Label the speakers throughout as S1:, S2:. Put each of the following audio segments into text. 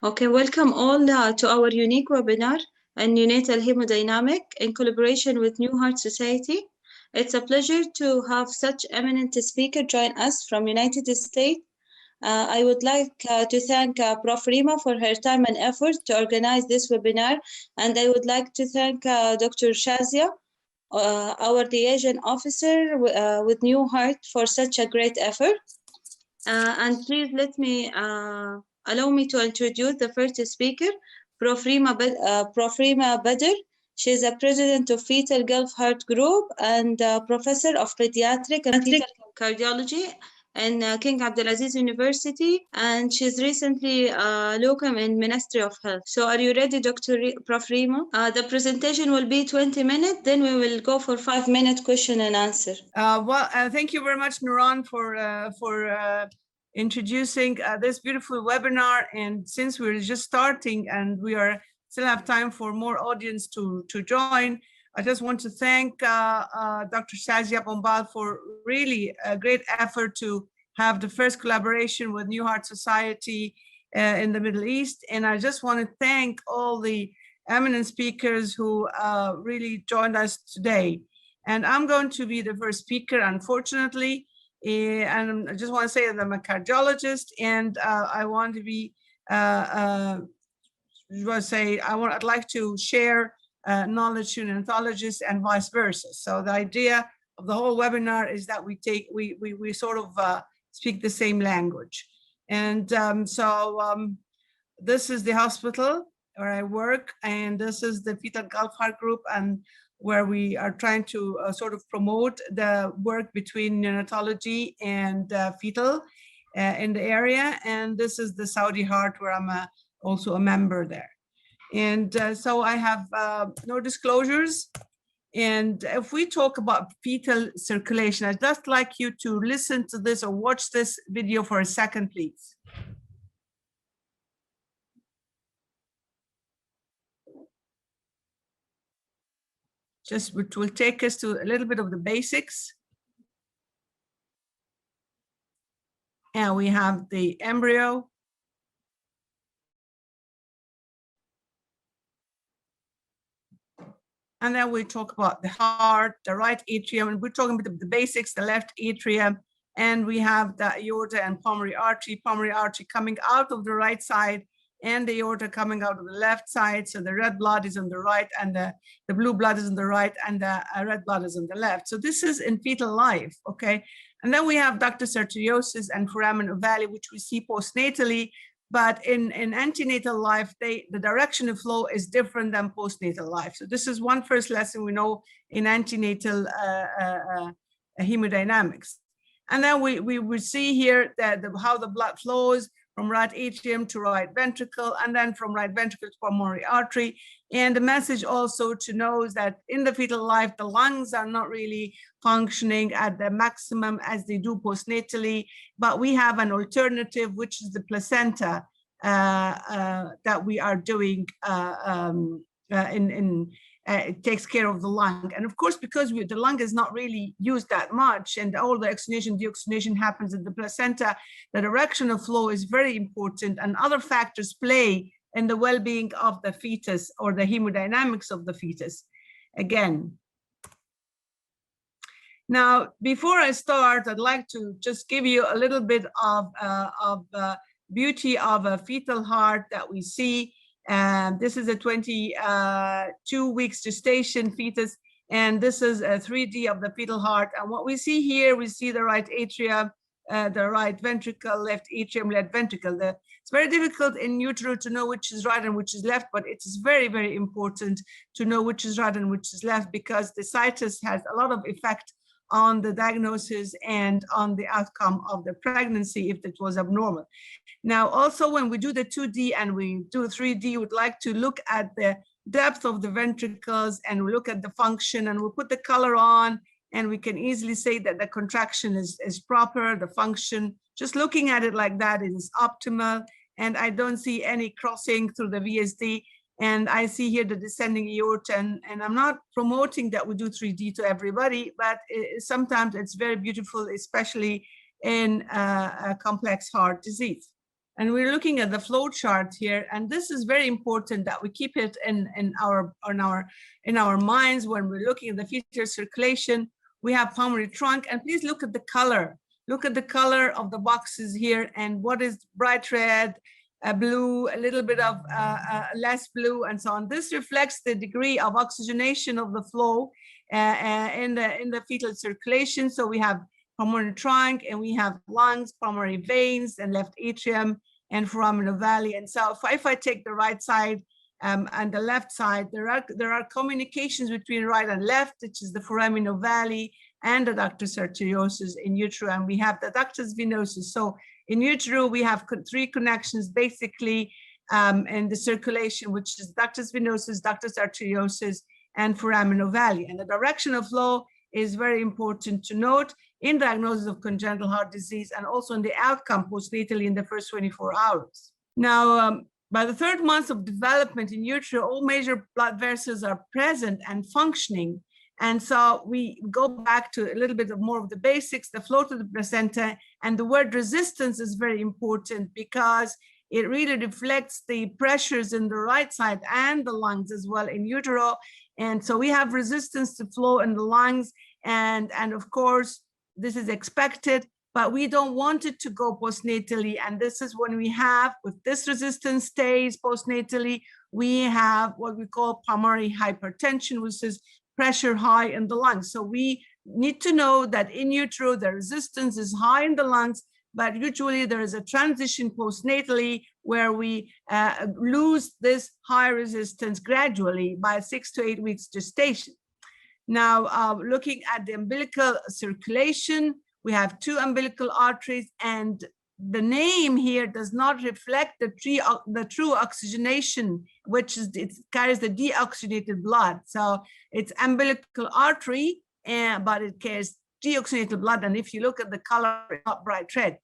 S1: Okay, welcome all to our unique webinar on neonatal hemodynamic in collaboration with NeoHeart Society. It's a pleasure to have such eminent speaker join us from United States. I would like to thank Prof. Rima for her time and effort to organize this webinar, and I would like to thank Dr. Shazia, our liaison officer with NeoHeart, for such a great effort. And please let me allow me to introduce the first speaker, Prof. Rima Badr. She is a president of Fetal Heart Group and professor of pediatric and fetal cardiology in King Abdulaziz University, and she's recently locum in Ministry of Health. So are you ready, Prof. Rima? The presentation will be 20 minutes, then we will go for 5-minute question and answer.
S2: Thank you very much, Nuran, for introducing this beautiful webinar. And since we're just starting and we still have time for more audience to join, I just want to thank Dr. Shazia Bombal for really a great effort to have the first collaboration with NeoHeart Society in the Middle East. And I just want to thank all the eminent speakers who really joined us today. And I'm going to be the first speaker, unfortunately. And I just want to say that I'm a cardiologist, and I want to be, I'd like to share knowledge to neonatologists and vice versa. So the idea of the whole webinar is that we sort of speak the same language. And this is the hospital where I work, and this is the Fetal Heart Group, and where we are trying to sort of promote the work between neonatology and fetal in the area. And this is the Saudi Heart, where I'm also a member there. And so I have no disclosures. And if we talk about fetal circulation, I'd just like you to listen to this or watch this video for a second, please. Which will take us to a little bit of the basics. And we have the embryo. And then we talk about the heart, the right atrium, and we're talking about the basics, the left atrium, and we have the aorta and pulmonary artery coming out of the right side, and the aorta coming out of the left side. So the red blood is on the right, and the blue blood is on the right, and the red blood is on the left. So this is in fetal life, okay? And then we have ductus arteriosus and foramen ovale, which we see postnatally, but in antenatal life, the direction of flow is different than postnatal life. So this is one first lesson we know in antenatal hemodynamics. And then we will see here that how the blood flows from right atrium to right ventricle, and then from right ventricle to pulmonary artery. And the message also to know is that in the fetal life, the lungs are not really functioning at the maximum as they do postnatally, but we have an alternative, which is the placenta that we are doing it takes care of the lung. And of course, because the lung is not really used that much, and all the oxygenation, deoxygenation happens in the placenta, the direction of flow is very important, and other factors play in the well-being of the fetus or the hemodynamics of the fetus. Again, now, before I start, I'd like to just give you a little bit of beauty of a fetal heart that we see. And this is a 22 weeks gestation fetus, and this is a 3D of the fetal heart. And what we see here, we see the right atrium, the right ventricle, left atrium, left ventricle. It's very difficult in utero to know which is right and which is left, but it is very, very important to know which is right and which is left, because the situs has a lot of effect on the diagnosis and on the outcome of the pregnancy if it was abnormal. Now, also when we do the 2D and we do 3D, we'd like to look at the depth of the ventricles, and we look at the function, and we'll put the color on, and we can easily say that the contraction is proper, the function, just looking at it like that is optimal, and I don't see any crossing through the VSD. And I see here the descending aorta, and I'm not promoting that we do 3D to everybody, but sometimes it's very beautiful, especially in a complex heart disease. And we're looking at the flow chart here, and this is very important that we keep it in our minds when we're looking at the fetal circulation. We have pulmonary trunk, and please look at the color. Look at the color of the boxes here, and what is bright red, blue, a little bit of less blue, and so on. This reflects the degree of oxygenation of the flow in the fetal circulation. So we have pulmonary trunk, and we have lungs, pulmonary veins, and left atrium, and foraminal valley. And so if I take the right side and the left side, there are communications between right and left, which is the foraminal valley and the ductus arteriosus in utero, and we have the ductus venosus. So in utero, we have 3 connections basically in the circulation, which is ductus venosus, ductus arteriosus, and foraminal valley. And the direction of flow is very important to note in diagnosis of congenital heart disease, and also in the outcome postnatally in the first 24 hours. Now, by the 3rd month of development in utero, all major blood vessels are present and functioning. And so we go back to a little bit more of the basics, the flow to the placenta, and the word resistance is very important because it really reflects the pressures in the right side and the lungs as well in utero. And so we have resistance to flow in the lungs, and of course, this is expected, but we don't want it to go postnatally. And this is when we have, if this resistance stays postnatally, we have what we call pulmonary hypertension, which is pressure high in the lungs. So we need to know that in utero, the resistance is high in the lungs, but usually there is a transition postnatally where we lose this high resistance gradually by 6 to 8 weeks gestation. Now, looking at the umbilical circulation, we have 2 umbilical arteries, and the name here does not reflect the true oxygenation, which is, it carries the deoxygenated blood. So it's umbilical artery, but it carries deoxygenated blood. And if you look at the color, it's not bright red.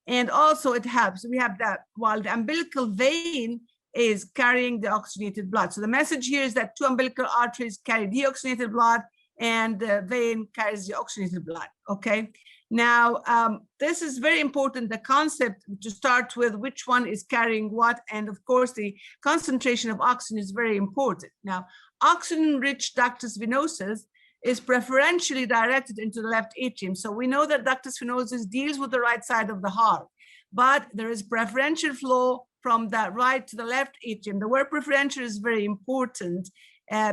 S2: And also it helps, we have that while the umbilical vein is carrying the oxygenated blood. So the message here is that 2 umbilical arteries carry deoxygenated blood, and the vein carries the oxygenated blood, okay? Now, this is very important, the concept to start with, which one is carrying what, and of course, the concentration of oxygen is very important. Now, oxygen-rich ductus venosus is preferentially directed into the left atrium. So we know that ductus venosus deals with the right side of the heart, but there is preferential flow from the right to the left atrium. The word preferential is very important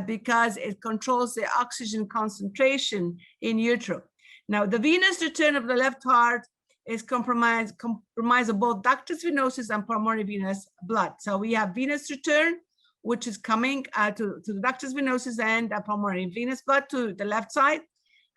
S2: because it controls the oxygen concentration in utero. Now, the venous return of the left heart is compromised of both ductus venosus and pulmonary venous blood. So we have venous return, which is coming to the ductus venosus and pulmonary venous blood to the left side.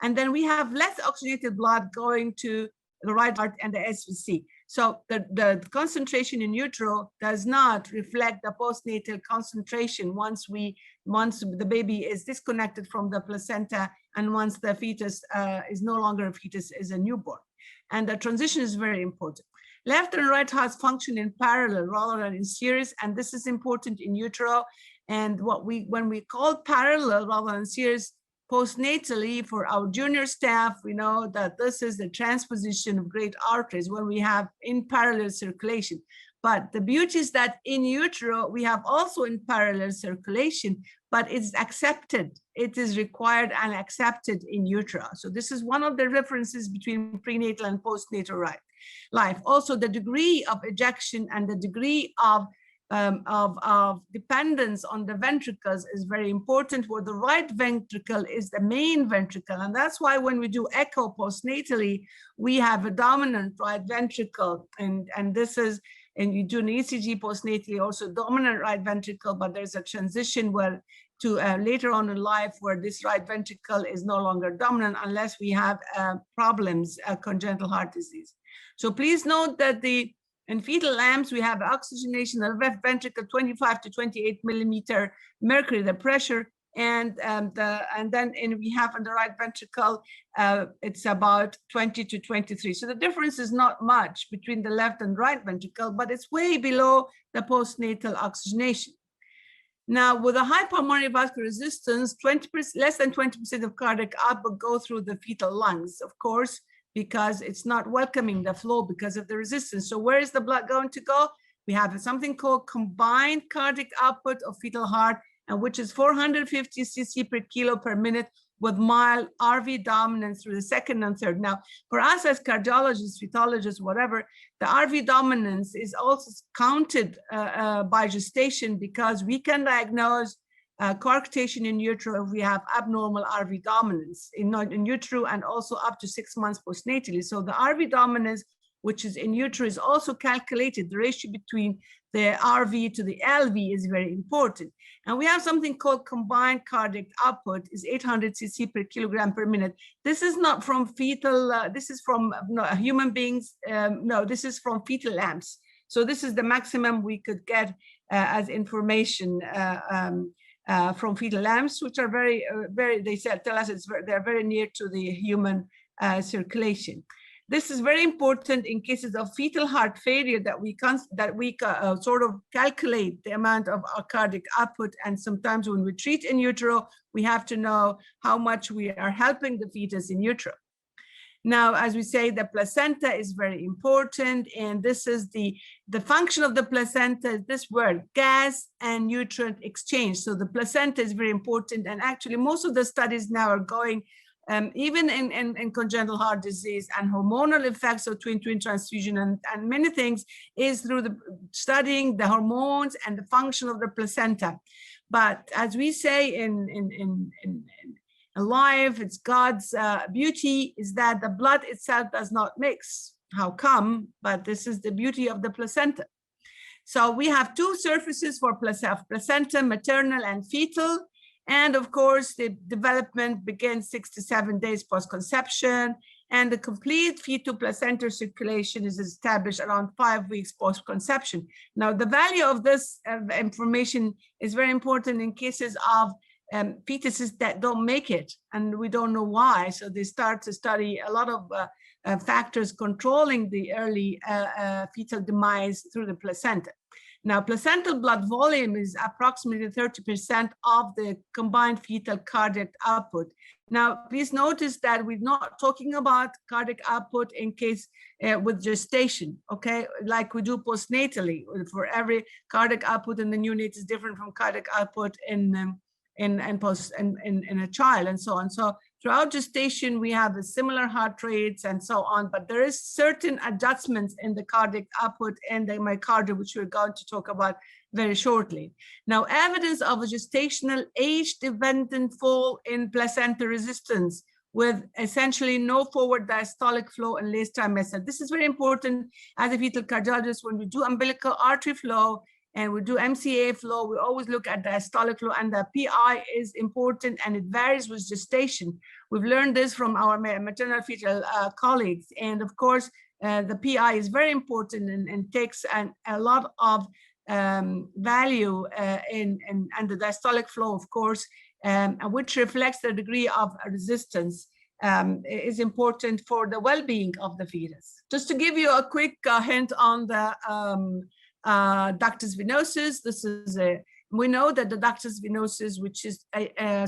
S2: And then we have less oxygenated blood going to the right heart and the SVC. So the concentration in utero does not reflect the postnatal concentration once the baby is disconnected from the placenta, and once the fetus is no longer a fetus, is a newborn. And the transition is very important. Left and right hearts function in parallel rather than in series, and this is important in utero. And when we call parallel rather than series postnatally for our junior staff, we know that this is the transposition of great arteries when we have in parallel circulation. But the beauty is that in utero, we have also in parallel circulation, but it's accepted. It is required and accepted in utero. So this is one of the references between prenatal and postnatal life. Also, the degree of ejection and the degree of dependence on the ventricles is very important, where the right ventricle is the main ventricle. And that's why when we do echo postnatally, we have a dominant right ventricle. And this is, and you do an ECG postnatally, also dominant right ventricle, but there's a transition where to later on in life where this right ventricle is no longer dominant unless we have problems, congenital heart disease. So please note that in fetal lambs, we have oxygenation of the left ventricle, 25 to 28 millimeter mercury, the pressure, and then we have on the right ventricle, it's about 20 to 23. So the difference is not much between the left and right ventricle, but it's way below the postnatal oxygenation. Now, with a high pulmonary vascular resistance, less than 20% of cardiac output go through the fetal lungs. Of course, because it's not welcoming the flow because of the resistance. So where is the blood going to go? We have something called combined cardiac output of fetal heart, and which is 450 cc per kilo per minute with mild RV dominance through the second and third. Now, for us as cardiologists, fetologists, whatever, the RV dominance is also counted by gestation, because we can diagnose coarctation in utero if we have abnormal RV dominance in utero, and also up to 6 months postnatally. So the RV dominance, which is in utero, is also calculated. The ratio between the RV to the LV is very important. And we have something called combined cardiac output, is 800 cc per kilogram per minute. This is not from fetal, this is from human beings. No, this is from fetal lambs. So this is the maximum we could get as information from fetal lambs, which are very, they tell us they're very near to the human circulation. This is very important in cases of fetal heart failure, that we sort of calculate the amount of our cardiac output. And sometimes when we treat in utero, we have to know how much we are helping the fetus in utero. Now, as we say, the placenta is very important, and this is the function of the placenta is this word, gas and nutrient exchange. So the placenta is very important, and actually most of the studies now are going even in congenital heart disease and hormonal effects of twin-twin transfusion and many things, is through the studying the hormones and the function of the placenta. But as we say in life, it's God's beauty is that the blood itself does not mix. How come? But this is the beauty of the placenta. So we have two surfaces for placenta, maternal and fetal. And of course, the development begins 6 to 7 days post-conception, and the complete fetal placental circulation is established around 5 weeks post-conception. Now, the value of this information is very important in cases of fetuses that don't make it, and we don't know why. So they start to study a lot of factors controlling the early fetal demise through the placenta. Now, placental blood volume is approximately 30% of the combined fetal cardiac output. Now, please notice that we're not talking about cardiac output in case with gestation, okay? Like we do postnatally. For every cardiac output in the neonate is different from cardiac output in a child, and so on. So throughout gestation, we have a similar heart rates and so on, but there is certain adjustments in the cardiac output and the myocardium, which we're going to talk about very shortly. Now, evidence of a gestational age-dependent fall in placenta resistance with essentially no forward diastolic flow in late trimester. This is very important as a fetal cardiologist. When we do umbilical artery flow and we do MCA flow, we always look at diastolic flow, and the PI is important, and it varies with gestation. We've learned this from our maternal fetal colleagues. And of course, the PI is very important and takes a lot of value and the diastolic flow, of course, which reflects the degree of resistance, is important for the well-being of the fetus. Just to give you a quick hint on the ductus venosus, this is we know that the ductus venosus, which is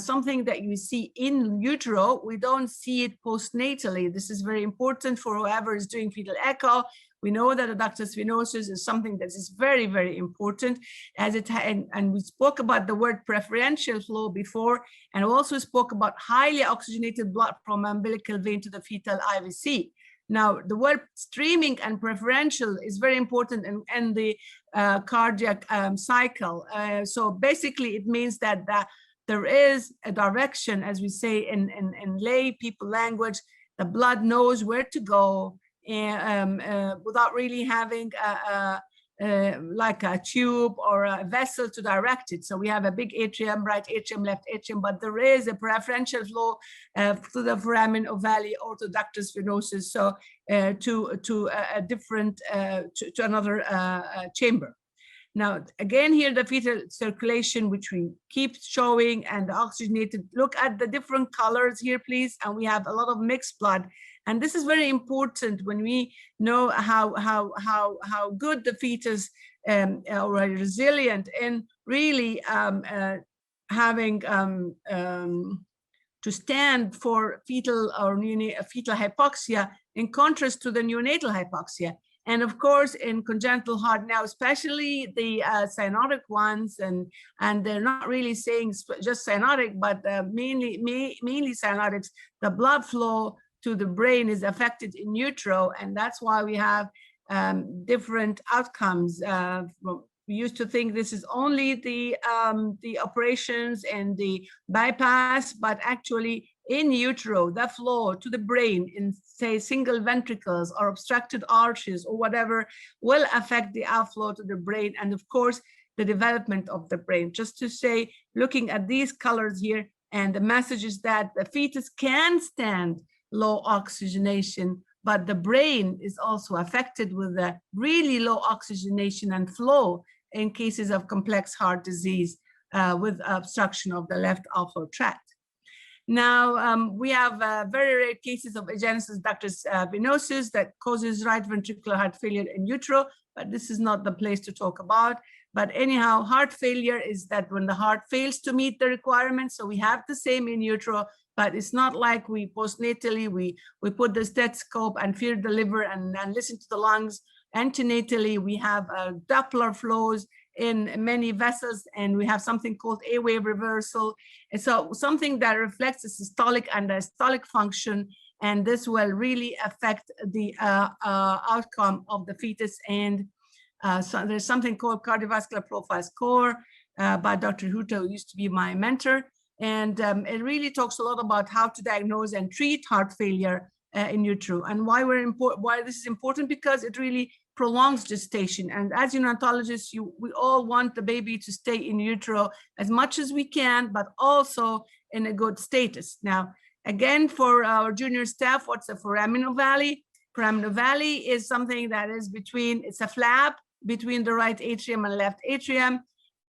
S2: something that you see in utero, we don't see it postnatally. This is very important for whoever is doing fetal echo. We know that the ductus venosus is something that is very, very important, as it and we spoke about the word preferential flow before, and also spoke about highly oxygenated blood from umbilical vein to the fetal IVC. Now, the word streaming and preferential is very important in the cardiac cycle. So basically, it means that there is a direction, as we say in lay people language, the blood knows where to go without really having like a tube or a vessel to direct it. So we have a big atrium, right atrium, left atrium, but there is a preferential flow to the foramen ovale or to ductus venosus, so to a different, to another chamber. Now, again, here the fetal circulation, which we keep showing, and the oxygenated, look at the different colors here, please. And we have a lot of mixed blood. And this is very important when we know how good the fetus or resilient in really having to stand for fetal or fetal hypoxia in contrast to the neonatal hypoxia. And of course, in congenital heart now, especially the cyanotic ones, and they're not really saying just cyanotic, but mainly cyanotics, the blood flow to the brain is affected in utero, and that's why we have different outcomes. We used to think this is only the operations and the bypass, but actually in utero, the flow to the brain in, say, single ventricles or obstructed arches or whatever will affect the outflow to the brain, and of course, the development of the brain. Just to say, looking at these colors here, and the message is that the fetus can stand low oxygenation, but the brain is also affected with a really low oxygenation and flow in cases of complex heart disease with obstruction of the left outflow tract. Now, we have very rare cases of agenesis ductus venosus that causes right ventricular heart failure in utero, but this is not the place to talk about. But anyhow, heart failure is that when the heart fails to meet the requirements, so we have the same in utero, but it's not like we postnatally, we put the stethoscope and feel the liver and listen to the lungs. Antenatally, we have Doppler flows in many vessels, and we have something called A-wave reversal. And so something that reflects the systolic and diastolic function, and this will really affect the outcome of the fetus. And so there's something called cardiovascular profile score by Dr. Huta, who used to be my mentor. And it really talks a lot about how to diagnose and treat heart failure in utero, and why this is important, because it really prolongs gestation. And as neonatologists, we all want the baby to stay in utero as much as we can, but also in a good status. Now, again, for our junior staff, what's a foraminovalle? Foraminovalle is something that is between, it's a flap between the right atrium and left atrium,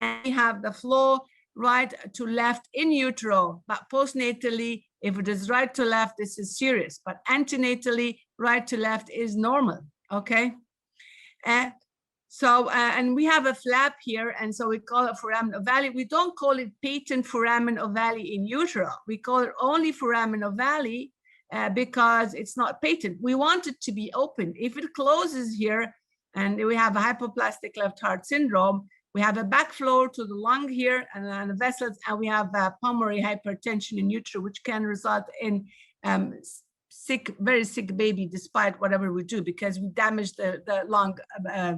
S2: and we have the flow right to left in utero, but postnatally, if it is right to left, this is serious, but antenatally, right to left is normal, okay? And so, and we have a flap here, and so we call it foraminovalle. We don't call it patent foraminovalle in utero. We call it only foraminovalle because it's not patent. We want it to be open. If it closes here, and we have a hypoplastic left heart syndrome, we have a backflow to the lung here and the vessels, and we have pulmonary hypertension in utero, which can result in very sick baby, despite whatever we do, because we damage the lung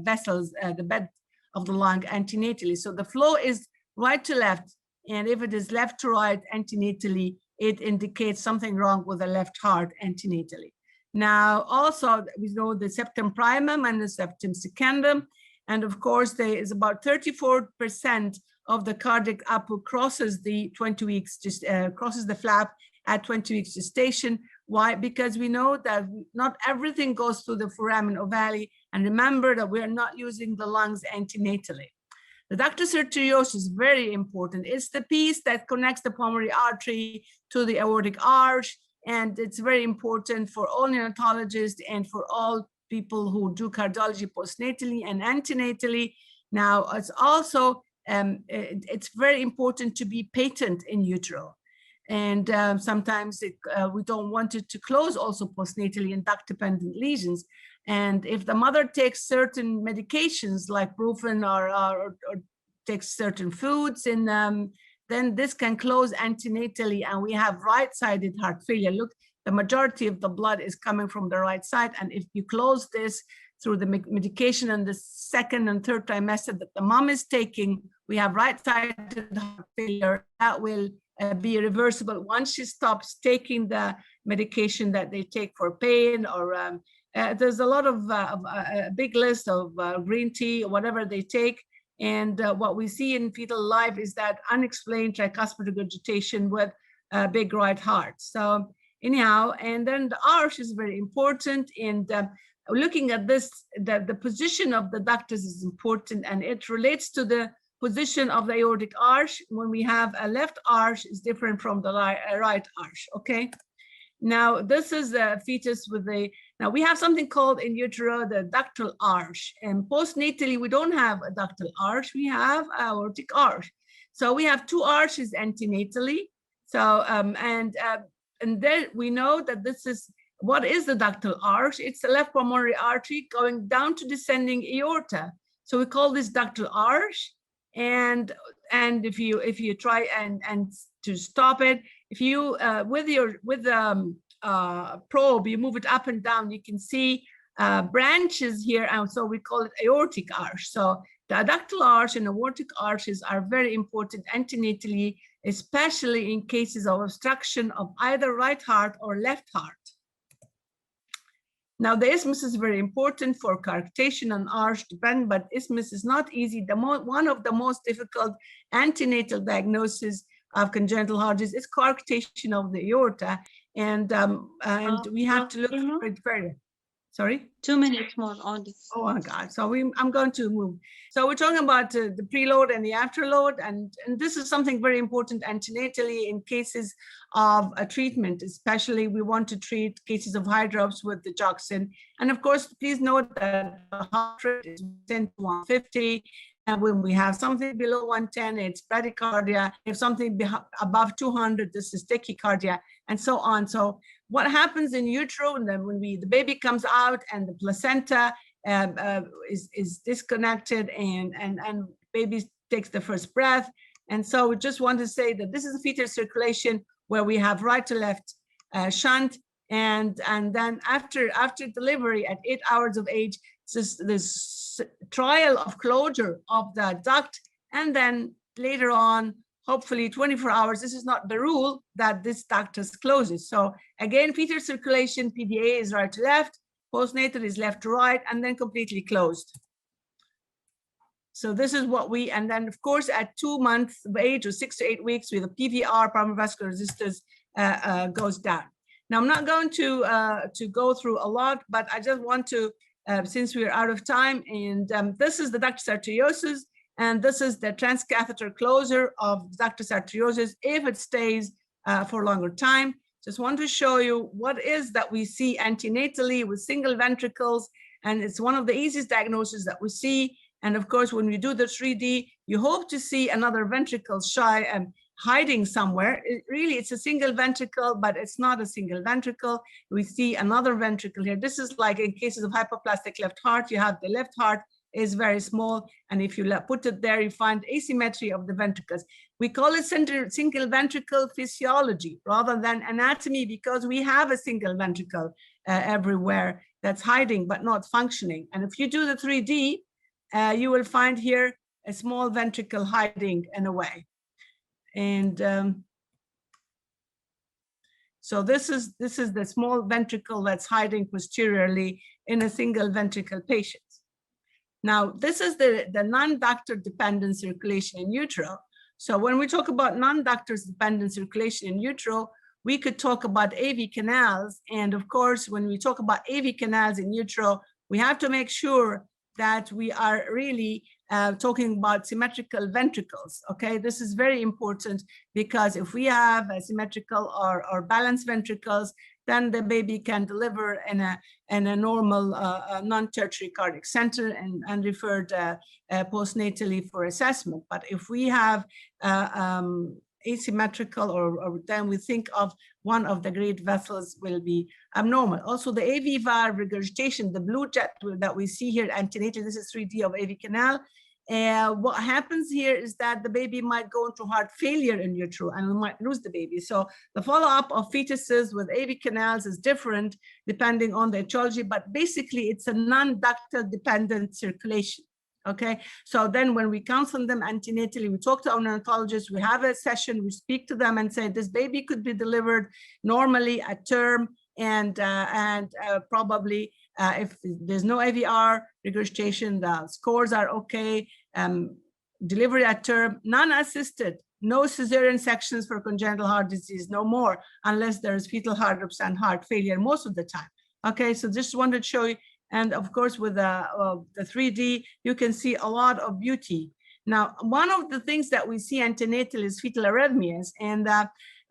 S2: vessels, the bed of the lung antenatally. So the flow is right to left, and if it is left to right antenatally, it indicates something wrong with the left heart antenatally. Now, also, we know the septum primum and the septum secundum. And of course, there is about 34% of the cardiac output crosses the 20 weeks, crosses the flap at 20 weeks gestation. Why? Because we know that not everything goes through the foraminovalle. And remember that we are not using the lungs antenatally. The ductus arteriosus is very important. It's the piece that connects the pulmonary artery to the aortic arch. And it's very important for all neonatologists and for all people who do cardiology postnatally and antenatally. Now, it's also, it's very important to be patent in utero. And sometimes we don't want it to close also postnatally in duct-dependent lesions. And if the mother takes certain medications like Ibuprofen or takes certain foods, and then this can close antenatally, and we have right-sided heart failure. Look, the majority of the blood is coming from the right side, and if you close this through the medication in the second and third trimester that the mom is taking, we have right-sided heart failure. That will be reversible once she stops taking the medication that they take for pain, or there's a lot of a big list of green tea or whatever they take. And what we see in fetal life is that unexplained tricuspid regurgitation with a big right heart. So anyhow, and then the arch is very important. And looking at this, the position of the ductus is important, and it relates to the position of the aortic arch. When we have a left arch, is different from the right arch, okay? Now, this is a fetus with now we have something called in utero, the ductal arch. And postnatally, we don't have a ductal arch, we have aortic arch. So we have two arches antenatally. So, and then we know that this is, what is the ductal arch? It's the left pulmonary artery going down to descending aorta. So we call this ductal arch. And if you try and to stop it, if you with the probe, you move it up and down, you can see branches here, and so we call it aortic arch. So the ductal arch and aortic arches are very important antenatally, especially in cases of obstruction of either right heart or left heart. Now, the isthmus is very important for coarctation and arch depend, but isthmus is not easy. One of the most difficult antenatal diagnoses of congenital heart disease is coarctation of the aorta, and we have to look for it further. Sorry?
S1: 2 minutes more only.
S2: Oh my God. So I'm going to move. So we're talking about the preload and the afterload. And this is something very important antenatally in cases of a treatment, especially we want to treat cases of hydrops with the digoxin. And of course, please note that the heart rate is 10 to 150. And when we have something below 110, it's bradycardia. If something above 200, this is tachycardia, and so on. So what happens in utero, and then when the baby comes out and the placenta is disconnected and baby takes the first breath. And so we just want to say that this is a fetal circulation where we have right to left shunt. And then after delivery at 8 hours of age, this trial of closure of the duct, and then later on, hopefully 24 hours, this is not the rule, that this ductus closes. So again, fetal circulation, PDA is right to left, postnatal is left to right, and then completely closed. So this is what and then of course at 2 months of age or 6 to 8 weeks with a PVR, primary vascular resistance goes down. Now I'm not going to go through a lot, but I just want to, since we're out of time, and this is the ductus arteriosus, and this is the transcatheter closure of ductus arteriosus if it stays for a longer time. Just want to show you what is that we see antenatally with single ventricles, and it's one of the easiest diagnoses that we see. And of course, when we do the 3D, you hope to see another ventricle hiding somewhere. It's a single ventricle, but it's not a single ventricle. We see another ventricle here. This is like in cases of hypoplastic left heart, you have the left heart is very small, and if you put it there, you find asymmetry of the ventricles. We call it single ventricle physiology rather than anatomy, because we have a single ventricle everywhere that's hiding but not functioning. And if you do the 3D, you will find here a small ventricle hiding in a way. And so this is the small ventricle that's hiding posteriorly in a single ventricle patient. Now, this is the non-ductal dependent circulation in utero. So when we talk about non-ductal dependent circulation in utero, we could talk about AV canals. And of course, when we talk about AV canals in utero, we have to make sure that we are really talking about symmetrical ventricles. Okay, this is very important, because if we have symmetrical or balanced ventricles, then the baby can deliver in a normal non-tertiary cardiac center and referred postnatally for assessment. But if we have asymmetrical, or then we think of one of the great vessels will be abnormal. Also, the AV valve regurgitation, the blue jet that we see here antenatally, this is 3D of AV canal. What happens here is that the baby might go into heart failure in utero, and we might lose the baby. So the follow-up of fetuses with AV canals is different depending on the etiology, but basically it's a non-ductal dependent circulation. Okay, so then when we counsel them antenatally, we talk to our neonatologists, we have a session, we speak to them and say this baby could be delivered normally at term, and probably if there's no AVR regurgitation, the scores are okay, delivery at term, non-assisted, no cesarean sections for congenital heart disease, no more, unless there's fetal hydrops and heart failure most of the time. Okay, so just wanted to show you. And of course, with the 3D, you can see a lot of beauty. Now, one of the things that we see antenatal is fetal arrhythmias. And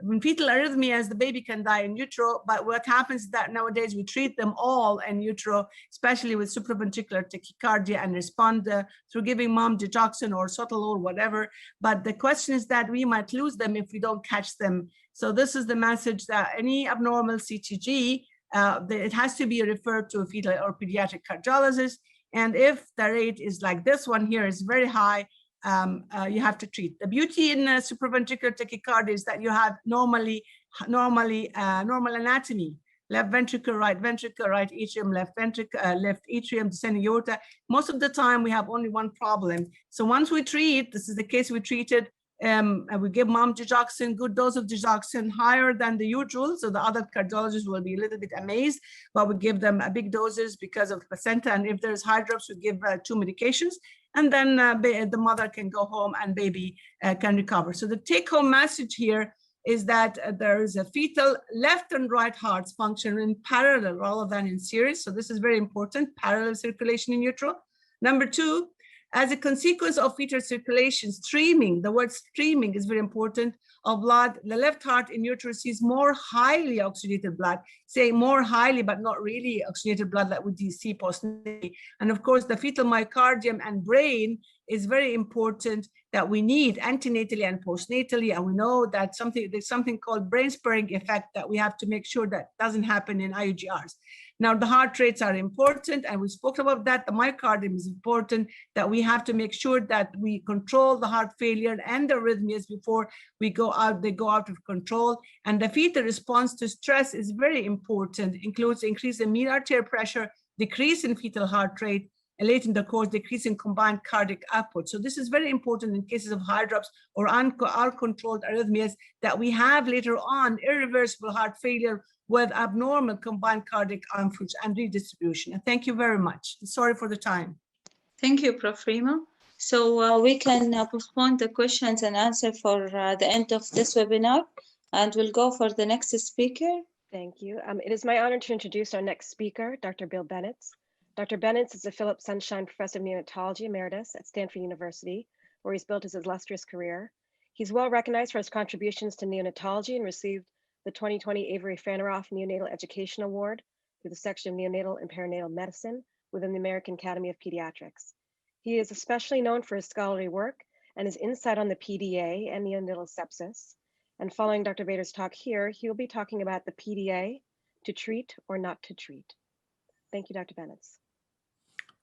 S2: in fetal arrhythmias, the baby can die in utero. But what happens is that nowadays we treat them all in utero, especially with supraventricular tachycardia, and respond through giving mom digoxin or sotalol or whatever. But the question is that we might lose them if we don't catch them So this is the message that any abnormal CTG, it has to be referred to a fetal or pediatric cardiologist. And if the rate is like this one here is very high, you have to treat. The beauty in supraventricular tachycardia is that you have normal anatomy. Left ventricle, right atrium, left ventricle, left atrium, descending aorta. Most of the time we have only one problem. So once we treat, this is the case we treated, and we give mom digoxin, good dose of digoxin, higher than the usual. So the other cardiologists will be a little bit amazed, but we give them big doses because of placenta. And if there's high drops, we give 2 medications. And then the mother can go home and baby can recover. So the take-home message here is that there is a fetal left and right hearts function in parallel rather than in series. So this is very important, parallel circulation in utero. Number 2, as a consequence of fetal circulation, streaming, the word streaming is very important, of blood, the left heart in utero sees more highly oxygenated blood, say more highly, but not really oxygenated blood like we see postnatally. And of course, the fetal myocardium and brain is very important that we need antenatally and postnatally. And we know that there's something called brain spurring effect that we have to make sure that doesn't happen in IUGRs. Now, the heart rates are important, and we spoke about that. The myocardium is important, that we have to make sure that we control the heart failure and the arrhythmias before they go out of control. And the fetal response to stress is very important, includes increase in mean arterial pressure, decrease in fetal heart rate, and late in the course, decrease in combined cardiac output. So this is very important in cases of high drops or uncontrolled arrhythmias, that we have later on irreversible heart failure with abnormal combined cardiac output and redistribution. And thank you very much. Sorry for the time.
S1: Thank you, Prof. Rima. So we can postpone the questions and answer for the end of this webinar, and we'll go for the next speaker.
S3: Thank you. It is my honor to introduce our next speaker, Dr. Bill Bennett. Dr. Bennett is a Philip Sunshine Professor of Neonatology Emeritus at Stanford University, where he's built his illustrious career. He's well recognized for his contributions to neonatology and received the 2020 Avery Faneroff Neonatal Education Award through the section of Neonatal and Perinatal Medicine within the American Academy of Pediatrics. He is especially known for his scholarly work and his insight on the PDA and neonatal sepsis. And following Dr. Bader's talk here, he will be talking about the PDA, to treat or not to treat. Thank you, Dr. Bennett.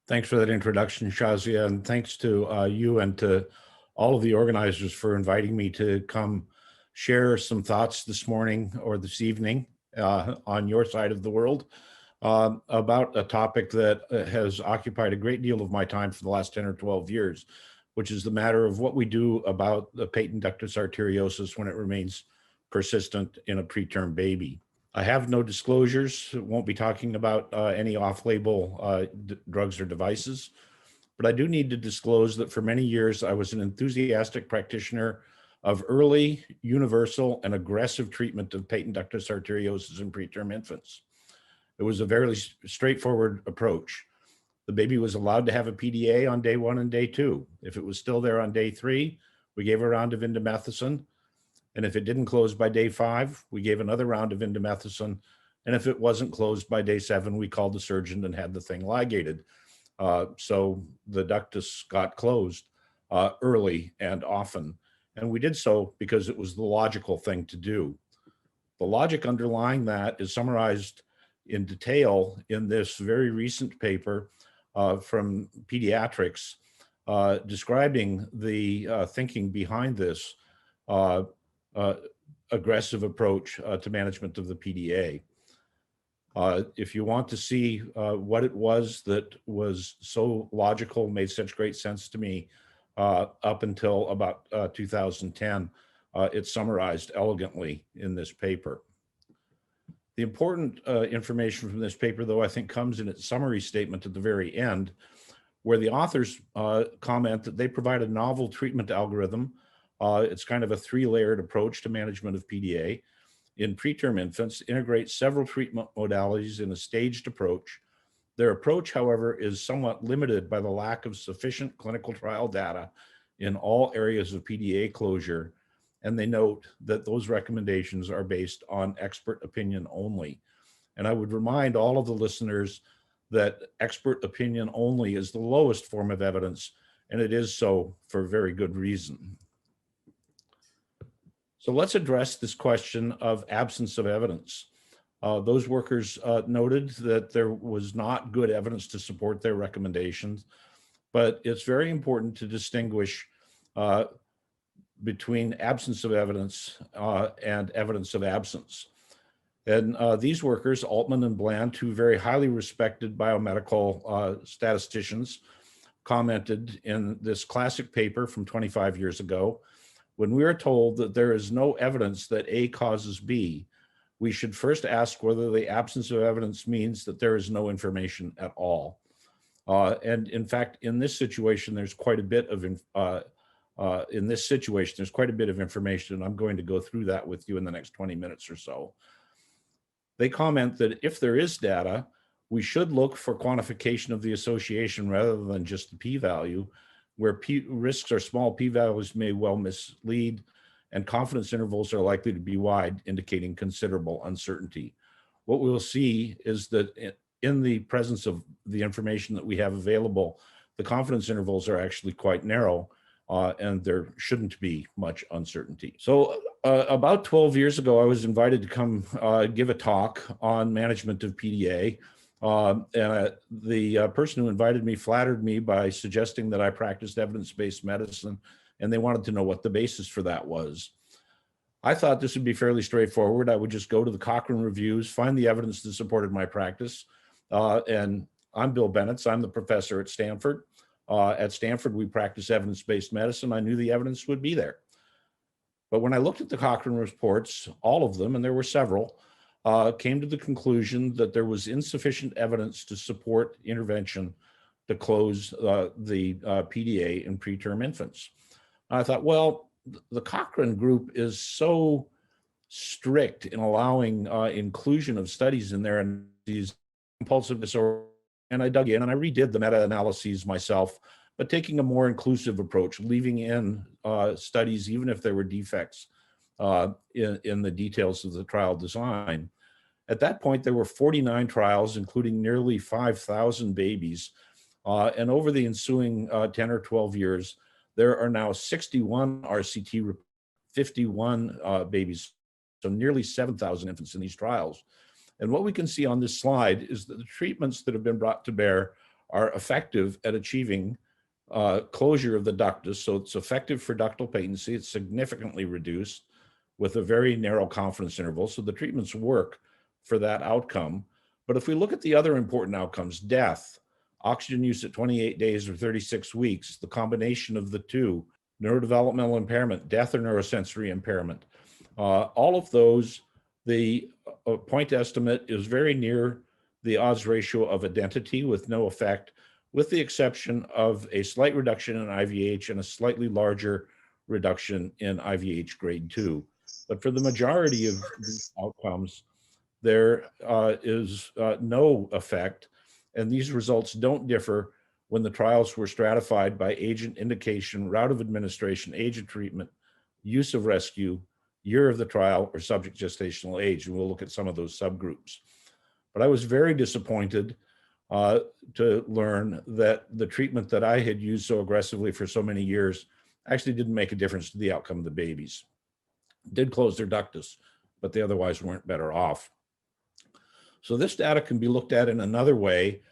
S4: Thanks for that introduction, Shazia, and thanks to you and to all of the organizers for inviting me to come share some thoughts this morning or this evening on your side of the world about a topic that has occupied a great deal of my time for the last 10 or 12 years, which is the matter of what we do about the patent ductus arteriosus when it remains persistent in a preterm baby. I have no disclosures, won't be talking about any off-label drugs or devices, but I do need to disclose that for many years I was an enthusiastic practitioner of early, universal, and aggressive treatment of patent ductus arteriosus in preterm infants. It was a very straightforward approach. The baby was allowed to have a PDA on day 1 and day 2. If it was still there on day 3, we gave a round of indomethacin. And if it didn't close by day 5, we gave another round of indomethacin. And if it wasn't closed by day 7, we called the surgeon and had the thing ligated. So the ductus got closed early and often. And we did so because it was the logical thing to do. The logic underlying that is summarized in detail in this very recent paper from Pediatrics describing the thinking behind this aggressive approach to management of the PDA. If you want to see what it was that was so logical, made such great sense to me up until about 2010, it's summarized elegantly in this paper. The important information from this paper, though, I think comes in its summary statement at the very end, where the authors comment that they provide a novel treatment algorithm. It's kind of a 3-layered approach to management of PDA. In preterm infants, integrates several treatment modalities in a staged approach. Their approach, however, is somewhat limited by the lack of sufficient clinical trial data in all areas of PDA closure, and they note that those recommendations are based on expert opinion only. And I would remind all of the listeners that expert opinion only is the lowest form of evidence, and it is so for very good reason. So let's address this question of absence of evidence. Those workers noted that there was not good evidence to support their recommendations, but it's very important to distinguish between absence of evidence and evidence of absence. And these workers, Altman and Bland, two very highly respected biomedical statisticians, commented in this classic paper from 25 years ago, when we are told that there is no evidence that A causes B, we should first ask whether the absence of evidence means that there is no information at all. And in fact, in this situation, there's quite a bit of information, and I'm going to go through that with you in the next 20 minutes or so. They comment that if there is data, we should look for quantification of the association rather than just the p-value, where risks are small, p-values may well mislead, and confidence intervals are likely to be wide, indicating considerable uncertainty. What we'll see is that in the presence of the information that we have available, the confidence intervals are actually quite narrow, and there shouldn't be much uncertainty. So about 12 years ago, I was invited to come give a talk on management of PDA. And the person who invited me flattered me by suggesting that I practiced evidence-based medicine, and they wanted to know what the basis for that was. I thought this would be fairly straightforward. I would just go to the Cochrane reviews, find the evidence that supported my practice. And I'm Bill Bennett. I'm the professor at Stanford. At Stanford, we practice evidence-based medicine. I knew the evidence would be there. But when I looked at the Cochrane reports, all of them, and there were several, came to the conclusion that there was insufficient evidence to support intervention to close the PDA in preterm infants. I thought, well, the Cochrane group is so strict in allowing inclusion of studies in there and these compulsive disorder. And I dug in and I redid the meta-analyses myself, but taking a more inclusive approach, leaving in studies, even if there were defects in the details of the trial design. At that point, there were 49 trials, including nearly 5,000 babies. And over the ensuing 10 or 12 years, there are now 61 RCT, 51 babies, so nearly 7,000 infants in these trials. And what we can see on this slide is that the treatments that have been brought to bear are effective at achieving closure of the ductus. So it's effective for ductal patency. It's significantly reduced with a very narrow confidence interval. So the treatments work for that outcome. But if we look at the other important outcomes, death, oxygen use at 28 days or 36 weeks, the combination of the two, neurodevelopmental impairment, death or neurosensory impairment, all of those, the point estimate is very near the odds ratio of identity with no effect, with the exception of a slight reduction in IVH and a slightly larger reduction in IVH grade 2. But for the majority of these outcomes, there is no effect, and these results don't differ when the trials were stratified by agent indication, route of administration, age of treatment, use of rescue, year of the trial, or subject gestational age, and we'll look at some of those subgroups. But I was very disappointed to learn that the treatment that I had used so aggressively for so many years actually didn't make a difference to the outcome of the babies. Did close their ductus, but they otherwise weren't better off. So this data can be looked at in another way.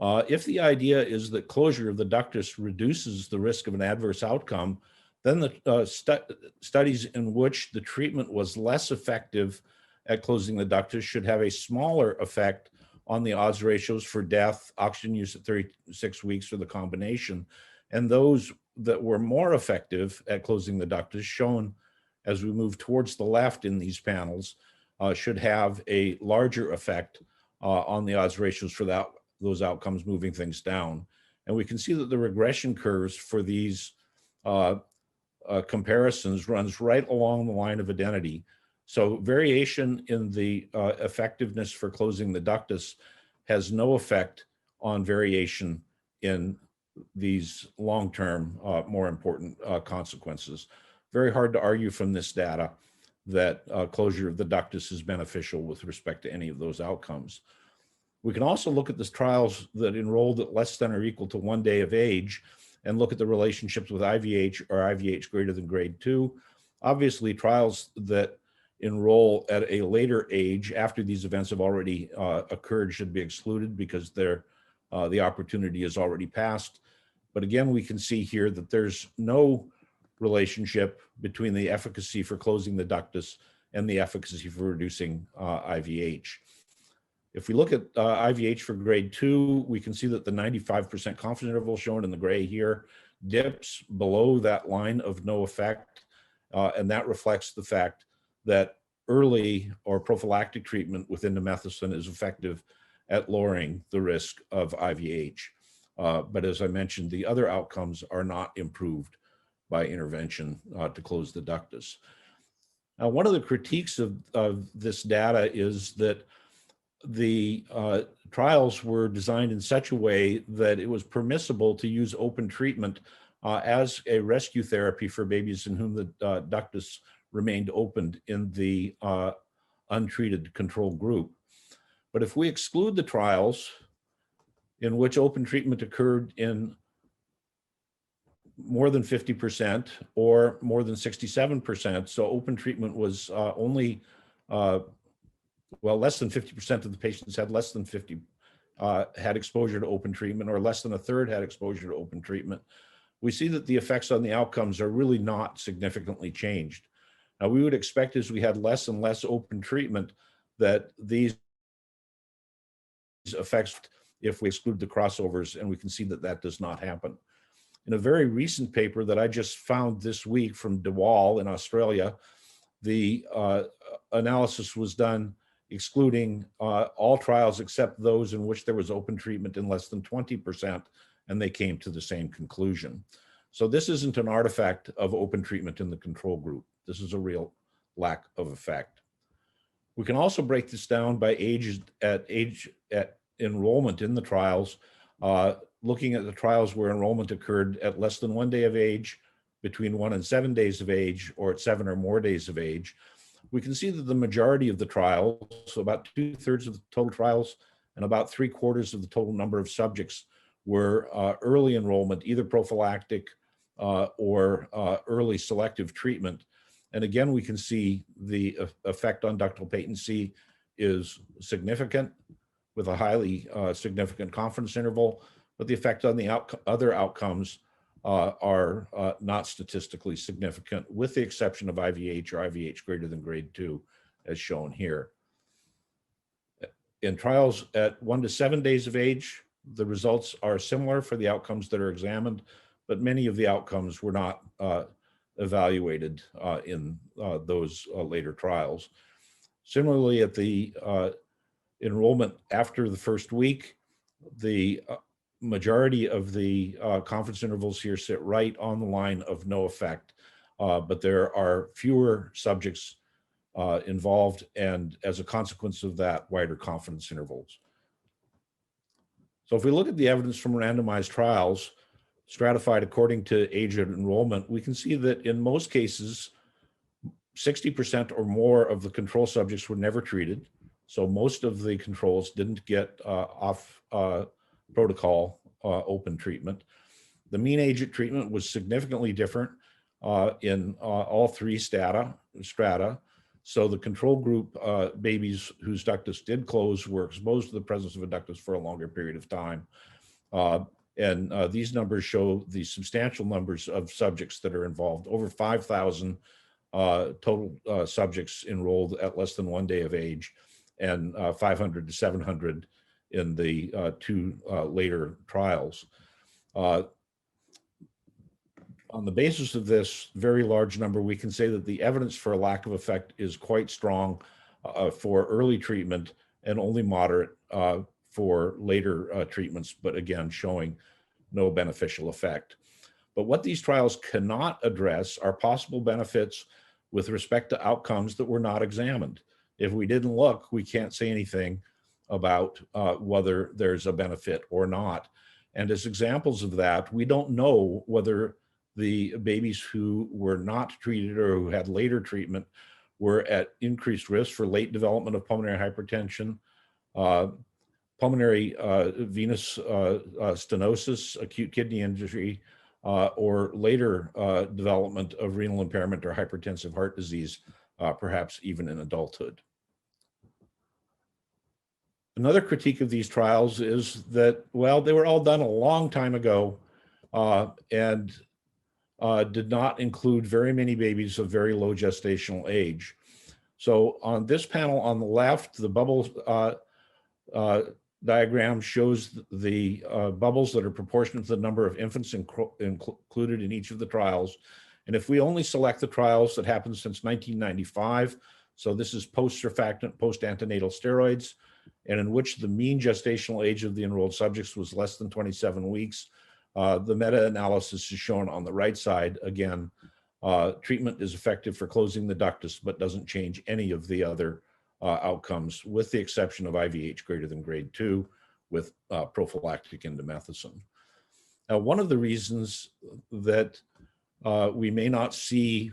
S4: If the idea is that closure of the ductus reduces the risk of an adverse outcome, then the studies in which the treatment was less effective at closing the ductus should have a smaller effect on the odds ratios for death, oxygen use at 36 weeks, or the combination. And those that were more effective at closing the ductus, shown as we move towards the left in these panels, should have a larger effect on the odds ratios for those outcomes, moving things down. And we can see that the regression curves for these comparisons runs right along the line of identity. So variation in the effectiveness for closing the ductus has no effect on variation in these long-term, more important consequences. Very hard to argue from this data that closure of the ductus is beneficial with respect to any of those outcomes. We can also look at the trials that enrolled at less than or equal to 1 day of age and look at the relationships with IVH or IVH greater than grade 2. Obviously, trials that enroll at a later age after these events have already occurred should be excluded because the opportunity is already passed. But again, we can see here that there's no relationship between the efficacy for closing the ductus and the efficacy for reducing IVH. If we look at IVH for grade 2, we can see that the 95% confidence interval shown in the gray here dips below that line of no effect. And that reflects the fact that early or prophylactic treatment with indomethacin is effective at lowering the risk of IVH. But as I mentioned, the other outcomes are not improved by intervention to close the ductus. Now, one of the critiques of this data is that the trials were designed in such a way that it was permissible to use open treatment as a rescue therapy for babies in whom the ductus remained opened in the untreated control group. But if we exclude the trials in which open treatment occurred in more than 50% or more than 67%, so open treatment was only, less than 50% of the patients had less than 50, had exposure to open treatment, or less than a third had exposure to open treatment, we see that the effects on the outcomes are really not significantly changed. Now, we would expect as we had less and less open treatment that these effects, if we exclude the crossovers, and we can see that that does not happen. In a very recent paper that I just found this week from De Waal in Australia, the analysis was done excluding all trials except those in which there was open treatment in less than 20%, and they came to the same conclusion. So this isn't an artifact of open treatment in the control group. This is a real lack of effect. We can also break this down by age at enrollment in the trials, looking at the trials where enrollment occurred at less than 1 day of age, between 1 and 7 days of age, or at 7 or more days of age. We can see that the majority of the trials, so about 2/3 of the total trials and about 3/4 of the total number of subjects, were early enrollment, either prophylactic or early selective treatment. And again, we can see the effect on ductal patency is significant with a highly significant confidence interval, but the effect on the other outcomes are not statistically significant, with the exception of IVH or IVH greater than grade 2, as shown here. In trials at 1 to 7 days of age, the results are similar for the outcomes that are examined, but many of the outcomes were not evaluated in those later trials. Similarly, at the enrollment after the first week, the majority of the confidence intervals here sit right on the line of no effect, but there are fewer subjects involved, and as a consequence of that, wider confidence intervals. So if we look at the evidence from randomized trials stratified according to age of enrollment, we can see that in most cases, 60% or more of the control subjects were never treated. So most of the controls didn't get off protocol open treatment. The mean age at treatment was significantly different in all three strata. So the control group babies whose ductus did close were exposed to the presence of a ductus for a longer period of time. And these numbers show the substantial numbers of subjects that are involved. Over 5,000 total subjects enrolled at less than 1 day of age, and 500 to 700 in the two later trials. On the basis of this very large number, we can say that the evidence for a lack of effect is quite strong for early treatment and only moderate for later treatments, but again, showing no beneficial effect. But what these trials cannot address are possible benefits with respect to outcomes that were not examined. If we didn't look, we can't say anything about whether there's a benefit or not. And as examples of that, we don't know whether the babies who were not treated or who had later treatment were at increased risk for late development of pulmonary hypertension, pulmonary venous stenosis, acute kidney injury, or later development of renal impairment or hypertensive heart disease, perhaps even in adulthood. Another critique of these trials is that, well, they were all done a long time ago and did not include very many babies of very low gestational age. So on this panel on the left, the bubble diagram shows the bubbles that are proportionate to the number of infants included in each of the trials. And if we only select the trials that happened since 1995, so this is post-surfactant, post-antenatal steroids, and in which the mean gestational age of the enrolled subjects was less than 27 weeks, the meta-analysis is shown on the right side. Again, treatment is effective for closing the ductus, but doesn't change any of the other outcomes, with the exception of IVH greater than grade 2 with prophylactic indomethacin. Now, one of the reasons that we may not see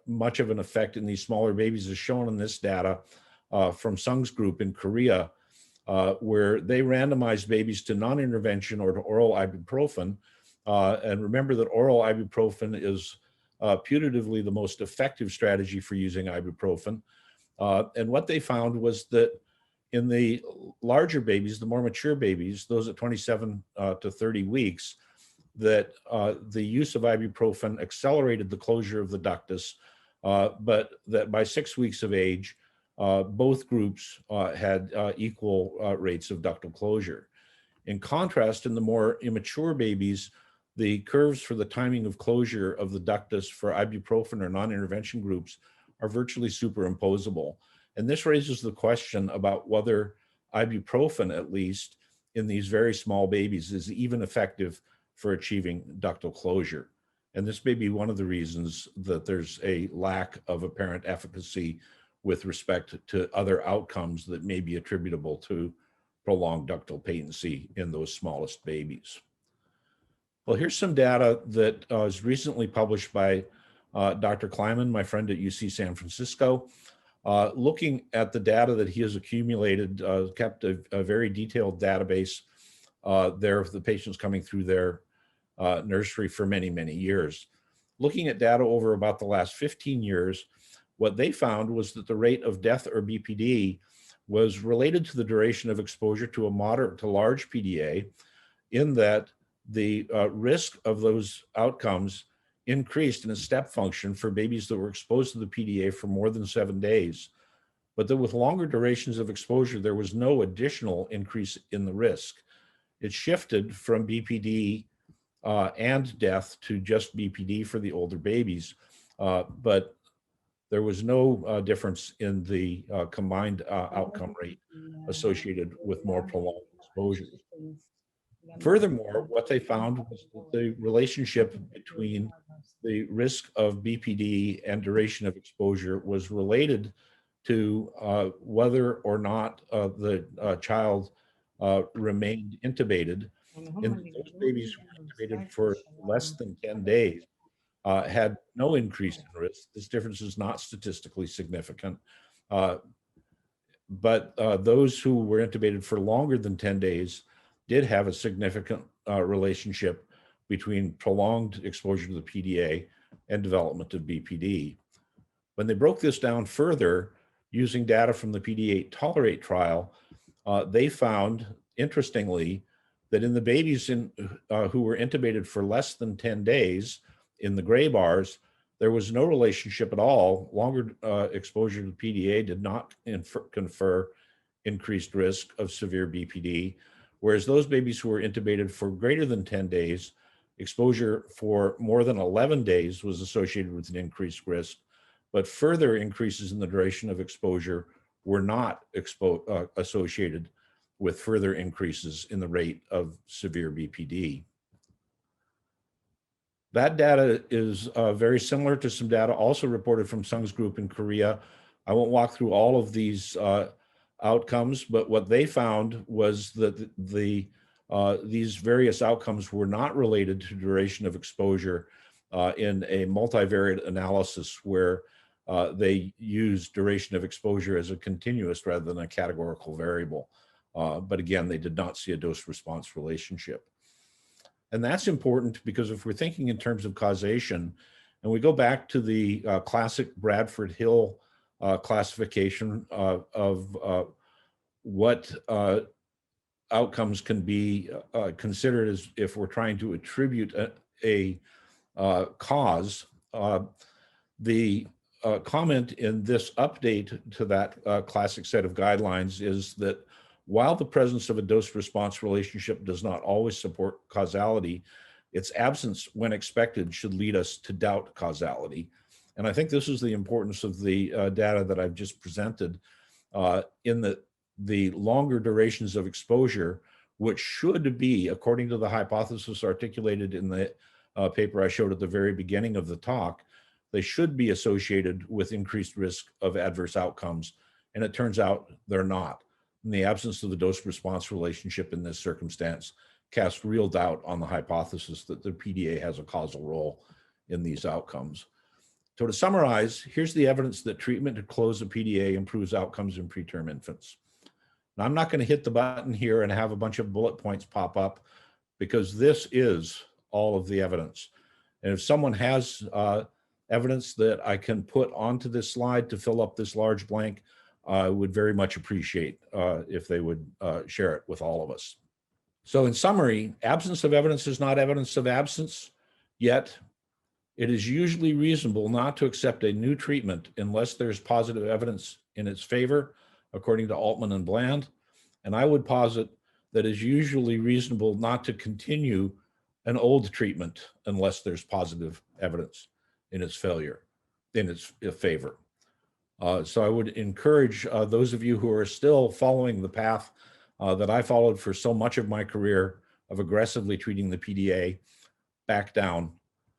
S4: much of an effect in these smaller babies is shown in this data from Sung's group in Korea, where they randomized babies to non-intervention or to oral ibuprofen. And remember that oral ibuprofen is putatively the most effective strategy for using ibuprofen. And what they found was that in the larger babies, the more mature babies, those at 27 to 30 weeks, that the use of ibuprofen accelerated the closure of the ductus, but that by 6 weeks of age, both groups had equal rates of ductal closure. In contrast, in the more immature babies, the curves for the timing of closure of the ductus for ibuprofen or non-intervention groups are virtually superimposable. And this raises the question about whether ibuprofen, at least in these very small babies, is even effective for achieving ductal closure. And this may be one of the reasons that there's a lack of apparent efficacy with respect to other outcomes that may be attributable to prolonged ductal patency in those smallest babies. Well, here's some data that was recently published by Dr. Kleinman, my friend at UC San Francisco, looking at the data that he has accumulated, kept a very detailed database there of the patients coming through their nursery for many, many years. Looking at data over about the last 15 years, what they found was that the rate of death or BPD was related to the duration of exposure to a moderate to large PDA, in that the risk of those outcomes increased in a step function for babies that were exposed to the PDA for more than 7 days, but that with longer durations of exposure, there was no additional increase in the risk. It shifted from BPD and death to just BPD for the older babies, but there was no difference in the combined outcome rate associated with more prolonged exposure. Furthermore, what they found was that the relationship between the risk of BPD and duration of exposure was related to whether or not the child remained intubated. And those babies who were intubated for less than 10 days had no increase in risk. This difference is not statistically significant. But those who were intubated for longer than 10 days did have a significant relationship between prolonged exposure to the PDA and development of BPD. When they broke this down further, using data from the PD8 Tolerate trial, they found, interestingly, that in the babies who were intubated for less than 10 days, in the gray bars, there was no relationship at all. Longer exposure to PDA did not confer increased risk of severe BPD, whereas those babies who were intubated for greater than 10 days, exposure for more than 11 days was associated with an increased risk, but further increases in the duration of exposure were not associated with further increases in the rate of severe BPD. That data is very similar to some data also reported from Sung's group in Korea. I won't walk through all of these outcomes, but what they found was that these various outcomes were not related to duration of exposure in a multivariate analysis where they used duration of exposure as a continuous rather than a categorical variable. But again, they did not see a dose-response relationship. And that's important because if we're thinking in terms of causation, and we go back to the classic Bradford Hill classification of what outcomes can be considered as if we're trying to attribute a cause, the comment in this update to that classic set of guidelines is that while the presence of a dose-response relationship does not always support causality, its absence when expected should lead us to doubt causality. And I think this is the importance of the data that I've just presented in the longer durations of exposure, which should be, according to the hypothesis articulated in the paper I showed at the very beginning of the talk, they should be associated with increased risk of adverse outcomes. And it turns out they're not. In the absence of the dose-response relationship in this circumstance casts real doubt on the hypothesis that the PDA has a causal role in these outcomes. So to summarize, here's the evidence that treatment to close the PDA improves outcomes in preterm infants. Now, I'm not going to hit the button here and have a bunch of bullet points pop up because this is all of the evidence. And if someone has evidence that I can put onto this slide to fill up this large blank, I would very much appreciate if they would share it with all of us. So in summary, absence of evidence is not evidence of absence, yet it is usually reasonable not to accept a new treatment unless there's positive evidence in its favor, according to Altman and Bland. And I would posit that it's usually reasonable not to continue an old treatment unless there's positive evidence in its failure, in its favor. So I would encourage those of you who are still following the path that I followed for so much of my career of aggressively treating the PDA, back down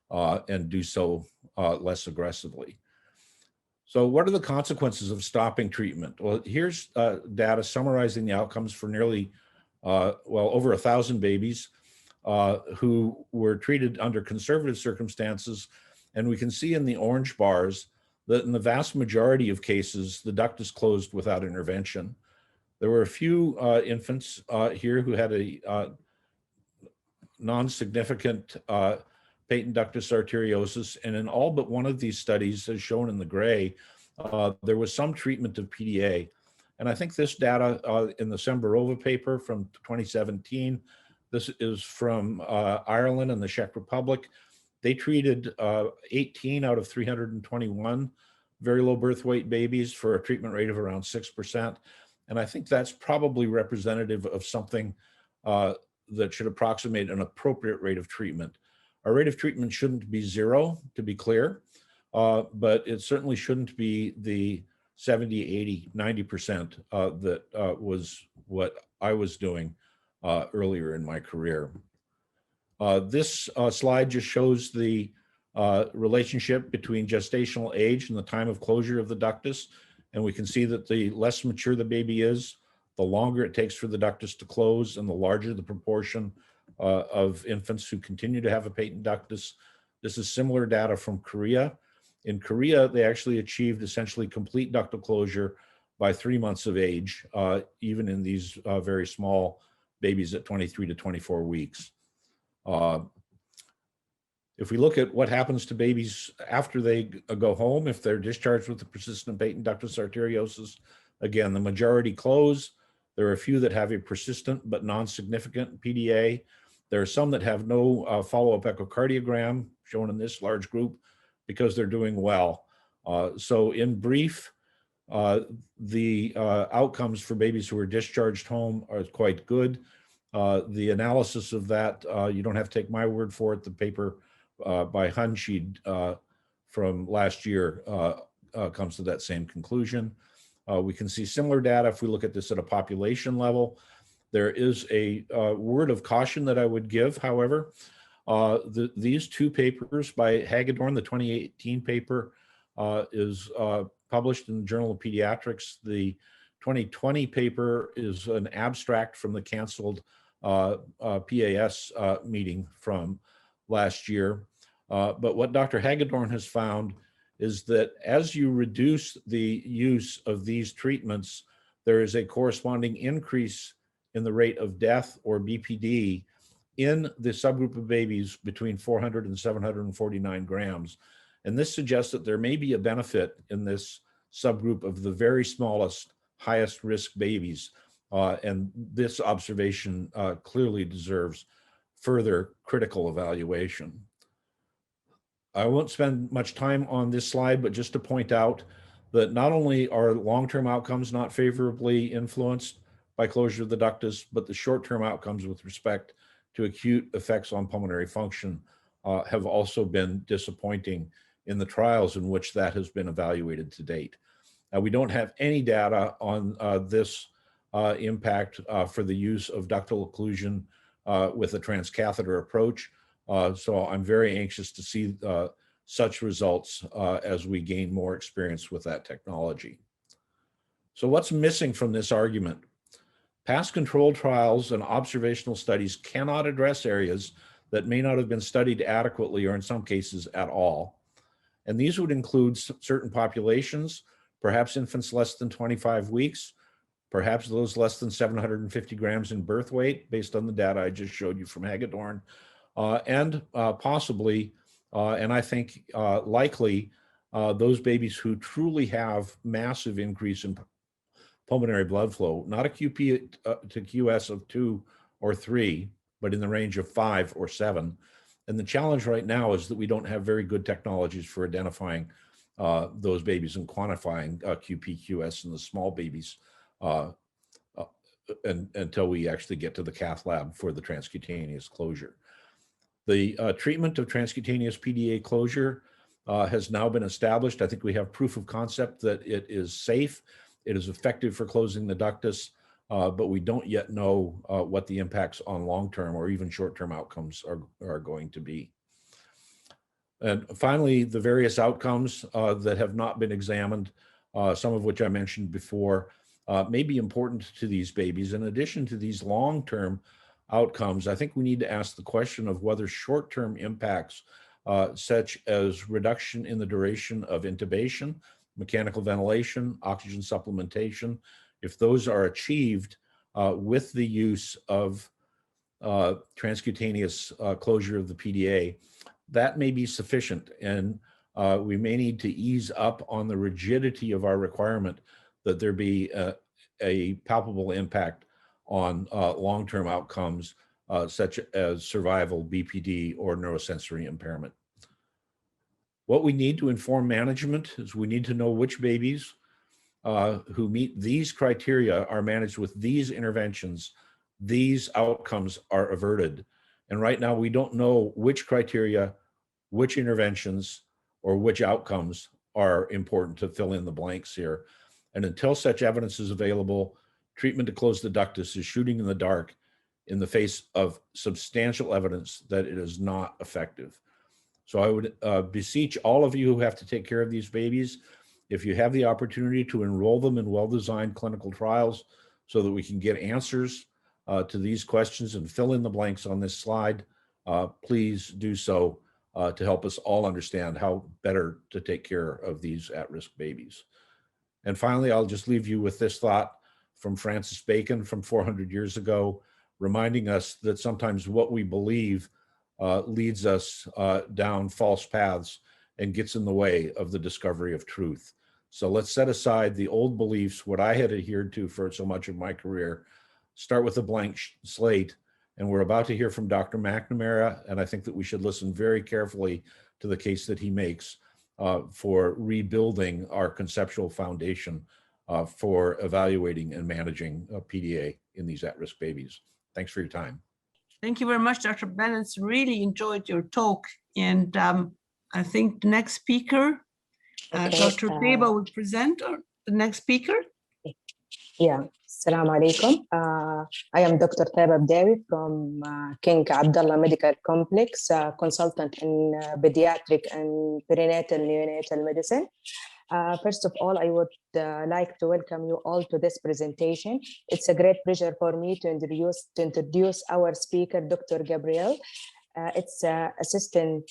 S4: and do so less aggressively. So what are the consequences of stopping treatment? Well, here's data summarizing the outcomes for nearly, over 1,000 babies who were treated under conservative circumstances. And we can see in the orange bars that in the vast majority of cases, the ductus closed without intervention. There were a few infants here who had a non-significant patent ductus arteriosus. And in all but one of these studies, as shown in the gray, there was some treatment of PDA. And I think this data in the Semberova paper from 2017, this is from Ireland and the Czech Republic. They treated 18 out of 321 very low birth weight babies for a treatment rate of around 6%. And I think that's probably representative of something that should approximate an appropriate rate of treatment. Our rate of treatment shouldn't be 0, to be clear, but it certainly shouldn't be the 70, 80, 90% that was what I was doing earlier in my career. This slide just shows the relationship between gestational age and the time of closure of the ductus. And we can see that the less mature the baby is, the longer it takes for the ductus to close and the larger the proportion of infants who continue to have a patent ductus. This is similar data from Korea. In Korea, they actually achieved essentially complete ductal closure by 3 months of age, even in these very small babies at 23 to 24 weeks. If we look at what happens to babies after they go home, if they're discharged with a persistent patent ductus arteriosus, again, the majority close. There are a few that have a persistent but non-significant PDA. There are some that have no follow-up echocardiogram, shown in this large group, because they're doing well. So in brief, the outcomes for babies who are discharged home are quite good. The analysis of that, you don't have to take my word for it. The paper by Hunschied from last year comes to that same conclusion. We can see similar data if we look at this at a population level. There is a word of caution that I would give, however. These two papers by Hagedorn, the 2018 paper is published in the Journal of Pediatrics. The 2020 paper is an abstract from the canceled PAS meeting from last year. But what Dr. Hagedorn has found is that as you reduce the use of these treatments, there is a corresponding increase in the rate of death or BPD in the subgroup of babies between 400 and 749 grams. And this suggests that there may be a benefit in this subgroup of the very smallest, highest risk babies. And this observation clearly deserves further critical evaluation. I won't spend much time on this slide, but just to point out that not only are long-term outcomes not favorably influenced by closure of the ductus, but the short-term outcomes with respect to acute effects on pulmonary function have also been disappointing in the trials in which that has been evaluated to date. We don't have any data on this impact for the use of ductal occlusion with a transcatheter approach. So I'm very anxious to see such results as we gain more experience with that technology. So what's missing from this argument? Past controlled trials and observational studies cannot address areas that may not have been studied adequately or in some cases at all. And these would include certain populations, perhaps infants less than 25 weeks, perhaps those less than 750 grams in birth weight, based on the data I just showed you from Hagedorn, and possibly, and I think likely, those babies who truly have massive increase in pulmonary blood flow, not a QP to QS of 2 or 3, but in the range of 5 or 7. And the challenge right now is that we don't have very good technologies for identifying those babies and quantifying QP, QS in the small babies until we actually get to the cath lab for the transcutaneous closure. The treatment of transcutaneous PDA closure has now been established. I think we have proof of concept that it is safe. It is effective for closing the ductus, but we don't yet know what the impacts on long-term or even short-term outcomes are going to be. And finally, the various outcomes that have not been examined, some of which I mentioned before, may be important to these babies. In addition to these long-term outcomes, I think we need to ask the question of whether short-term impacts such as reduction in the duration of intubation, mechanical ventilation, oxygen supplementation, if those are achieved with the use of transcutaneous closure of the PDA, that may be sufficient. And we may need to ease up on the rigidity of our requirement that there be a palpable impact on long-term outcomes such as survival, BPD, or neurosensory impairment. What we need to inform management is we need to know which babies who meet these criteria are managed with these interventions, these outcomes are averted. And right now we don't know which criteria, which interventions, or which outcomes are important to fill in the blanks here. And until such evidence is available, treatment to close the ductus is shooting in the dark in the face of substantial evidence that it is not effective. So I would beseech all of you who have to take care of these babies, if you have the opportunity to enroll them in well-designed clinical trials so that we can get answers to these questions and fill in the blanks on this slide, please do so to help us all understand how better to take care of these at-risk babies. And finally, I'll just leave you with this thought from Francis Bacon from 400 years ago, reminding us that sometimes what we believe leads us down false paths and gets in the way of the discovery of truth. So let's set aside the old beliefs, what I had adhered to for so much of my career, start with a blank slate. And we're about to hear from Dr. McNamara, and I think that we should listen very carefully to the case that he makes for rebuilding our conceptual foundation for evaluating and managing PDA in these at-risk babies. Thanks for your time.
S2: Thank you very much, Dr. Bennett. Really enjoyed your talk. And I think the next speaker, Dr. Teba will present the next speaker.
S5: Yeah, Assalamu alaikum. I am Dr. Teba Bdawi from King Abdullah Medical Complex, consultant in pediatric and perinatal neonatal medicine. First of all, I would like to welcome you all to this presentation. It's a great pleasure for me to introduce our speaker, Dr. Gabriel. It's assistant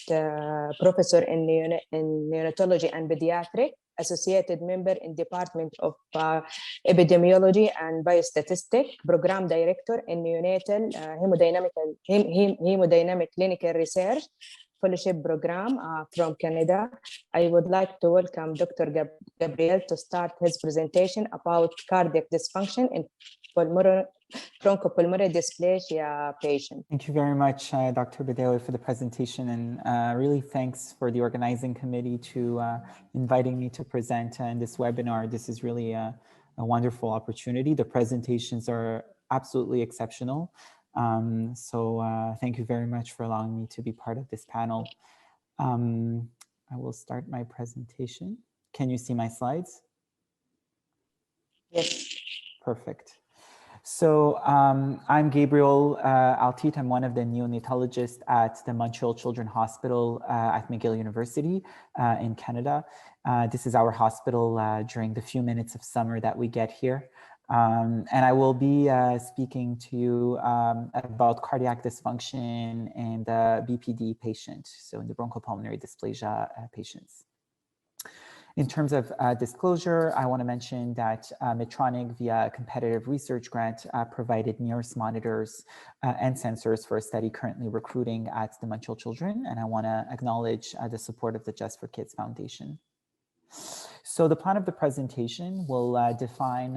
S5: professor in neonatology and pediatric associated member in Department of Epidemiology and Biostatistics, Program Director in Neonatal Hemodynamic Clinical Research Fellowship Program from Canada. I would like to welcome Dr. Gabriel to start his presentation about cardiac dysfunction in bronchopulmonary dysplasia patient.
S6: Thank you very much, Dr. Bedawi, for the presentation, and really thanks for the organizing committee to inviting me to present in this webinar. This is really a wonderful opportunity. The presentations are absolutely exceptional. Thank you very much for allowing me to be part of this panel. I will start my presentation. Can you see my slides?
S5: Yes.
S6: Perfect. So I'm Gabriel Altit. I'm one of the neonatologists at the Montreal Children's Hospital at McGill University in Canada. This is our hospital during the few minutes of summer that we get here. And I will be speaking to you about cardiac dysfunction and BPD patient, so in the bronchopulmonary dysplasia patients. In terms of disclosure, I want to mention that Medtronic, via a competitive research grant, provided NIRS monitors and sensors for a study currently recruiting at the Montreal Children, and I want to acknowledge the support of the Just for Kids Foundation. So the plan of the presentation will define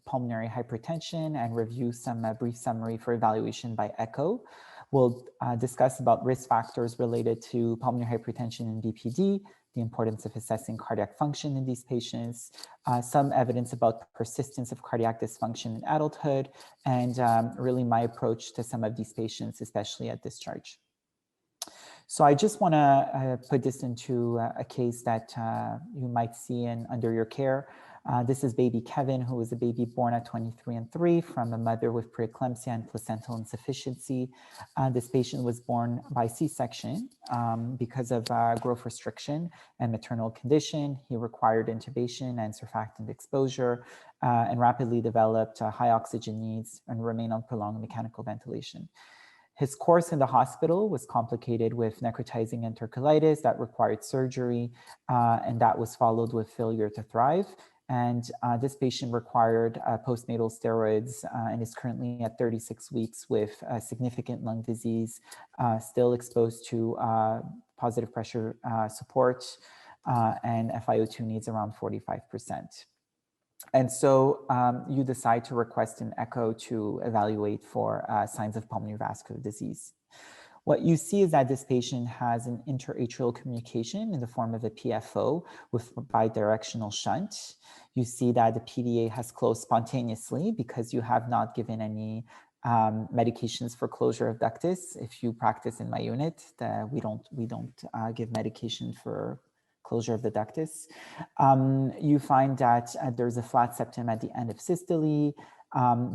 S6: pulmonary hypertension and review some brief summary for evaluation by echo. We'll discuss about risk factors related to pulmonary hypertension and BPD, the importance of assessing cardiac function in these patients, some evidence about persistence of cardiac dysfunction in adulthood, and really my approach to some of these patients, especially at discharge. So I just want to put this into a case that you might see under your care. This is baby Kevin, who was a baby born at 23and:3 from a mother with preeclampsia and placental insufficiency. This patient was born by C-section because of growth restriction and maternal condition. He required intubation and surfactant exposure and rapidly developed high oxygen needs and remained on prolonged mechanical ventilation. His course in the hospital was complicated with necrotizing enterocolitis that required surgery, and that was followed with failure to thrive. And this patient required postnatal steroids and is currently at 36 weeks with significant lung disease, still exposed to positive pressure support, and FiO2 needs around 45%. And so you decide to request an echo to evaluate for signs of pulmonary vascular disease. What you see is that this patient has an interatrial communication in the form of a PFO with bidirectional shunt. You see that the PDA has closed spontaneously because you have not given any medications for closure of ductus. If you practice in my unit, we don't give medication for closure of the ductus. You find that there's a flat septum at the end of systole.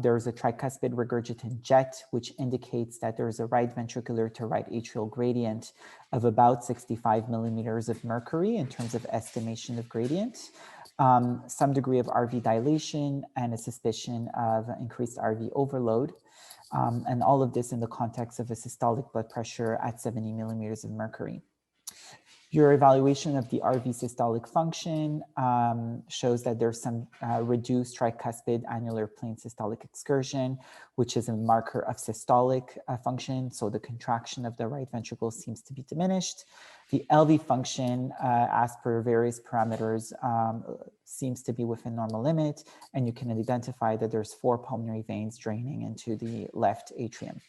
S6: There's a tricuspid regurgitant jet, which indicates that there's a right ventricular to right atrial gradient of about 65 millimeters of mercury in terms of estimation of gradient, some degree of RV dilation, and a suspicion of increased RV overload. And all of this in the context of a systolic blood pressure at 70 millimeters of mercury. Your evaluation of the RV systolic function shows that there's some reduced tricuspid annular plane systolic excursion, which is a marker of systolic function. So the contraction of the right ventricle seems to be diminished. The LV function, as per various parameters, seems to be within normal limit, and you can identify that there's 4 pulmonary veins draining into the left atrium.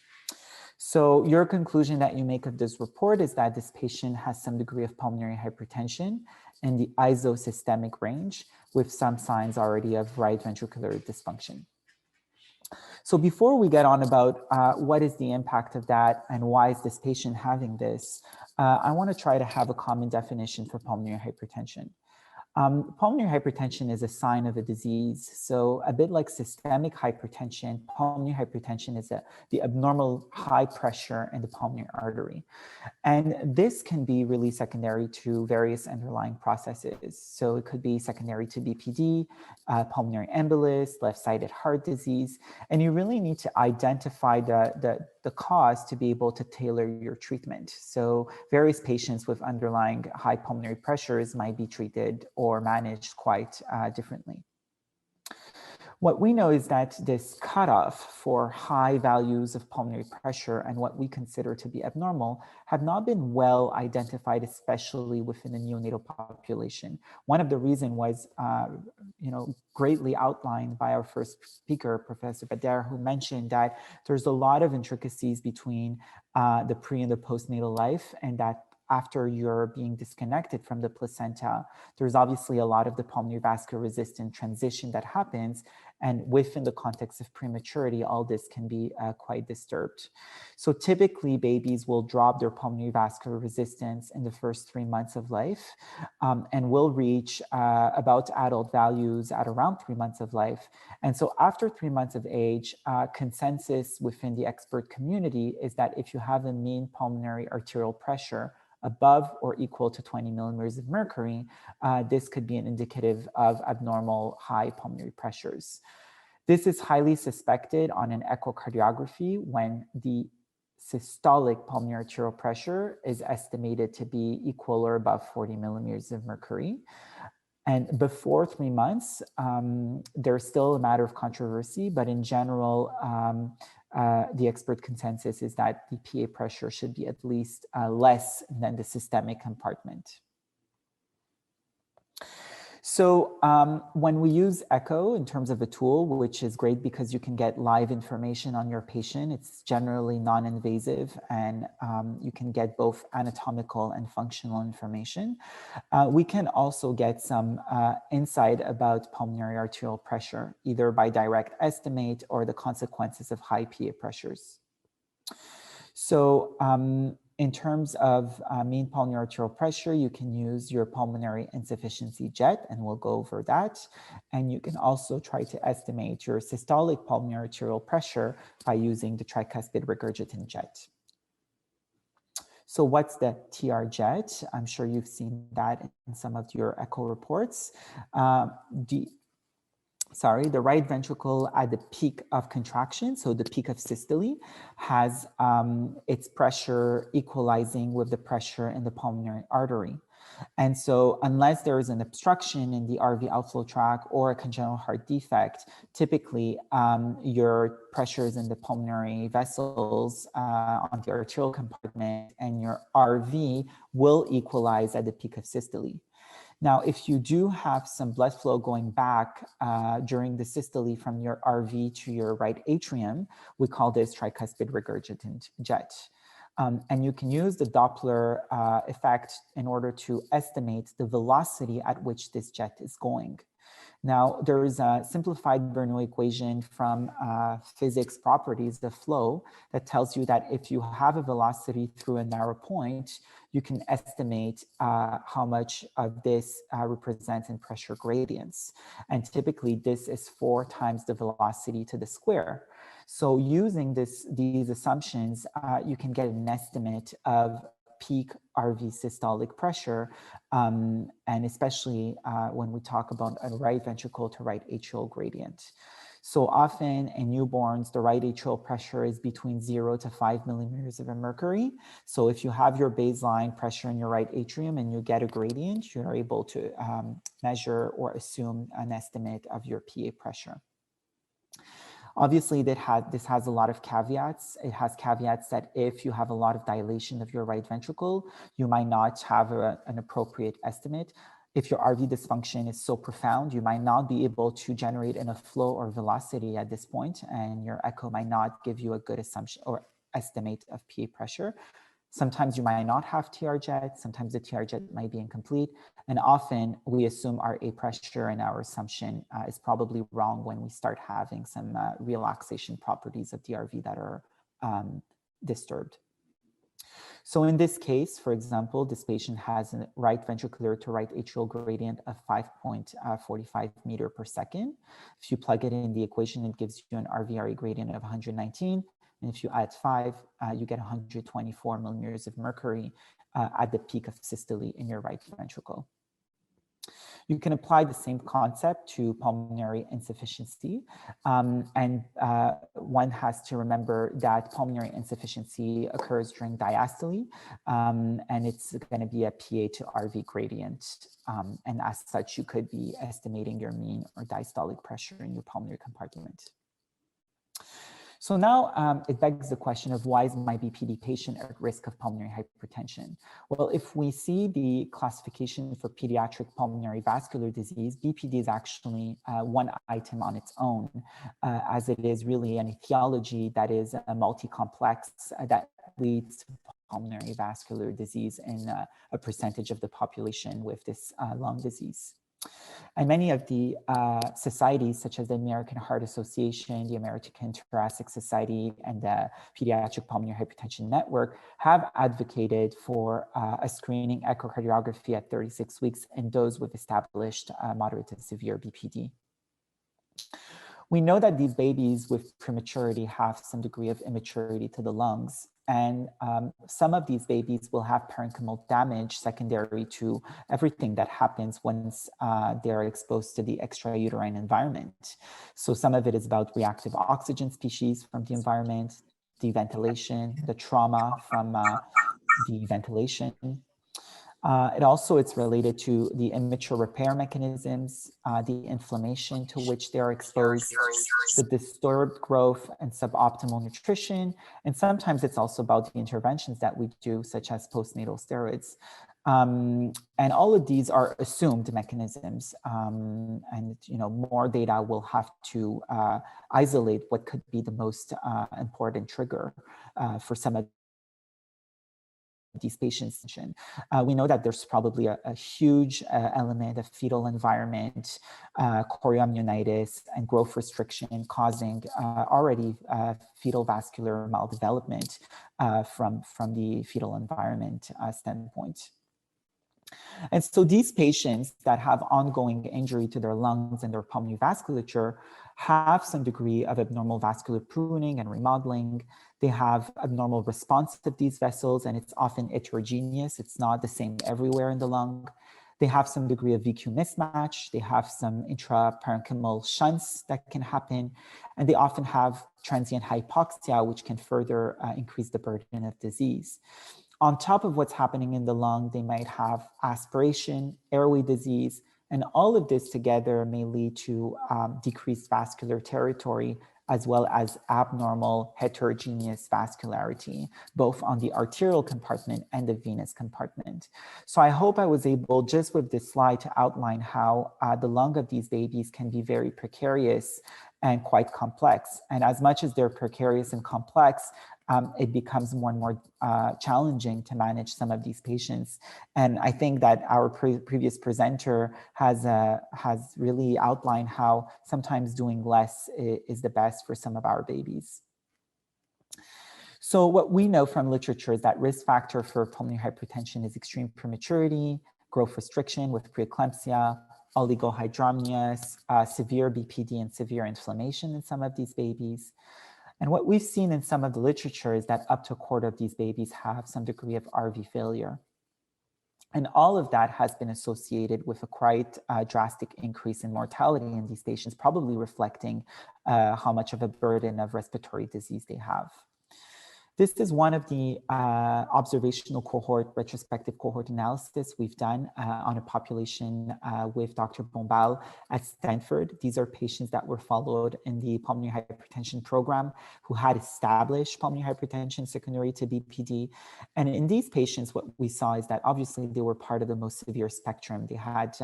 S6: So your conclusion that you make of this report is that this patient has some degree of pulmonary hypertension in the isosystemic range with some signs already of right ventricular dysfunction. So before we get on about what is the impact of that and why is this patient having this, I want to try to have a common definition for pulmonary hypertension. Pulmonary hypertension is a sign of a disease. So a bit like systemic hypertension, pulmonary hypertension is the abnormal high pressure in the pulmonary artery. And this can be really secondary to various underlying processes. So it could be secondary to BPD, pulmonary embolus, left-sided heart disease. And you really need to identify the cause to be able to tailor your treatment. So various patients with underlying high pulmonary pressures might be treated, or or managed quite differently. What we know is that this cutoff for high values of pulmonary pressure and what we consider to be abnormal have not been well identified, especially within the neonatal population. One of the reasons was, greatly outlined by our first speaker, Professor Badair, who mentioned that there's a lot of intricacies between the pre and the postnatal life, and that after you're being disconnected from the placenta, there's obviously a lot of the pulmonary vascular resistant transition that happens. And within the context of prematurity, all this can be quite disturbed. So typically babies will drop their pulmonary vascular resistance in the first 3 months of life and will reach about adult values at around 3 months of life. And so after 3 months of age, consensus within the expert community is that if you have a mean pulmonary arterial pressure above or equal to 20 millimeters of mercury, this could be an indicative of abnormal high pulmonary pressures. This is highly suspected on an echocardiography when the systolic pulmonary arterial pressure is estimated to be equal or above 40 millimeters of mercury. And before 3 months, there's still a matter of controversy, but in general, the expert consensus is that the PA pressure should be at least less than the systemic compartment. So when we use echo in terms of a tool, which is great because you can get live information on your patient, it's generally non-invasive, and you can get both anatomical and functional information. We can also get some insight about pulmonary arterial pressure, either by direct estimate or the consequences of high PA pressures. So in terms of mean pulmonary arterial pressure, you can use your pulmonary insufficiency jet, and we'll go over that. And you can also try to estimate your systolic pulmonary arterial pressure by using the tricuspid regurgitant jet. So what's the TR jet? I'm sure you've seen that in some of your echo reports. The right ventricle at the peak of contraction, so the peak of systole, has its pressure equalizing with the pressure in the pulmonary artery. And so unless there is an obstruction in the RV outflow tract or a congenital heart defect, typically your pressures in the pulmonary vessels on the arterial compartment and your RV will equalize at the peak of systole. Now, if you do have some blood flow going back during the systole from your RV to your right atrium, we call this tricuspid regurgitant jet. And you can use the Doppler effect in order to estimate the velocity at which this jet is going. Now, there is a simplified Bernoulli equation from physics properties of flow that tells you that if you have a velocity through a narrow point, you can estimate how much of this represents in pressure gradients. And typically, this is 4 times the velocity to the square. So using these assumptions, you can get an estimate of peak RV systolic pressure, and especially when we talk about a right ventricle to right atrial gradient. So often in newborns, the right atrial pressure is between 0 to 5 millimeters of mercury. So if you have your baseline pressure in your right atrium and you get a gradient, you're able to measure or assume an estimate of your PA pressure. Obviously, this has a lot of caveats. It has caveats that if you have a lot of dilation of your right ventricle, you might not have an appropriate estimate. If your RV dysfunction is so profound, you might not be able to generate enough flow or velocity at this point, and your echo might not give you a good assumption or estimate of PA pressure. Sometimes you might not have TR jet, sometimes the TR jet might be incomplete, and often we assume our A pressure and our assumption is probably wrong when we start having some relaxation properties of the RV that are disturbed. So in this case, for example, this patient has a right ventricular to right atrial gradient of 5.45 meter per second. If you plug it in the equation, it gives you an RVRE gradient of 119. And if you add 5, you get 124 millimeters of mercury at the peak of systole in your right ventricle. You can apply the same concept to pulmonary insufficiency. One has to remember that pulmonary insufficiency occurs during diastole, and it's going to be a PA to RV gradient. And as such, you could be estimating your mean or diastolic pressure in your pulmonary compartment. So now it begs the question of why is my BPD patient at risk of pulmonary hypertension? Well, if we see the classification for pediatric pulmonary vascular disease, BPD is actually one item on its own, as it is really an etiology that is multi-complex that leads to pulmonary vascular disease in a percentage of the population with this lung disease. And many of the societies, such as the American Heart Association, the American Thoracic Society, and the Pediatric Pulmonary Hypertension Network, have advocated for a screening echocardiography at 36 weeks in those with established moderate to severe BPD. We know that these babies with prematurity have some degree of immaturity to the lungs. And some of these babies will have parenchymal damage secondary to everything that happens once they're exposed to the extrauterine environment. So some of it is about reactive oxygen species from the environment, the ventilation, the trauma from the ventilation. It's related to the immature repair mechanisms, the inflammation to which they're exposed, the disturbed growth and suboptimal nutrition. And sometimes it's also about the interventions that we do, such as postnatal steroids. And all of these are assumed mechanisms. More data will have to isolate what could be the most important trigger for some of these patients. We know that there's probably a huge element of fetal environment, chorioamnionitis, and growth restriction causing already fetal vascular maldevelopment from the fetal environment standpoint. And so these patients that have ongoing injury to their lungs and their pulmonary vasculature have some degree of abnormal vascular pruning and remodeling. They have abnormal response to these vessels, and it's often heterogeneous. It's not the same everywhere in the lung. They have some degree of VQ mismatch. They have some intraparenchymal shunts that can happen, and they often have transient hypoxia, which can further increase the burden of disease. On top of what's happening in the lung, they might have aspiration, airway disease, and all of this together may lead to decreased vascular territory, as well as abnormal heterogeneous vascularity, both on the arterial compartment and the venous compartment. So I hope I was able, just with this slide, to outline how the lung of these babies can be very precarious and quite complex. And as much as they're precarious and complex, it becomes more and more challenging to manage some of these patients. And I think that our previous presenter has really outlined how sometimes doing less is the best for some of our babies. So what we know from literature is that risk factor for pulmonary hypertension is extreme prematurity, growth restriction with preeclampsia, oligohydramnios, severe BPD, and severe inflammation in some of these babies. And what we've seen in some of the literature is that up to a quarter of these babies have some degree of RV failure. And all of that has been associated with a quite drastic increase in mortality in these patients, probably reflecting how much of a burden of respiratory disease they have. This is one of the observational cohort, retrospective cohort analysis we've done on a population with Dr. Bombal at Stanford. These are patients that were followed in the pulmonary hypertension program who had established pulmonary hypertension secondary to BPD. And in these patients, what we saw is that obviously they were part of the most severe spectrum. They had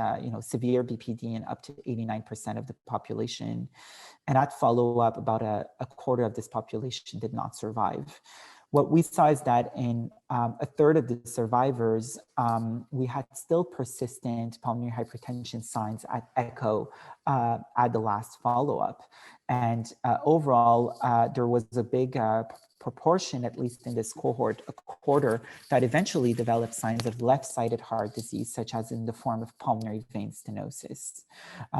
S6: severe BPD in up to 89% of the population. And at follow-up, about a quarter of this population did not survive. What we saw is that in a third of the survivors, we had still persistent pulmonary hypertension signs at echo at the last follow-up. And overall, there was a big proportion, at least in this cohort, a quarter that eventually develop signs of left-sided heart disease, such as in the form of pulmonary vein stenosis.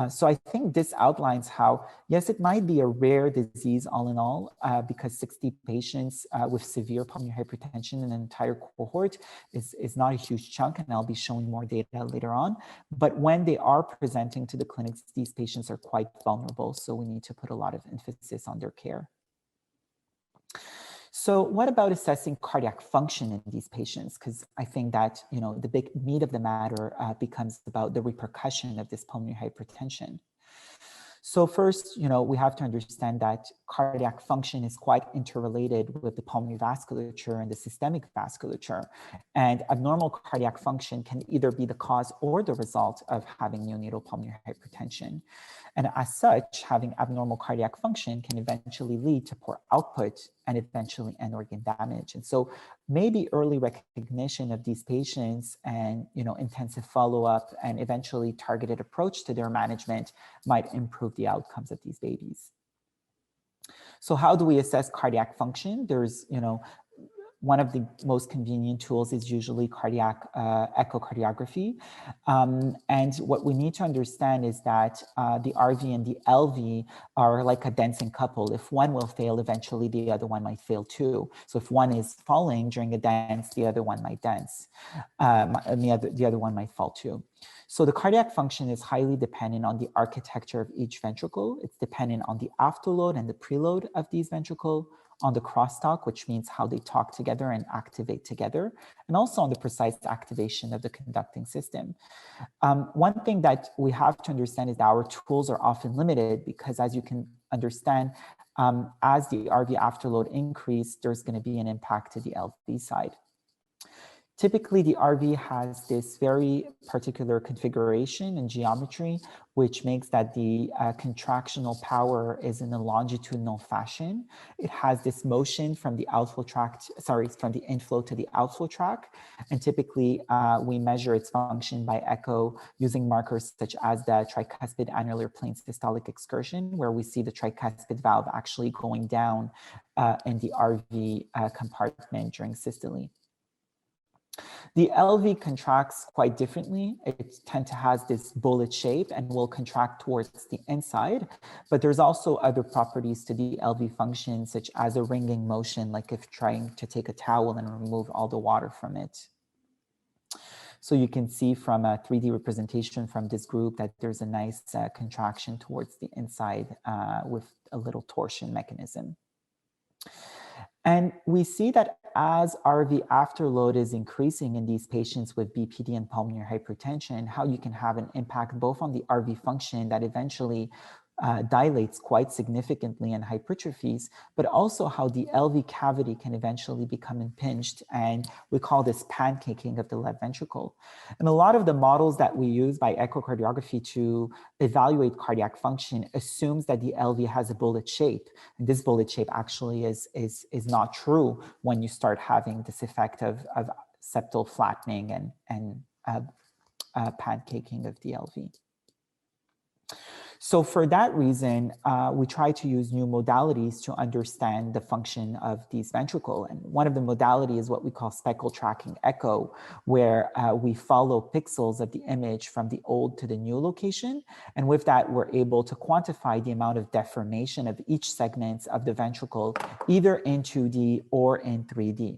S6: So I think this outlines how, yes, it might be a rare disease all in all, because 60 patients with severe pulmonary hypertension in an entire cohort is not a huge chunk, and I'll be showing more data later on. But when they are presenting to the clinics, these patients are quite vulnerable, so we need to put a lot of emphasis on their care. So what about assessing cardiac function in these patients? Because I think that, you know, the big meat of the matter becomes about the repercussion of this pulmonary hypertension. So first, you know, we have to understand that cardiac function is quite interrelated with the pulmonary vasculature and the systemic vasculature. And abnormal cardiac function can either be the cause or the result of having neonatal pulmonary hypertension. And as such, having abnormal cardiac function can eventually lead to poor output and eventually end organ damage. And so maybe early recognition of these patients and, you know, intensive follow-up and eventually targeted approach to their management might improve the outcomes of these babies. So how do we assess cardiac function? There's, you know, one of the most convenient tools is usually cardiac echocardiography. And what we need to understand is that the RV and the LV are like a dancing couple. If one will fail, eventually the other one might fail too. So if one is falling during a dance, the other one might dance, and the other one might fall too. So the cardiac function is highly dependent on the architecture of each ventricle. It's dependent on the afterload and the preload of these ventricles, on the crosstalk, which means how they talk together and activate together, and also on the precise activation of the conducting system. One thing that we have to understand is that our tools are often limited because, as you can understand, as the RV afterload increase, there's going to be an impact to the LV side. Typically, the RV has this very particular configuration and geometry, which makes that the contractional power is in a longitudinal fashion. It has this motion from the outflow tract, from the inflow to the outflow tract. And typically, we measure its function by echo using markers such as the tricuspid annular plane systolic excursion, where we see the tricuspid valve actually going down in the RV compartment during systole. The LV contracts quite differently. It tends to have this bullet shape and will contract towards the inside, but there's also other properties to the LV function, such as a ringing motion, like if trying to take a towel and remove all the water from it. So you can see from a 3D representation from this group that there's a nice contraction towards the inside with a little torsion mechanism. And we see that as RV afterload is increasing in these patients with BPD and pulmonary hypertension, how you can have an impact both on the RV function that eventually dilates quite significantly and hypertrophies, but also how the LV cavity can eventually become impinged, and we call this pancaking of the left ventricle. And a lot of the models that we use by echocardiography to evaluate cardiac function assumes that the LV has a bullet shape, and this bullet shape actually is not true when you start having this effect of septal flattening and pancaking of the LV. So for that reason, we try to use new modalities to understand the function of these ventricles. And one of the modalities is what we call speckle tracking echo, where we follow pixels of the image from the old to the new location. And with that, we're able to quantify the amount of deformation of each segment of the ventricle, either in 2D or in 3D.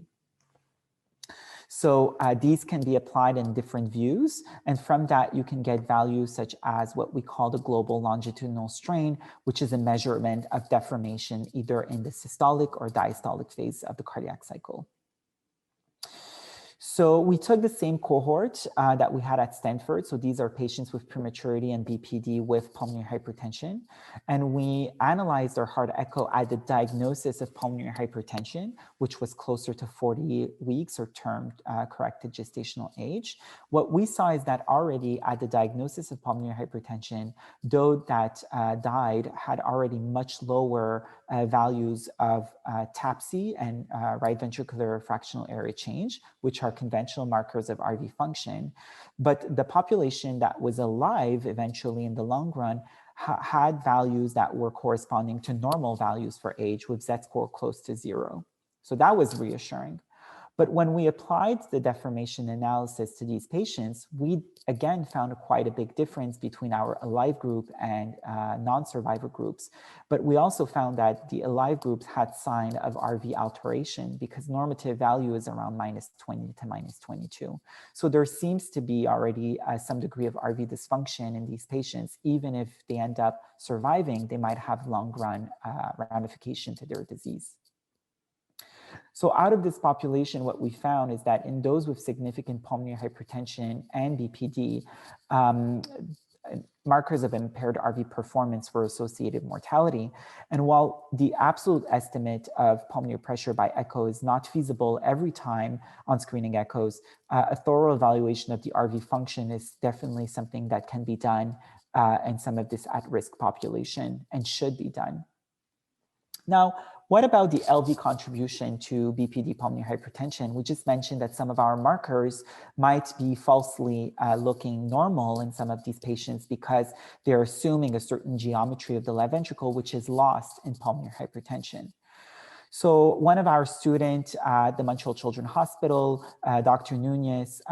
S6: So these can be applied in different views, and from that you can get values such as what we call the global longitudinal strain, which is a measurement of deformation either in the systolic or diastolic phase of the cardiac cycle. So we took the same cohort that we had at Stanford. So these are patients with prematurity and BPD with pulmonary hypertension. And we analyzed their heart echo at the diagnosis of pulmonary hypertension, which was closer to 40 weeks or termed corrected gestational age. What we saw is that already at the diagnosis of pulmonary hypertension, those that died had already much lower values of TAPSE and right ventricular fractional area change, which are conventional markers of RV function. But the population that was alive eventually in the long run had values that were corresponding to normal values for age with Z-score close to 0. So that was reassuring. But when we applied the deformation analysis to these patients, we again found quite a big difference between our alive group and non-survivor groups. But we also found that the alive groups had sign of RV alteration because normative value is around -20 to -22. So there seems to be already some degree of RV dysfunction in these patients. Even if they end up surviving, they might have long run ramification to their disease. So out of this population, what we found is that in those with significant pulmonary hypertension and BPD, markers of impaired RV performance were associated with mortality. And while the absolute estimate of pulmonary pressure by echo is not feasible every time on screening echoes, a thorough evaluation of the RV function is definitely something that can be done in some of this at-risk population and should be done. Now, what about the LV contribution to BPD pulmonary hypertension? We just mentioned that some of our markers might be falsely looking normal in some of these patients because they're assuming a certain geometry of the left ventricle, which is lost in pulmonary hypertension. So one of our students at the Montreal Children's Hospital, Dr. Nunez,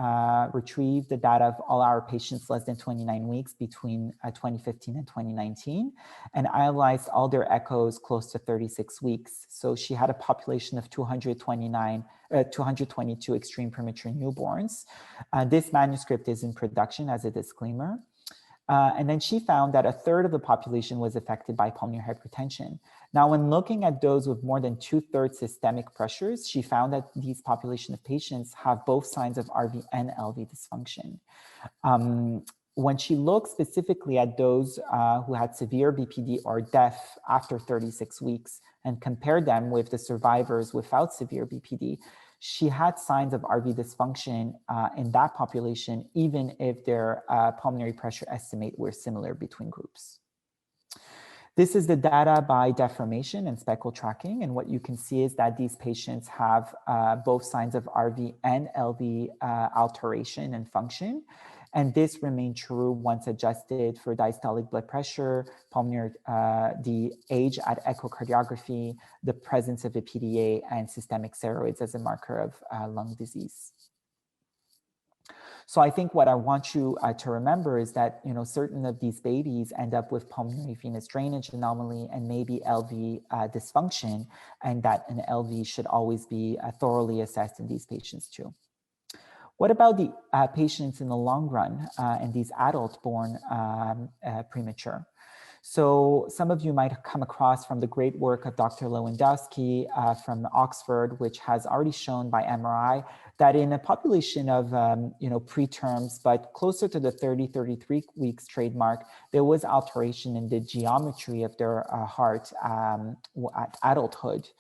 S6: retrieved the data of all our patients less than 29 weeks between 2015 and 2019 and analyzed all their echoes close to 36 weeks. So she had a population of 222 extreme premature newborns. This manuscript is in production as a disclaimer. And then she found that a third of the population was affected by pulmonary hypertension. Now, when looking at those with more than 2/3 systemic pressures, she found that these population of patients have both signs of RV and LV dysfunction. When she looked specifically at those who had severe BPD or death after 36 weeks and compared them with the survivors without severe BPD, she had signs of RV dysfunction in that population, even if their pulmonary pressure estimate were similar between groups. This is the data by deformation and speckle tracking. And what you can see is that these patients have both signs of RV and LV alteration and function. And this remained true once adjusted for diastolic blood pressure, pulmonary, the age at echocardiography, the presence of a PDA, and systemic steroids as a marker of lung disease. So I think what I want you to remember is that, certain of these babies end up with pulmonary venous drainage anomaly and maybe LV dysfunction, and that an LV should always be thoroughly assessed in these patients too. What about the patients in the long run and these adults born premature? So some of you might have come across from the great work of Dr. Lewandowski from Oxford, which has already shown by MRI that in a population of preterms, but closer to the 33 weeks trademark, there was alteration in the geometry of their heart at adulthood.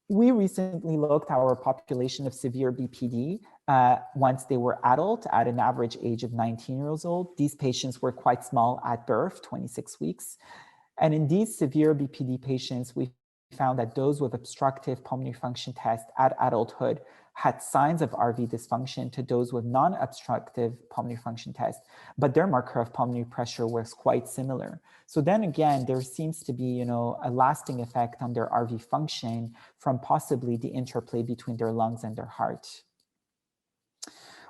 S6: We recently looked at our population of severe BPD once they were adult at an average age of 19 years old. These patients were quite small at birth, 26 weeks. And in these severe BPD patients, we found that those with obstructive pulmonary function test at adulthood had signs of RV dysfunction to those with non-obstructive pulmonary function test, but their marker of pulmonary pressure was quite similar. So then again, there seems to be, a lasting effect on their RV function from possibly the interplay between their lungs and their heart.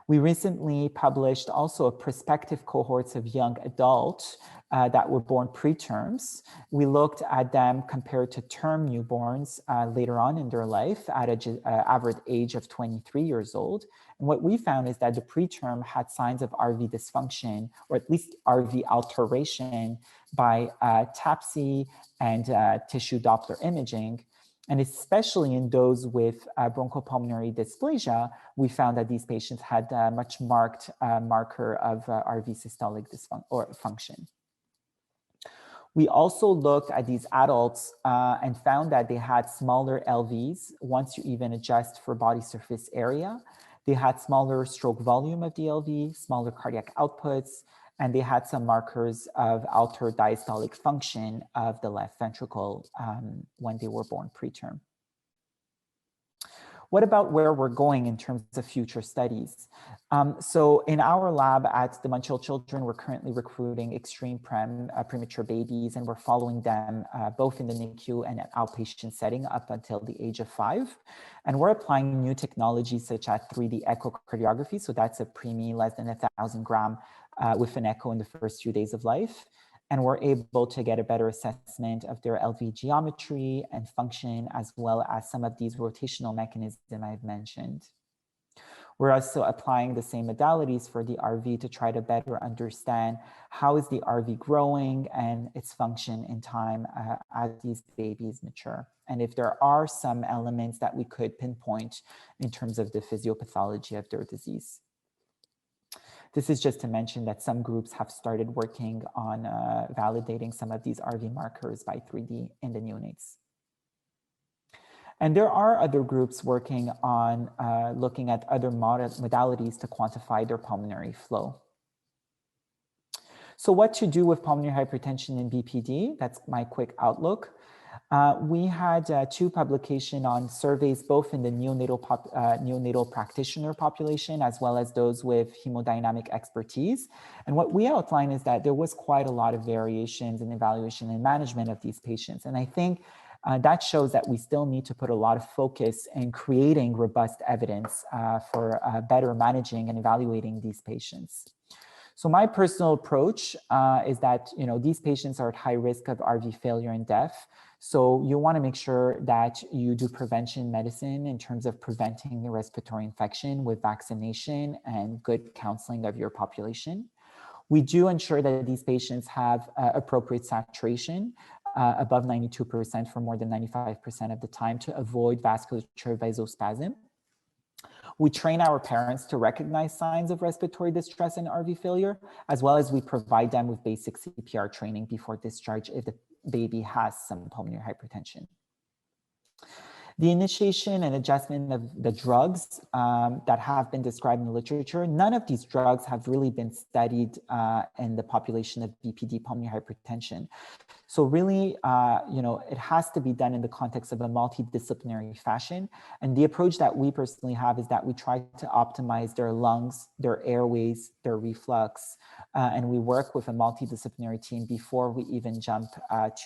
S6: We recently published also a prospective cohorts of young adults that were born preterms. We looked at them compared to term newborns later on in their life at an average age of 23 years old. And what we found is that the preterm had signs of RV dysfunction, or at least RV alteration by TAPSE and tissue Doppler imaging. And especially in those with bronchopulmonary dysplasia, we found that these patients had a much marked marker of RV systolic function. We also looked at these adults and found that they had smaller LVs once you even adjust for body surface area. They had smaller stroke volume of the LV, smaller cardiac outputs, and they had some markers of altered diastolic function of the left ventricle when they were born preterm. What about where we're going in terms of future studies? So in our lab at the Montreal Children, we're currently recruiting extreme premature babies, and we're following them both in the NICU and at outpatient setting up until the age of 5. And we're applying new technologies such as 3D echocardiography. So that's a preemie less than 1,000 gram with an echo in the first few days of life. And we're able to get a better assessment of their LV geometry and function, as well as some of these rotational mechanisms I've mentioned. We're also applying the same modalities for the RV to try to better understand how is the RV growing and its function in time as these babies mature. And if there are some elements that we could pinpoint in terms of the physiopathology of their disease. This is just to mention that some groups have started working on validating some of these RV markers by 3D in the neonates. And there are other groups working on looking at other modalities to quantify their pulmonary flow. So what to do with pulmonary hypertension in BPD? That's my quick outlook. We had 2 publications on surveys, both in the neonatal practitioner population, as well as those with hemodynamic expertise. And what we outline is that there was quite a lot of variations in evaluation and management of these patients. And I think that shows that we still need to put a lot of focus in creating robust evidence for better managing and evaluating these patients. So my personal approach is that, these patients are at high risk of RV failure and death. So you want to make sure that you do prevention medicine in terms of preventing the respiratory infection with vaccination and good counseling of your population. We do ensure that these patients have appropriate saturation above 92% for more than 95% of the time to avoid vasculature vasospasm. We train our parents to recognize signs of respiratory distress and RV failure, as well as we provide them with basic CPR training before discharge if the baby has some pulmonary hypertension. The initiation and adjustment of the drugs that have been described in the literature, none of these drugs have really been studied in the population of BPD pulmonary hypertension. So really, it has to be done in the context of a multidisciplinary fashion. And the approach that we personally have is that we try to optimize their lungs, their airways, their reflux, and we work with a multidisciplinary team before we even jump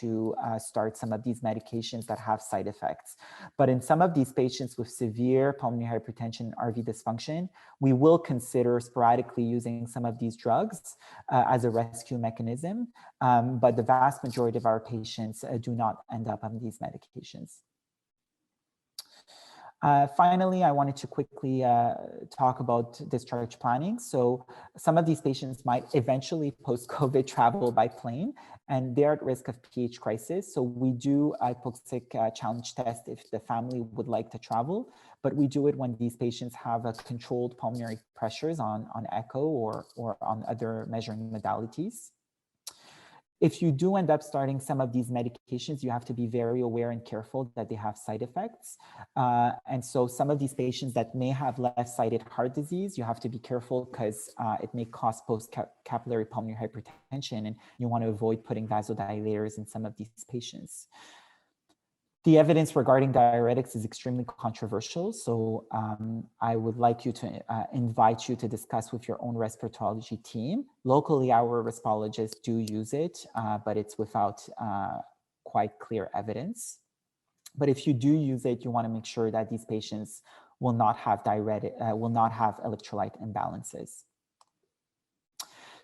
S6: to start some of these medications that have side effects. But in some of these patients with severe pulmonary hypertension and RV dysfunction, we will consider sporadically using some of these drugs as a rescue mechanism. But the vast majority of our patients do not end up on these medications. Finally, I wanted to quickly talk about discharge planning. So some of these patients might eventually post-COVID travel by plane, and they're at risk of PH crisis. So we do a hypoxic challenge test if the family would like to travel, but we do it when these patients have a controlled pulmonary pressures on echo or on other measuring modalities. If you do end up starting some of these medications, you have to be very aware and careful that they have side effects. And so some of these patients that may have left-sided heart disease, you have to be careful because it may cause post-capillary pulmonary hypertension, and you want to avoid putting vasodilators in some of these patients. The evidence regarding diuretics is extremely controversial, so I would like you to invite you to discuss with your own respirology team. Locally, our respirologists do use it, but it's without quite clear evidence. But if you do use it, you want to make sure that these patients will not have electrolyte imbalances.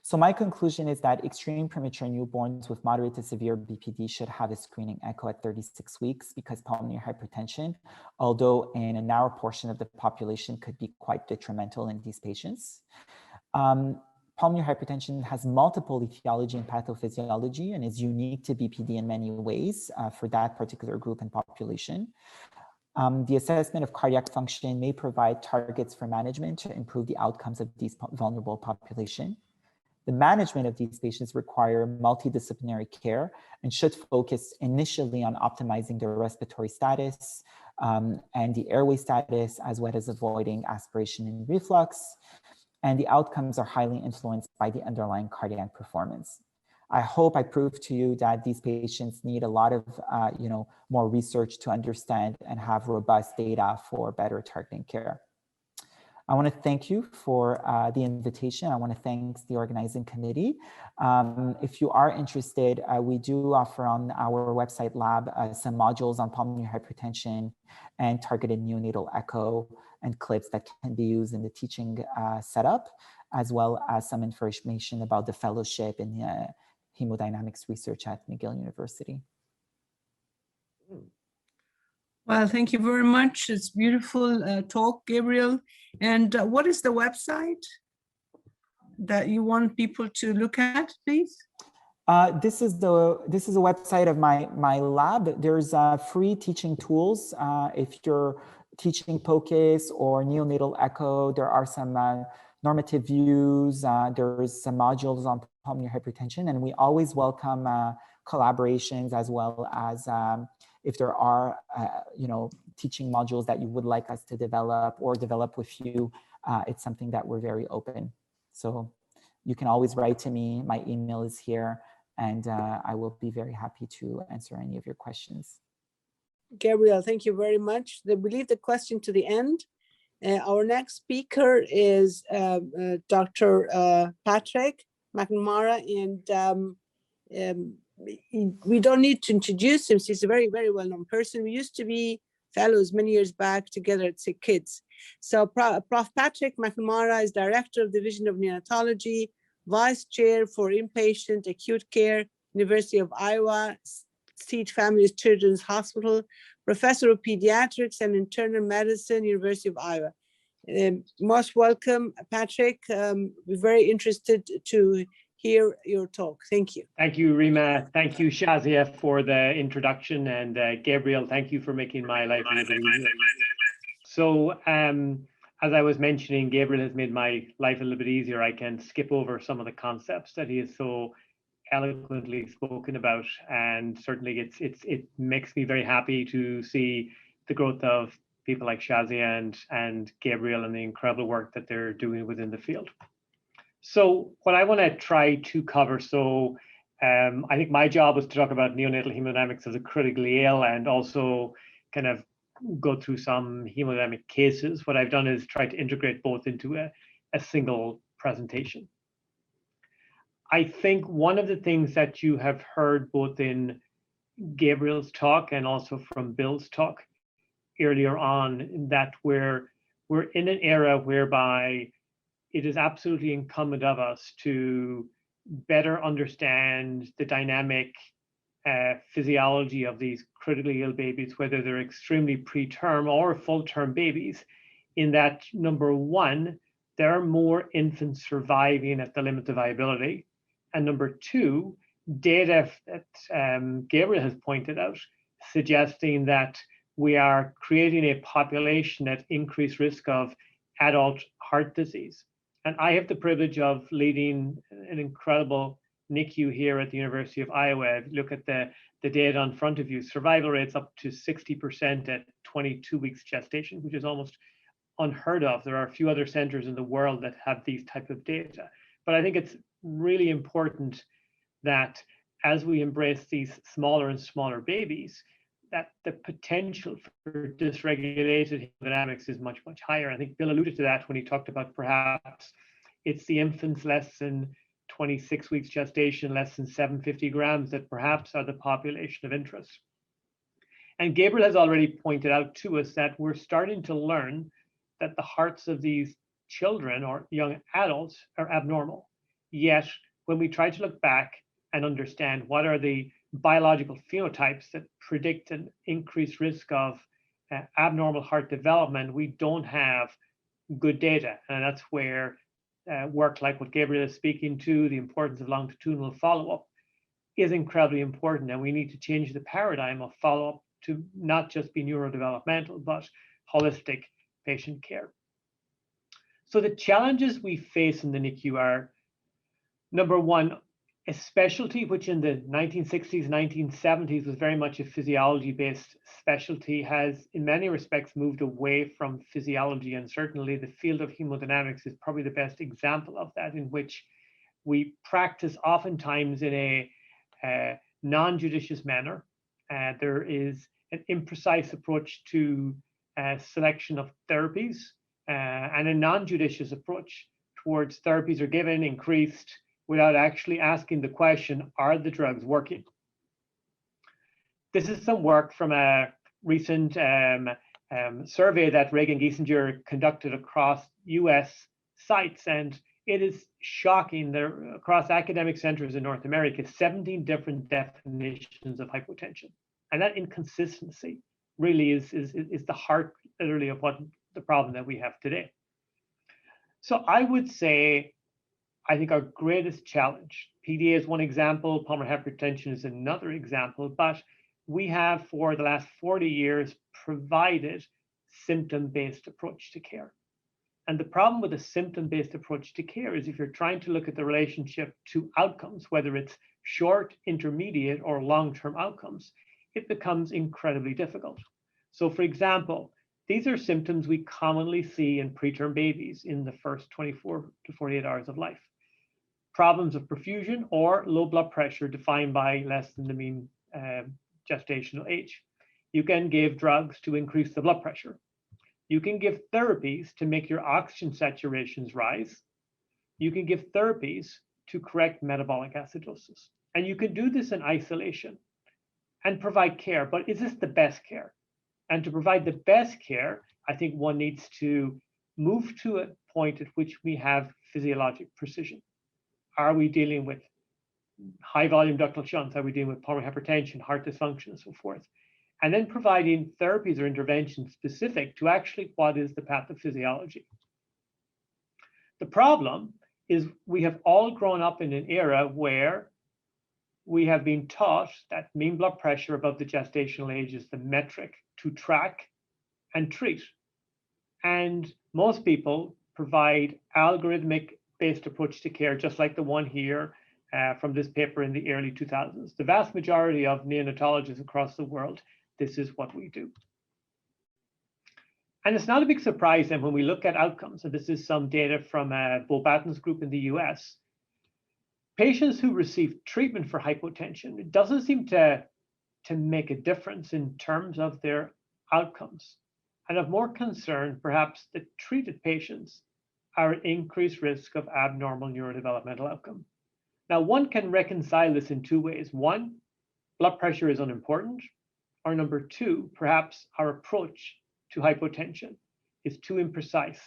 S6: So my conclusion is that extreme premature newborns with moderate to severe BPD should have a screening echo at 36 weeks because pulmonary hypertension, although in a narrow portion of the population, could be quite detrimental in these patients. Pulmonary hypertension has multiple etiology and pathophysiology and is unique to BPD in many ways for that particular group and population. The assessment of cardiac function may provide targets for management to improve the outcomes of these vulnerable population. The management of these patients require multidisciplinary care and should focus initially on optimizing their respiratory status and the airway status, as well as avoiding aspiration and reflux. And the outcomes are highly influenced by the underlying cardiac performance. I hope I proved to you that these patients need a lot of, more research to understand and have robust data for better targeting care. I want to thank you for the invitation. I want to thank the organizing committee. If you are interested, we do offer on our website lab some modules on pulmonary hypertension and targeted neonatal echo and clips that can be used in the teaching setup, as well as some information about the fellowship in hemodynamics research at McGill University.
S2: Well, thank you very much. It's beautiful talk, Gabriel. And what is the website that you want people to look at, please?
S6: This is a website of my lab. There's free teaching tools. If you're teaching POCUS or neonatal echo, there are some normative views. There's some modules on pulmonary hypertension, and we always welcome collaborations, as well as if there are teaching modules that you would like us to develop or develop with you. It's something that we're very open. So you can always write to me. My email is here, and I will be very happy to answer any of your questions.
S7: Gabriel, thank you very much. We leave the question to the end. Our next speaker is Dr. Patrick McNamara, and we don't need to introduce him. He's a very, very well-known person. We used to be fellows many years back together at Sick Kids. So Prof. Patrick McNamara is Director of the Division of Neonatology, Vice Chair for Inpatient Acute Care, University of Iowa, Steed Families Children's Hospital, Professor of Pediatrics and Internal Medicine, University of Iowa. Most welcome, Patrick. We're very interested to hear your talk. Thank you.
S8: Thank you, Rima. Thank you, Shazia, for the introduction. And Gabriel, thank you for making my life a little easier. So as I was mentioning, Gabriel has made my life a little bit easier. I can skip over some of the concepts that he has so eloquently spoken about. And certainly it makes me very happy to see the growth of people like Shazia and Gabriel and the incredible work that they're doing within the field. So what I want to try to cover, I think my job was to talk about neonatal hemodynamics as a critically ill and also kind of go through some hemodynamic cases. What I've done is try to integrate both into a single presentation. I think one of the things that you have heard both in Gabriel's talk and also from Bill's talk earlier on, that we're in an era whereby it is absolutely incumbent of us to better understand the dynamic physiology of these critically ill babies, whether they're extremely preterm or full-term babies, in that, number one, there are more infants surviving at the limit of viability. And number two, data that Gabriel has pointed out, suggesting that we are creating a population at increased risk of adult heart disease. And I have the privilege of leading an incredible NICU here at the University of Iowa. Look at the data in front of you. Survival rates up to 60% at 22 weeks gestation, which is almost unheard of. There are a few other centers in the world that have these type of data. But I think it's really important that as we embrace these smaller and smaller babies, that the potential for dysregulated hemodynamics is much, much higher. I think Bill alluded to that when he talked about perhaps it's the infants less than 26 weeks gestation, less than 750 grams that perhaps are the population of interest. And Gabriel has already pointed out to us that we're starting to learn that the hearts of these children or young adults are abnormal. Yet when we try to look back and understand what are the biological phenotypes that predict an increased risk of abnormal heart development, we don't have good data. And that's where work like what Gabriel is speaking to, the importance of longitudinal follow-up, is incredibly important. And we need to change the paradigm of follow-up to not just be neurodevelopmental, but holistic patient care. So the challenges we face in the NICU are, number one, a specialty which in the 1960s, 1970s was very much a physiology-based specialty, has in many respects moved away from physiology, and certainly the field of hemodynamics is probably the best example of that, in which we practice oftentimes in a non-judicious manner. There is an imprecise approach to selection of therapies, and a non-judicious approach towards therapies are given, increased, without actually asking the question, are the drugs working? This is some work from a recent survey that Reagan Giesinger conducted across US sites, and it is shocking. There, across academic centers in North America, 17 different definitions of hypotension. And that inconsistency really is the heart, literally, of what the problem that we have today. So I would say, I think our greatest challenge, PDA is one example, pulmonary hypertension is another example, but we have for the last 40 years provided symptom-based approach to care. And the problem with a symptom-based approach to care is if you're trying to look at the relationship to outcomes, whether it's short, intermediate, or long-term outcomes, it becomes incredibly difficult. So for example, these are symptoms we commonly see in preterm babies in the first 24 to 48 hours of life. Problems of perfusion or low blood pressure defined by less than the mean gestational age. You can give drugs to increase the blood pressure. You can give therapies to make your oxygen saturations rise. You can give therapies to correct metabolic acidosis. And you can do this in isolation and provide care, but is this the best care? And to provide the best care, I think one needs to move to a point at which we have physiologic precision. Are we dealing with high volume ductal shunts? Are we dealing with pulmonary hypertension, heart dysfunction, and so forth? And then providing therapies or interventions specific to actually what is the pathophysiology. The problem is we have all grown up in an era where we have been taught that mean blood pressure above the gestational age is the metric to track and treat. And most people provide algorithmic-based approach to care, just like the one here from this paper in the early 2000s. The vast majority of neonatologists across the world, this is what we do. And it's not a big surprise then when we look at outcomes, and this is some data from Bo Batten's group in the US. Patients who receive treatment for hypotension, it doesn't seem to make a difference in terms of their outcomes. And of more concern, perhaps the treated patients are at increased risk of abnormal neurodevelopmental outcome. Now, one can reconcile this in two ways. One, blood pressure is unimportant, or number two, perhaps our approach to hypotension is too imprecise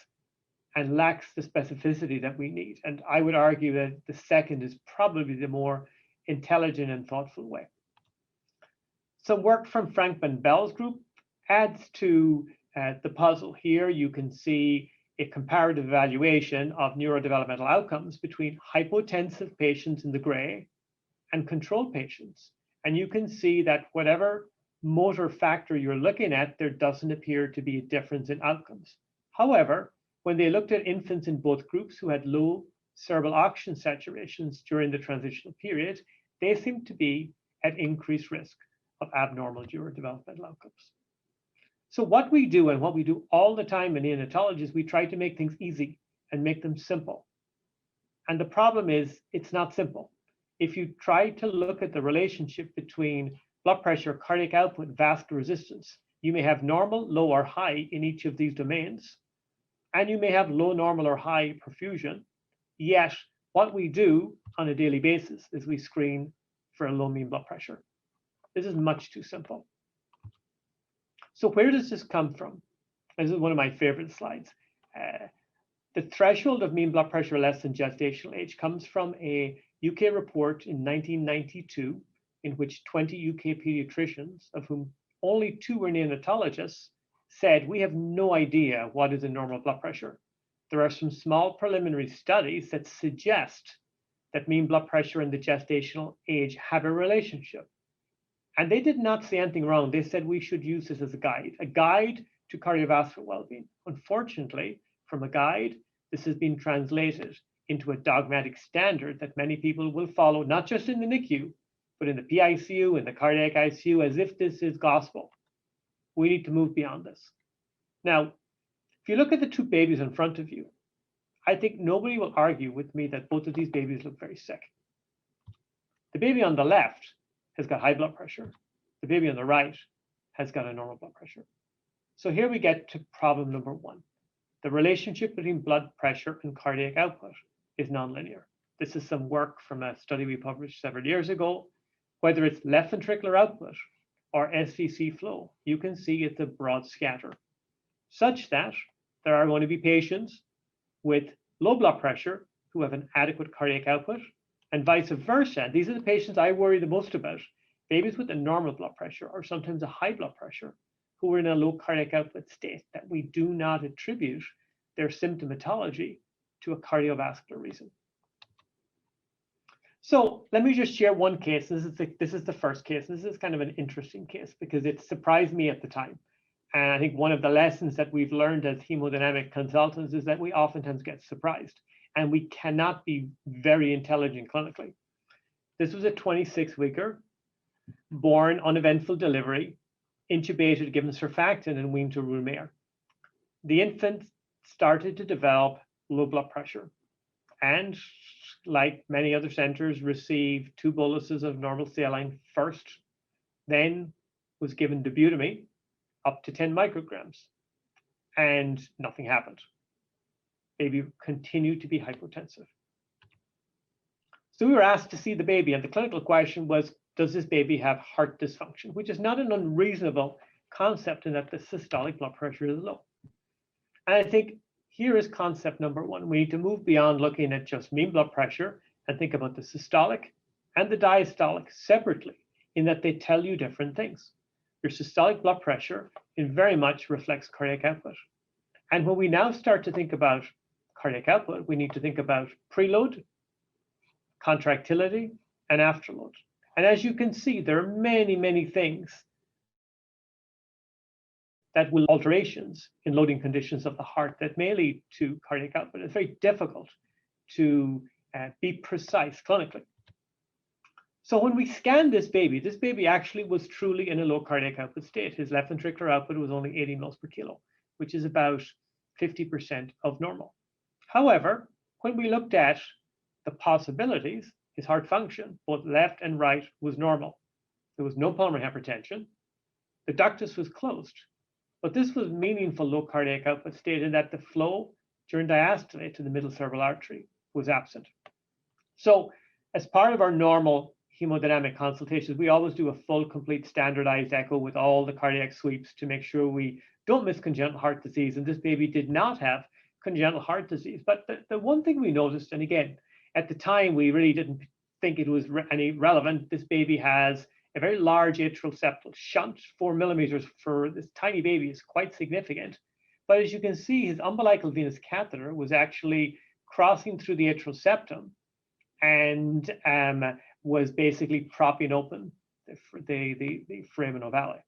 S8: and lacks the specificity that we need. And I would argue that the second is probably the more intelligent and thoughtful way. Some work from Frank Van Bell's group adds to the puzzle. Here you can see a comparative evaluation of neurodevelopmental outcomes between hypotensive patients in the gray and control patients. And you can see that whatever motor factor you're looking at, there doesn't appear to be a difference in outcomes. However, when they looked at infants in both groups who had low cerebral oxygen saturations during the transitional period, they seemed to be at increased risk of abnormal neurodevelopmental outcomes. So what we do, and what we do all the time in neonatology, is we try to make things easy and make them simple. And the problem is it's not simple. If you try to look at the relationship between blood pressure, cardiac output, vascular resistance, you may have normal, low, or high in each of these domains. And you may have low, normal, or high perfusion. Yet what we do on a daily basis is we screen for a low mean blood pressure. This is much too simple. So where does this come from? This is one of my favorite slides. The threshold of mean blood pressure less than gestational age comes from a UK report in 1992, in which 20 UK pediatricians, of whom only 2 were neonatologists, said, we have no idea what is a normal blood pressure. There are some small preliminary studies that suggest that mean blood pressure and the gestational age have a relationship. And they did not say anything wrong. They said we should use this as a guide to cardiovascular well-being. Unfortunately, from a guide, this has been translated into a dogmatic standard that many people will follow, not just in the NICU, but in the PICU, in the cardiac ICU, as if this is gospel. We need to move beyond this. Now, if you look at the 2 babies in front of you, I think nobody will argue with me that both of these babies look very sick. The baby on the left has got high blood pressure. The baby on the right has got a normal blood pressure. So here we get to problem number one. The relationship between blood pressure and cardiac output is nonlinear. This is some work from a study we published several years ago. Whether it's left ventricular output or SVC flow, you can see it's a broad scatter, such that there are going to be patients with low blood pressure who have an adequate cardiac output, and vice versa. These are the patients I worry the most about. Babies with a normal blood pressure or sometimes a high blood pressure who are in a low cardiac output state that we do not attribute their symptomatology to a cardiovascular reason. So let me just share one case. This is the first case. This is kind of an interesting case because it surprised me at the time. And I think one of the lessons that we've learned as hemodynamic consultants is that we oftentimes get surprised and we cannot be very intelligent clinically. This was a 26-weeker, born uneventful delivery, intubated, given surfactant and weaned to room air. The infant started to develop low blood pressure and, like many other centers, received 2 boluses of normal saline first, then was given dobutamine up to 10 micrograms, and nothing happened. Baby continued to be hypotensive. So we were asked to see the baby, and the clinical question was, does this baby have heart dysfunction? Which is not an unreasonable concept in that the systolic blood pressure is low. And I think here is concept number one. We need to move beyond looking at just mean blood pressure and think about the systolic and the diastolic separately, in that they tell you different things. Your systolic blood pressure very much reflects cardiac output. And when we now start to think about cardiac output, we need to think about preload, contractility, and afterload. And as you can see, there are many, many things that will alterations in loading conditions of the heart that may lead to cardiac output. It's very difficult to be precise clinically. So when we scanned this baby actually was truly in a low cardiac output state. His left ventricular output was only 80 mils per kilo, which is about 50% of normal. However, when we looked at the possibilities, his heart function, both left and right, was normal. There was no pulmonary hypertension. The ductus was closed, but this was meaningful low cardiac output state in that the flow during diastole to the middle cerebral artery was absent. So as part of our normal hemodynamic consultations, we always do a full, complete, standardized echo with all the cardiac sweeps to make sure we don't miss congenital heart disease. And this baby did not have congenital heart disease. But the one thing we noticed, and again, at the time, we really didn't think it was any relevant. This baby has a very large atrial septal shunt. 4 millimeters for this tiny baby is quite significant. But as you can see, his umbilical venous catheter was actually crossing through the atrial septum and was basically propping open the foramen ovale.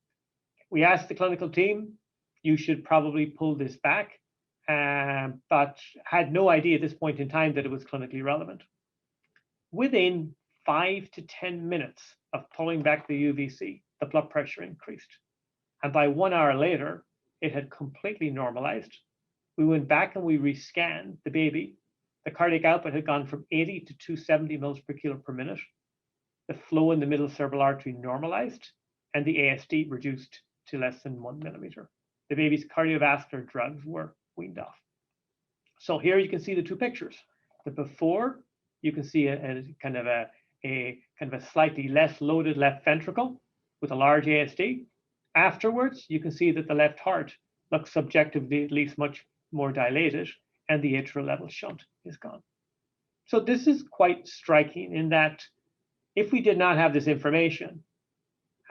S8: We asked the clinical team, you should probably pull this back, but had no idea at this point in time that it was clinically relevant. Within 5 to 10 minutes of pulling back the UVC, the blood pressure increased. And by 1 hour later, it had completely normalized. We went back and we rescanned the baby. The cardiac output had gone from 80 to 270 mils per kilo per minute. The flow in the middle cerebral artery normalized, and the ASD reduced to less than 1 millimeter. The baby's cardiovascular drugs were weaned off. So here you can see the two pictures. The before, you can see a kind of a slightly less loaded left ventricle with a large ASD. Afterwards, you can see that the left heart looks subjectively at least much more dilated, and the atrial level shunt is gone. So this is quite striking in that if we did not have this information,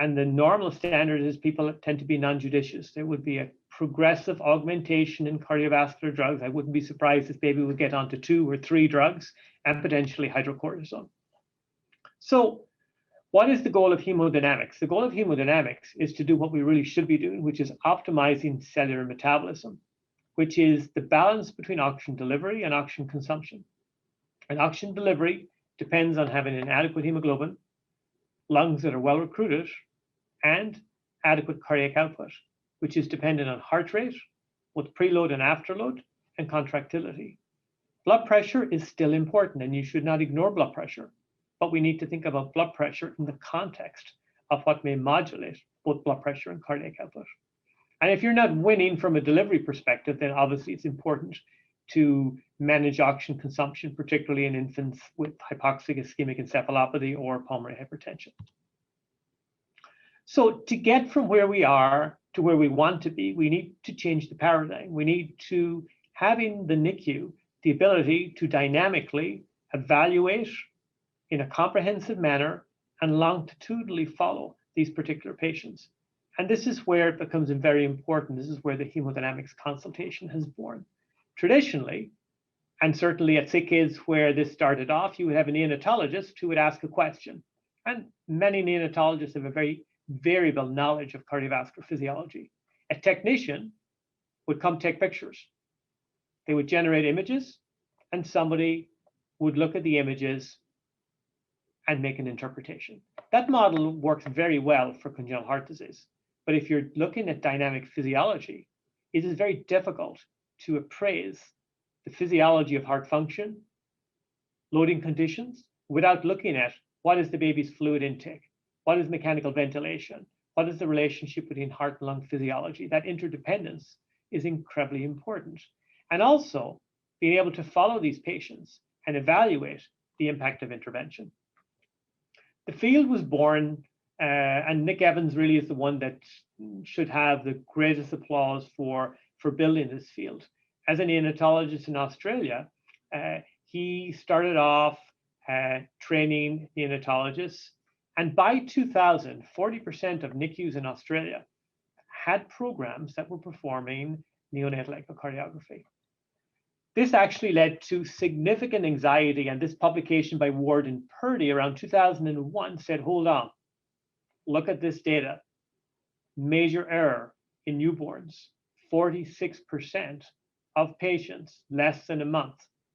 S8: and the normal standard is people tend to be non-judicious, there would be a progressive augmentation in cardiovascular drugs. I wouldn't be surprised if baby would get onto 2 or 3 drugs and potentially hydrocortisone. So what is the goal of hemodynamics? The goal of hemodynamics is to do what we really should be doing, which is optimizing cellular metabolism, which is the balance between oxygen delivery and oxygen consumption. And oxygen delivery depends on having an adequate hemoglobin, lungs that are well recruited, and adequate cardiac output, which is dependent on heart rate, both preload and afterload, and contractility. Blood pressure is still important, and you should not ignore blood pressure, but we need to think about blood pressure in the context of what may modulate both blood pressure and cardiac output. And if you're not winning from a delivery perspective, then obviously it's important to manage oxygen consumption, particularly in infants with hypoxic ischemic encephalopathy or pulmonary hypertension. So to get from where we are to where we want to be, we need to change the paradigm. We need to have in the NICU the ability to dynamically evaluate in a comprehensive manner and longitudinally follow these particular patients. And this is where it becomes very important. This is where the hemodynamics consultation has borne. Traditionally, and certainly at sick kids where this started off, you would have a neonatologist who would ask a question. And many neonatologists have a very variable knowledge of cardiovascular physiology. A technician would come take pictures. They would generate images, and somebody would look at the images and make an interpretation. That model works very well for congenital heart disease. But if you're looking at dynamic physiology, it is very difficult to appraise the physiology of heart function, loading conditions, without looking at what is the baby's fluid intake, what is mechanical ventilation, what is the relationship between heart and lung physiology. That interdependence is incredibly important. And also being able to follow these patients and evaluate the impact of intervention. The field was born, and Nick Evans really is the one that should have the greatest applause for building this field. As a neonatologist in Australia, he started off training neonatologists, and by 2000, 40% of NICUs in Australia had programs that were performing neonatal echocardiography. This actually led to significant anxiety, and this publication by Ward and Purdy around 2001 said, hold on, look at this data. Major error in newborns, 46% of patients less than a month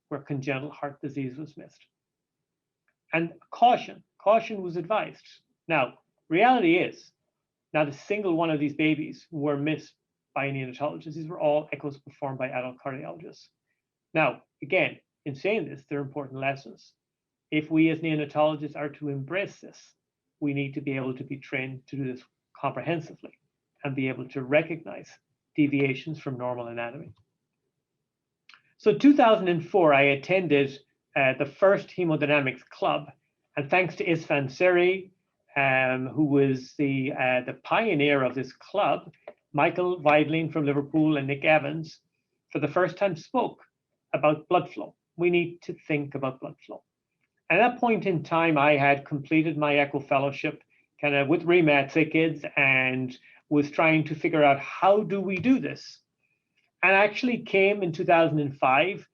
S8: where congenital heart disease was missed. And caution was advised. Now, reality is, not a single one of these babies were missed by a neonatologist. These were all echoes performed by adult cardiologists. Now, again, in saying this, there are important lessons. If we as neonatologists are to embrace this, we need to be able to be trained to do this comprehensively and be able to recognize deviations from normal anatomy. So in 2004, I attended the first hemodynamics club, and thanks to Isfan Seri, who was the pioneer of this club, Michael Weidling from Liverpool and Nick Evans, for the first time spoke about blood flow. We need to think about blood flow. At that point in time, I had completed my echo fellowship kind of with REMA at sick kids and was trying to figure out how do we do this. And I actually came in 2005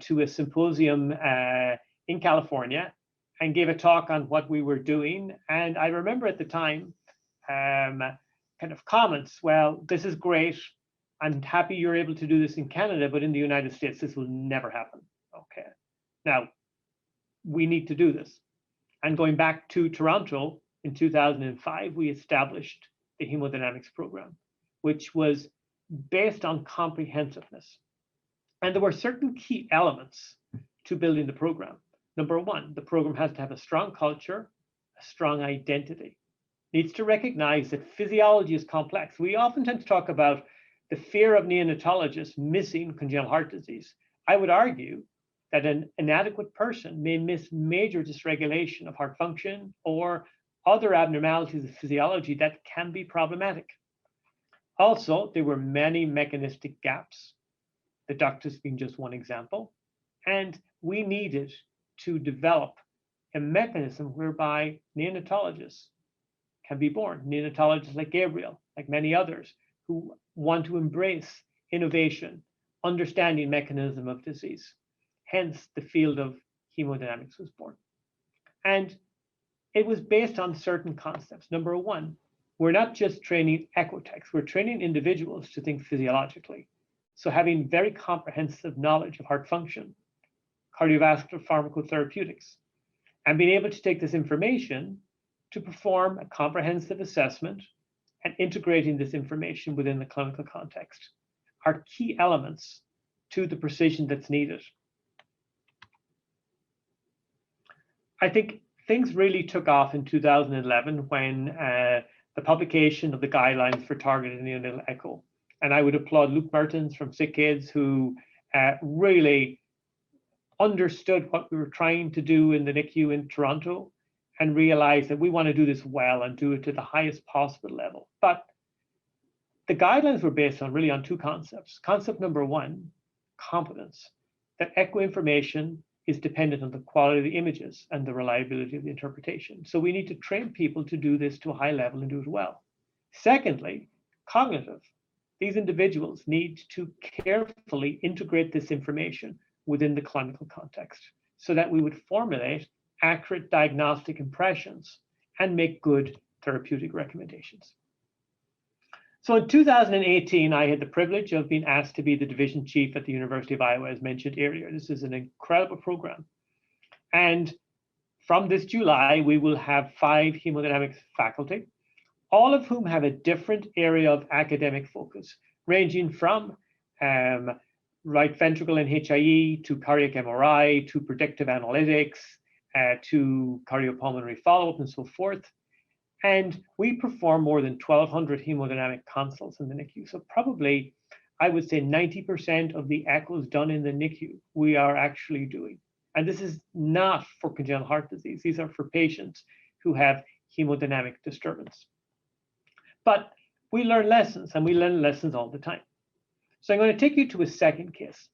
S8: to a symposium in California and gave a talk on what we were doing. And I remember at the time kind of comments, well, this is great. I'm happy you're able to do this in Canada, but in the United States, this will never happen. Okay. Now, we need to do this. And going back to Toronto in 2005, we established the hemodynamics program, which was based on comprehensiveness. And there were certain key elements to building the program. Number one, the program has to have a strong culture, a strong identity. Needs to recognize that physiology is complex. We oftentimes talk about the fear of neonatologists missing congenital heart disease. I would argue that an inadequate person may miss major dysregulation of heart function or other abnormalities of physiology that can be problematic. Also, there were many mechanistic gaps, the ductus being just one example, and we needed to develop a mechanism whereby neonatologists can be born, neonatologists like Gabriel, like many others, who want to embrace innovation, understanding mechanism of disease. Hence, the field of hemodynamics was born. And it was based on certain concepts. Number one, we're not just training echotechs, we're training individuals to think physiologically. So having very comprehensive knowledge of heart function, cardiovascular pharmacotherapeutics, and being able to take this information to perform a comprehensive assessment and integrating this information within the clinical context are key elements to the precision that's needed. I think things really took off in 2011 when the publication of the guidelines for targeted neonatal echo. And I would applaud Luke Mertens from Sick Kids, who really understood what we were trying to do in the NICU in Toronto and realized that we want to do this well and do it to the highest possible level. But the guidelines were based on really on two concepts. Concept number one, competence, that echo information is dependent on the quality of the images and the reliability of the interpretation. So we need to train people to do this to a high level and do it well. Secondly, cognitive. These individuals need to carefully integrate this information within the clinical context so that we would formulate accurate diagnostic impressions and make good therapeutic recommendations. So in 2018, I had the privilege of being asked to be the division chief at the University of Iowa, as mentioned earlier. This is an incredible program. And from this July, we will have 5 hemodynamics faculty, all of whom have a different area of academic focus, ranging from right ventricle and HIE to cardiac MRI, to predictive analytics, to cardiopulmonary follow-up and so forth. And we perform more than 1,200 hemodynamic consults in the NICU. So probably, I would say 90% of the echoes done in the NICU, we are actually doing. And this is not for congenital heart disease. These are for patients who have hemodynamic disturbance. But we learn lessons, and we learn lessons all the time. So I'm going to take you to a second case.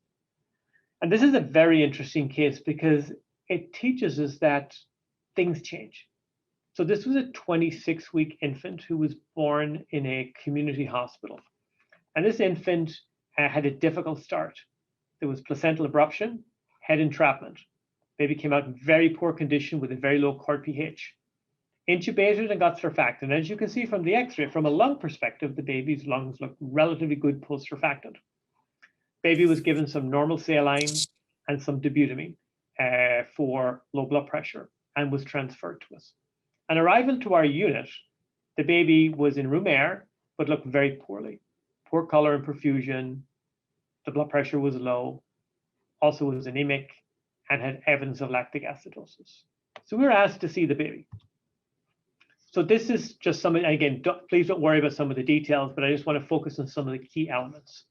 S8: And this is a very interesting case because it teaches us that things change. So this was a 26-week infant who was born in a community hospital. And this infant had a difficult start. There was placental abruption, head entrapment. Baby came out in very poor condition with a very low cord pH. Intubated and got surfactant. And as you can see from the x-ray, from a lung perspective, the baby's lungs look relatively good post-surfactant. Baby was given some normal saline and some dobutamine for low blood pressure and was transferred to us. On arrival to our unit, the baby was in room air, but looked very poorly. Poor color and perfusion, the blood pressure was low, also was anemic, and had evidence of lactic acidosis. So we were asked to see the baby. So this is just some, again, please don't worry about some of the details, but I just want to focus on some of the key elements.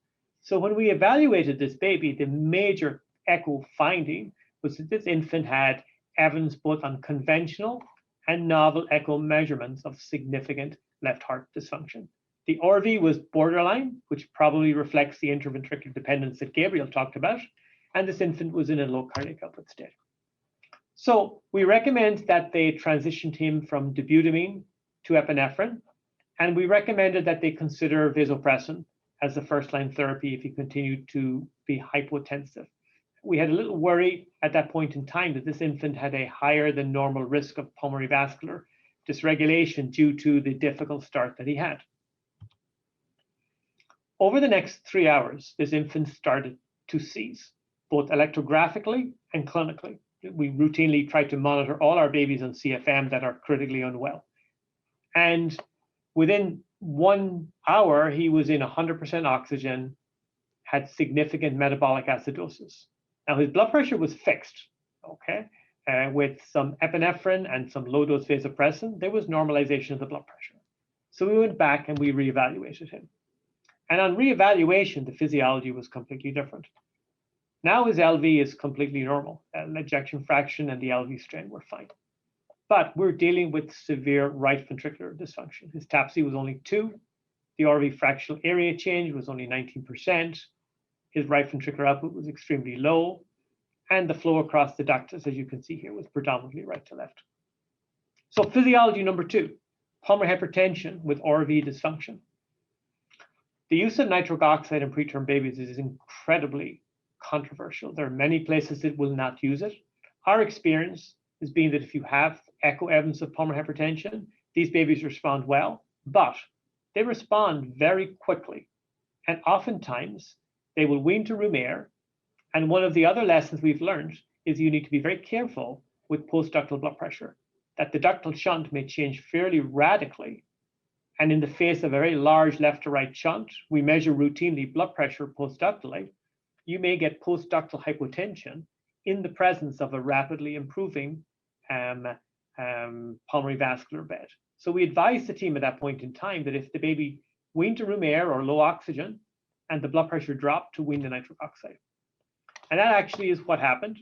S8: So when we evaluated this baby, the major echo finding was that this infant had evidence both on conventional and novel echo measurements of significant left heart dysfunction. The RV was borderline, which probably reflects the interventricular dependence that Gabriel talked about, and this infant was in a low cardiac output state. So we recommend that they transitioned him from dobutamine to epinephrine, and we recommended that they consider vasopressin as the first-line therapy if he continued to be hypotensive. We had a little worry at that point in time that this infant had a higher than normal risk of pulmonary vascular dysregulation due to the difficult start that he had. Over the next 3 hours, this infant started to seize, both electrographically and clinically. We routinely try to monitor all our babies on CFM that are critically unwell. And within 1 hour, he was in 100% oxygen, had significant metabolic acidosis. Now, his blood pressure was fixed, okay? With some epinephrine and some low-dose vasopressin, there was normalization of the blood pressure. So we went back and we reevaluated him. And on reevaluation, the physiology was completely different. Now his LV is completely normal. Ejection fraction and the LV strain were fine. But we're dealing with severe right ventricular dysfunction. His TAPSE was only 2. The RV fractional area change was only 19%. His right ventricular output was extremely low. And the flow across the ductus, as you can see here, was predominantly right to left. So physiology number 2, pulmonary hypertension with RV dysfunction. The use of nitric oxide in preterm babies is incredibly controversial. There are many places that will not use it. Our experience is being that if you have echo evidence of pulmonary hypertension, these babies respond well, but they respond very quickly. And oftentimes they will wean to room air. And one of the other lessons we've learned is you need to be very careful with postductal blood pressure, that the ductal shunt may change fairly radically. And in the face of a very large left to right shunt, we measure routinely blood pressure postductally. You may get postductal hypotension in the presence of a rapidly improving pulmonary vascular bed. So we advised the team at that point in time that if the baby weaned to room air or low oxygen and the blood pressure dropped, to wean the nitric oxide. And that actually is what happened.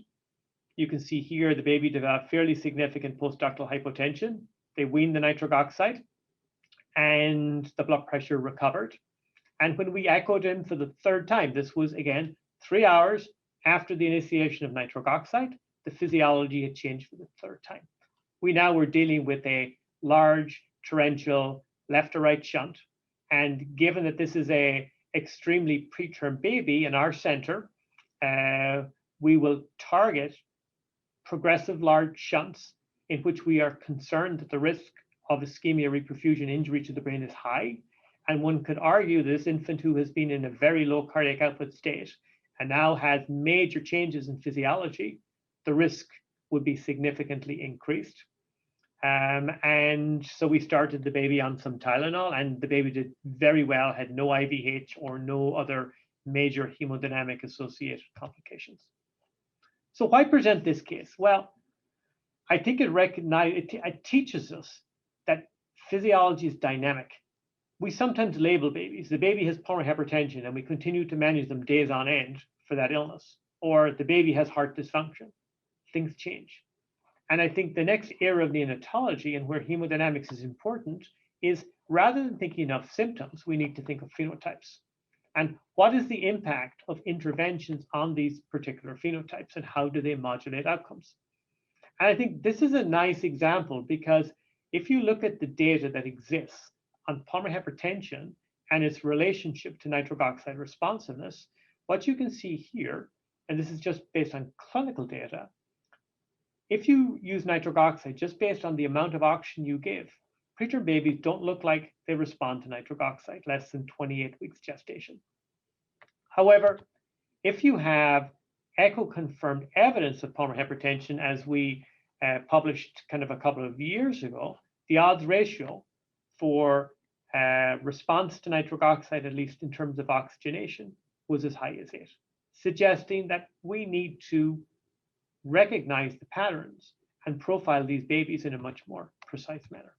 S8: You can see here the baby developed fairly significant postductal hypotension. They weaned the nitric oxide and the blood pressure recovered. And when we echoed him for the third time, this was again 3 hours after the initiation of nitric oxide, the physiology had changed for the third time. We now were dealing with a large torrential left to right shunt. And given that this is a extremely preterm baby in our center, we will target progressive large shunts in which we are concerned that the risk of ischemia, reperfusion, injury to the brain is high. And one could argue this infant who has been in a very low cardiac output state and now has major changes in physiology, the risk would be significantly increased. And so we started the baby on some Tylenol, and the baby did very well, had no IVH or no other major hemodynamic associated complications. So why present this case? Well, I think it teaches us that physiology is dynamic. We sometimes label babies. The baby has pulmonary hypertension and we continue to manage them days on end for that illness. Or the baby has heart dysfunction. Things change. And I think the next era of neonatology and where hemodynamics is important is, rather than thinking of symptoms, we need to think of phenotypes. And what is the impact of interventions on these particular phenotypes and how do they modulate outcomes? And I think this is a nice example because if you look at the data that exists on pulmonary hypertension and its relationship to nitric oxide responsiveness, what you can see here, and this is just based on clinical data, if you use nitric oxide just based on the amount of oxygen you give, preterm babies don't look like they respond to nitric oxide less than 28 weeks gestation. However, if you have echo-confirmed evidence of pulmonary hypertension, as we published kind of a couple of years ago, the odds ratio for response to nitric oxide, at least in terms of oxygenation, was as high as 8, suggesting that we need to recognize the patterns and profile these babies in a much more precise manner.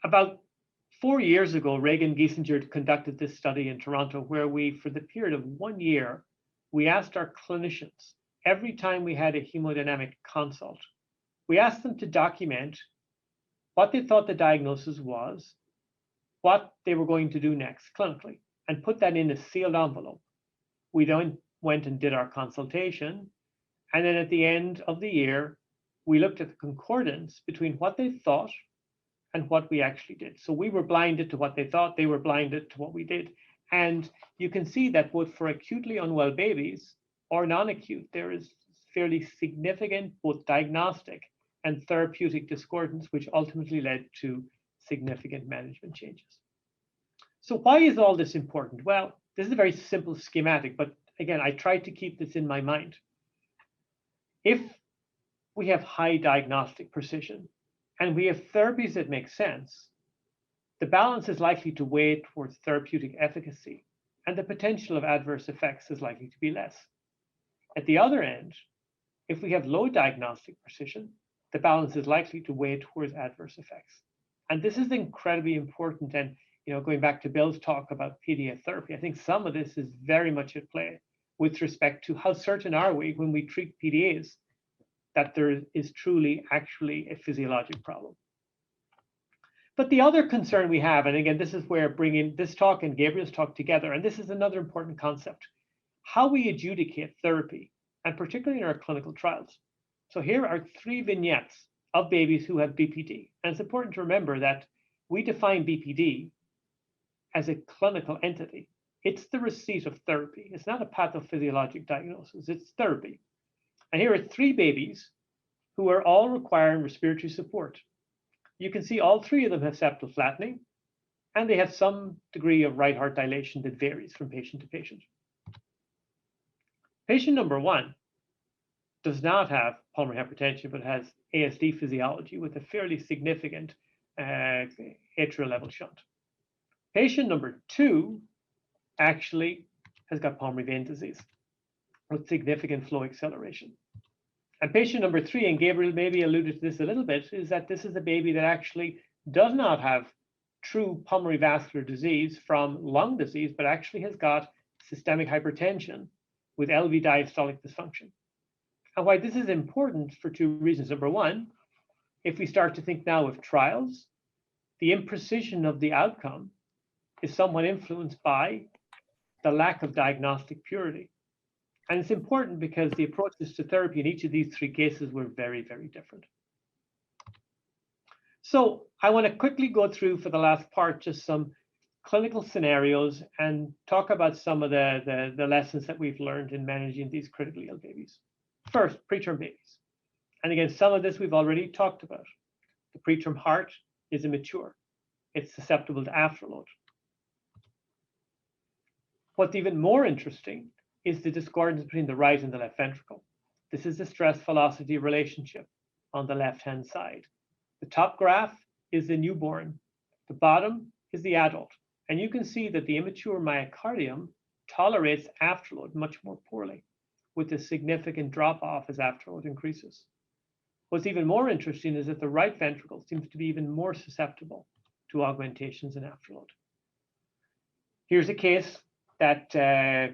S8: About 4 years ago, Reagan Giesinger conducted this study in Toronto where we, for the period of 1 year, we asked our clinicians, every time we had a hemodynamic consult, we asked them to document what they thought the diagnosis was, what they were going to do next clinically, and put that in a sealed envelope. We then went and did our consultation. And then at the end of the year, we looked at the concordance between what they thought and what we actually did. So we were blinded to what they thought, they were blinded to what we did. And you can see that both for acutely unwell babies or non-acute, there is fairly significant both diagnostic and therapeutic discordance, which ultimately led to significant management changes. So why is all this important? Well, this is a very simple schematic, but again, I tried to keep this in my mind. If we have high diagnostic precision and we have therapies that make sense, the balance is likely to weigh towards therapeutic efficacy and the potential of adverse effects is likely to be less. At the other end, if we have low diagnostic precision, the balance is likely to weigh towards adverse effects. And this is incredibly important. And going back to Bill's talk about PDA therapy, I think some of this is very much at play with respect to how certain are we when we treat PDAs that there is truly actually a physiologic problem. But the other concern we have, and again, this is where bringing this talk and Gabriel's talk together, and this is another important concept, how we adjudicate therapy, and particularly in our clinical trials. So here are 3 vignettes of babies who have BPD. And it's important to remember that we define BPD as a clinical entity. It's the receipt of therapy. It's not a pathophysiologic diagnosis, it's therapy. And here are 3 babies who are all requiring respiratory support. You can see all 3 of them have septal flattening, and they have some degree of right heart dilation that varies from patient to patient. Patient number 1 does not have pulmonary hypertension, but has ASD physiology with a fairly significant atrial level shunt. Patient number 2 actually has got pulmonary vein disease with significant flow acceleration. And patient number 3, and Gabriel maybe alluded to this a little bit, is that this is a baby that actually does not have true pulmonary vascular disease from lung disease, but actually has got systemic hypertension with LV diastolic dysfunction. And why this is important for 2 reasons. Number 1, if we start to think now of trials, the imprecision of the outcome is somewhat influenced by the lack of diagnostic purity. And it's important because the approaches to therapy in each of these 3 cases were very, very different. So I want to quickly go through for the last part just some clinical scenarios and talk about some of the lessons that we've learned in managing these critically ill babies. First, preterm babies. And again, some of this we've already talked about. The preterm heart is immature. It's susceptible to afterload. What's even more interesting is the discordance between the right and the left ventricle. This is the stress velocity relationship on the left-hand side. The top graph is the newborn. The bottom is the adult. And you can see that the immature myocardium tolerates afterload much more poorly, with a significant drop-off as afterload increases. What's even more interesting is that the right ventricle seems to be even more susceptible to augmentations in afterload. Here's a case that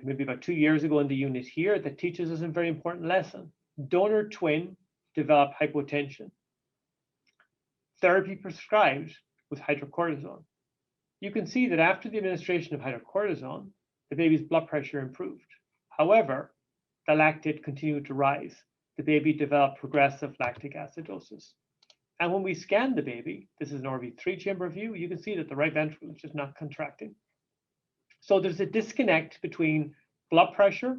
S8: maybe about 2 years ago in the unit here that teaches us a very important lesson. Donor twin developed hypotension. Therapy prescribed was hydrocortisone. You can see that after the administration of hydrocortisone, the baby's blood pressure improved. However, the lactate continued to rise. The baby developed progressive lactic acidosis. And when we scan the baby, this is an RV3 chamber view, you can see that the right ventricle is just not contracting. So there's a disconnect between blood pressure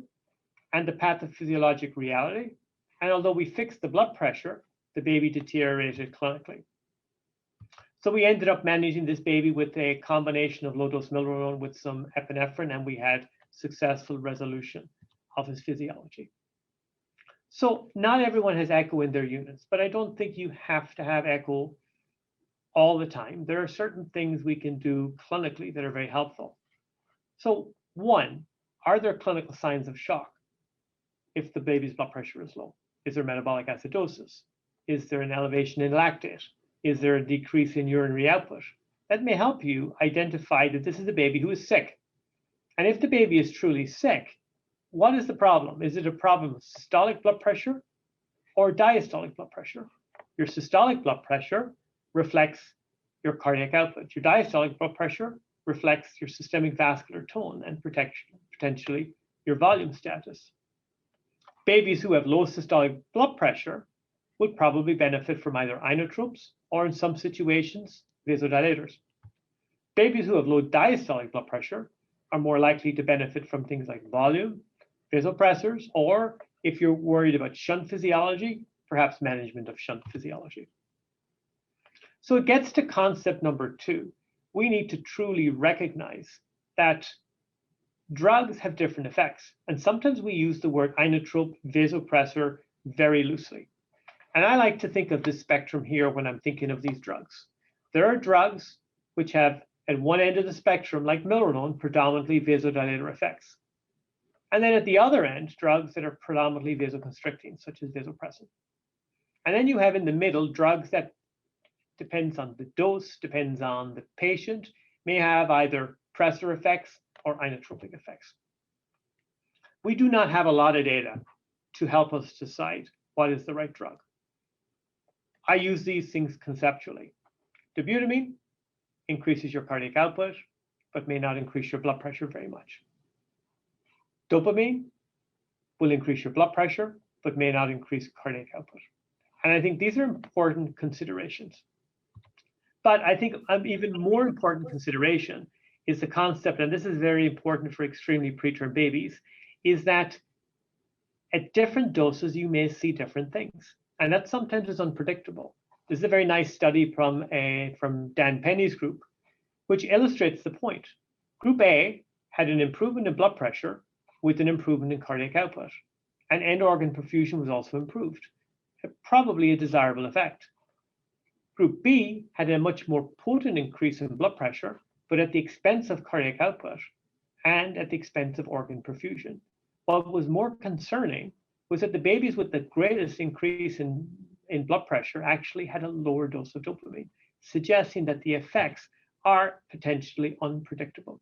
S8: and the pathophysiologic reality. And although we fixed the blood pressure, the baby deteriorated clinically. So we ended up managing this baby with a combination of low-dose milrinone with some epinephrine, and we had successful resolution of his physiology. So not everyone has echo in their units, but I don't think you have to have echo all the time. There are certain things we can do clinically that are very helpful. So 1, are there clinical signs of shock if the baby's blood pressure is low? Is there metabolic acidosis? Is there an elevation in lactate? Is there a decrease in urinary output? That may help you identify that this is a baby who is sick. And if the baby is truly sick, what is the problem? Is it a problem of systolic blood pressure or diastolic blood pressure? Your systolic blood pressure reflects your cardiac output. Your diastolic blood pressure reflects your systemic vascular tone and potentially your volume status. Babies who have low systolic blood pressure would probably benefit from either inotropes or in some situations, vasodilators. Babies who have low diastolic blood pressure are more likely to benefit from things like volume, vasopressors, or if you're worried about shunt physiology, perhaps management of shunt physiology. So it gets to concept number 2. We need to truly recognize that drugs have different effects. And sometimes we use the word inotrope, vasopressor very loosely. And I like to think of this spectrum here when I'm thinking of these drugs. There are drugs which have, at one end of the spectrum, like milrinone, predominantly vasodilator effects. And then at the other end, drugs that are predominantly vasoconstricting, such as vasopressin. And then you have in the middle drugs that depends on the dose, depends on the patient, may have either pressor effects or inotropic effects. We do not have a lot of data to help us decide what is the right drug. I use these things conceptually. Dobutamine increases your cardiac output, but may not increase your blood pressure very much. Dopamine will increase your blood pressure, but may not increase cardiac output. And I think these are important considerations. But I think an even more important consideration is the concept, and this is very important for extremely preterm babies, is that at different doses, you may see different things. And that sometimes is unpredictable. This is a very nice study from Dan Penny's group, which illustrates the point. Group A had an improvement in blood pressure with an improvement in cardiac output. And end organ perfusion was also improved, probably a desirable effect. Group B had a much more potent increase in blood pressure, but at the expense of cardiac output and at the expense of organ perfusion. What was more concerning was that the babies with the greatest increase in blood pressure actually had a lower dose of dopamine, suggesting that the effects are potentially unpredictable.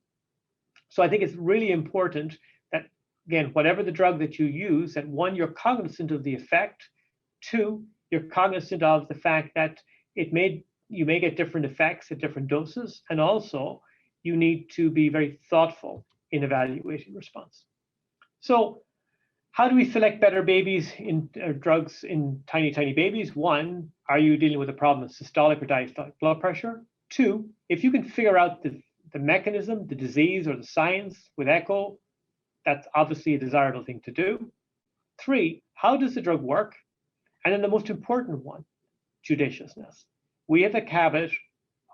S8: So I think it's really important that, again, whatever the drug that you use, that one, you're cognizant of the effect, two, you're cognizant of the fact that you may get different effects at different doses, and also you need to be very thoughtful in evaluating response. So how do we select better babies in drugs in tiny, tiny babies? One, are you dealing with a problem of systolic or diastolic blood pressure? Two, if you can figure out the mechanism, the disease, or the science with echo, that's obviously a desirable thing to do. Three, how does the drug work? And then the most important one, judiciousness. We have a habit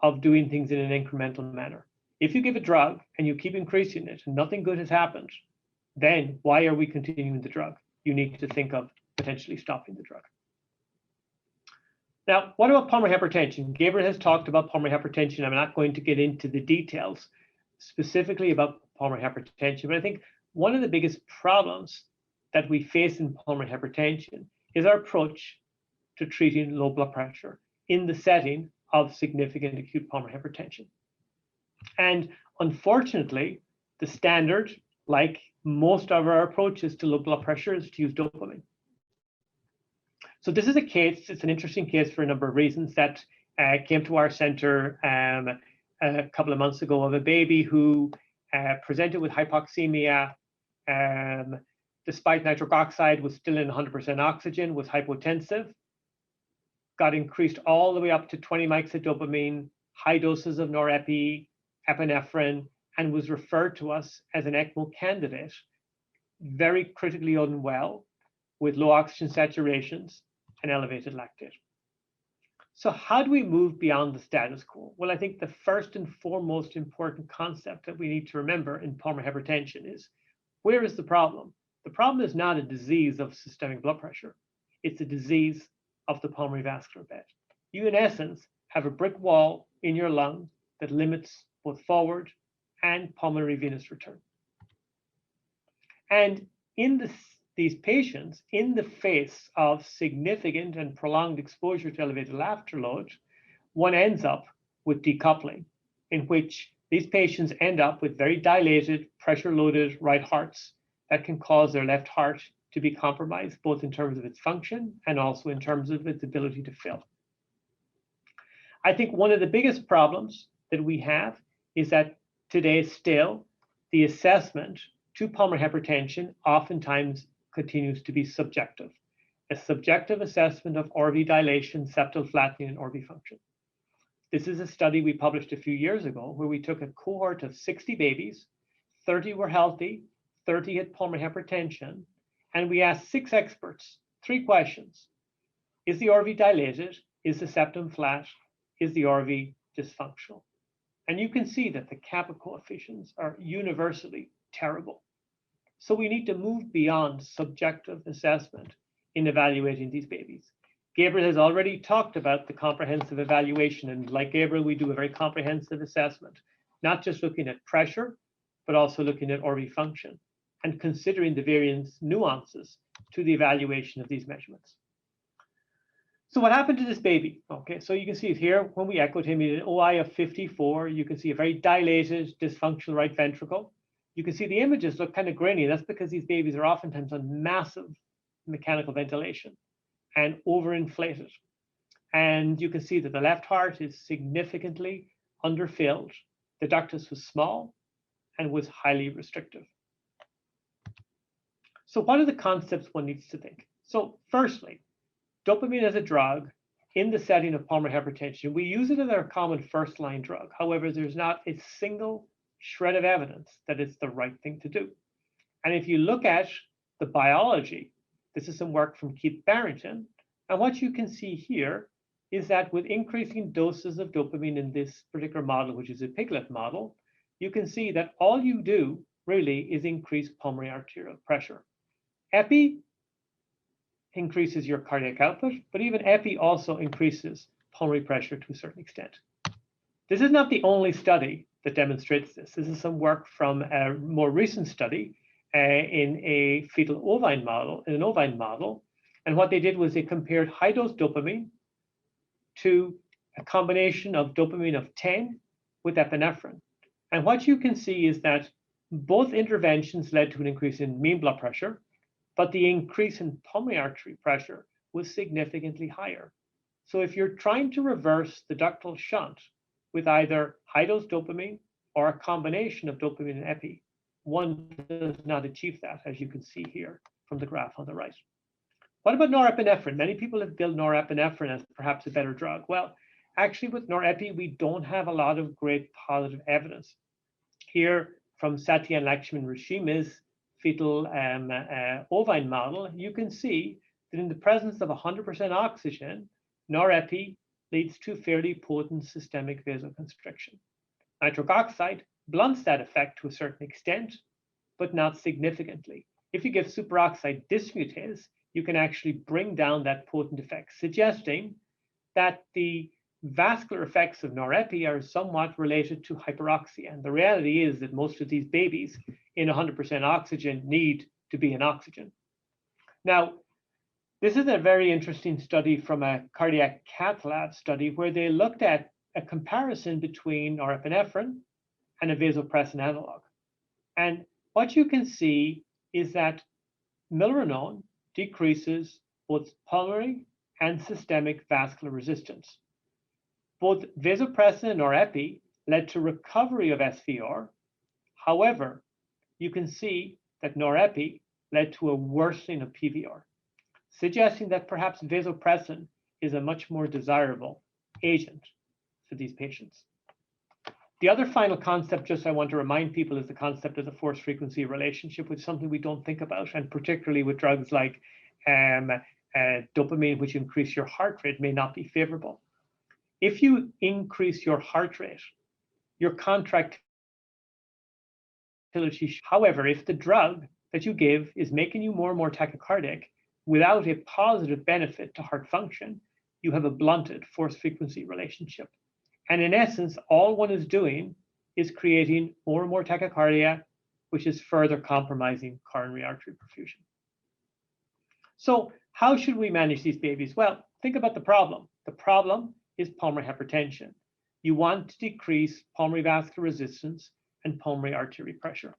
S8: of doing things in an incremental manner. If you give a drug and you keep increasing it and nothing good has happened, then why are we continuing the drug? You need to think of potentially stopping the drug. Now, what about pulmonary hypertension? Gabriel has talked about pulmonary hypertension. I'm not going to get into the details specifically about pulmonary hypertension, but I think one of the biggest problems that we face in pulmonary hypertension is our approach to treating low blood pressure in the setting of significant acute pulmonary hypertension. And unfortunately, the standard, like most of our approaches to low blood pressure, is to use dopamine. So this is a case, it's an interesting case for a number of reasons, that came to our center a couple of months ago, of a baby who presented with hypoxemia, despite nitric oxide, was still in 100% oxygen, was hypotensive, got increased all the way up to 20 mics of dopamine, high doses of norepi, epinephrine, and was referred to us as an ECMO candidate, very critically unwell, with low oxygen saturations and elevated lactate. So how do we move beyond the status quo? Well, I think the first and foremost important concept that we need to remember in pulmonary hypertension is, where is the problem? The problem is not a disease of systemic blood pressure. It's a disease of the pulmonary vascular bed. You, in essence, have a brick wall in your lung that limits both forward and pulmonary venous return. And in these patients, in the face of significant and prolonged exposure to elevated afterload, one ends up with decoupling, in which these patients end up with very dilated, pressure-loaded right hearts that can cause their left heart to be compromised, both in terms of its function and also in terms of its ability to fill. I think one of the biggest problems that we have is that today still the assessment to pulmonary hypertension oftentimes continues to be subjective, a subjective assessment of RV dilation, septal flattening, and RV function. This is a study we published a few years ago where we took a cohort of 60 babies, 30 were healthy, 30 had pulmonary hypertension, and we asked 6 experts 3 questions. Is the RV dilated? Is the septum flat? Is the RV dysfunctional? And you can see that the kappa coefficients are universally terrible. So we need to move beyond subjective assessment in evaluating these babies. Gabriel has already talked about the comprehensive evaluation, and like Gabriel, we do a very comprehensive assessment, not just looking at pressure, but also looking at RV function and considering the various nuances to the evaluation of these measurements. So what happened to this baby? Okay, so you can see it here. When we echoed him, he had an OI of 54. You can see a very dilated, dysfunctional right ventricle. You can see the images look kind of grainy. That's because these babies are oftentimes on massive mechanical ventilation and overinflated. And you can see that the left heart is significantly underfilled. The ductus was small and was highly restrictive. So what are the concepts one needs to think? So firstly, dopamine as a drug in the setting of pulmonary hypertension, we use it as our common first-line drug. However, there's not a single shred of evidence that it's the right thing to do. And if you look at the biology, this is some work from Keith Barrington, and what you can see here is that with increasing doses of dopamine in this particular model, which is a piglet model, you can see that all you do really is increase pulmonary arterial pressure. Epi increases your cardiac output, but even epi also increases pulmonary pressure to a certain extent. This is not the only study that demonstrates this. This is some work from a more recent study in a fetal ovine model, and what they did was they compared high-dose dopamine to a combination of dopamine of 10 with epinephrine. And what you can see is that both interventions led to an increase in mean blood pressure, but the increase in pulmonary artery pressure was significantly higher. So if you're trying to reverse the ductal shunt with either high-dose dopamine or a combination of dopamine and epi, one does not achieve that, as you can see here from the graph on the right. What about norepinephrine? Many people have billed norepinephrine as perhaps a better drug. Well, actually with norepi, we don't have a lot of great positive evidence. Here from Satya and Lakshman Rishima's fetal ovine model, you can see that in the presence of 100% oxygen, norepi leads to fairly potent systemic vasoconstriction. Nitric oxide blunts that effect to a certain extent, but not significantly. If you give superoxide dismutase, you can actually bring down that potent effect, suggesting that the vascular effects of norepi are somewhat related to hyperoxia. And the reality is that most of these babies in 100% oxygen need to be in oxygen. Now, this is a very interesting study from a cardiac cath lab study where they looked at a comparison between norepinephrine and a vasopressin analog. And what you can see is that milrinone decreases both pulmonary and systemic vascular resistance. Both vasopressin and norepi led to recovery of SVR. However, you can see that norepi led to a worsening of PVR, suggesting that perhaps vasopressin is a much more desirable agent for these patients. The other final concept, just I want to remind people, is the concept of the force-frequency relationship, which is something we don't think about, and particularly with drugs like dopamine, which increase your heart rate, may not be favorable. If you increase your heart rate, your contractility. However, if the drug that you give is making you more and more tachycardic without a positive benefit to heart function, you have a blunted force-frequency relationship. And in essence, all one is doing is creating more and more tachycardia, which is further compromising coronary artery perfusion. So how should we manage these babies? Well, think about the problem. The problem is pulmonary hypertension. You want to decrease pulmonary vascular resistance and pulmonary artery pressure.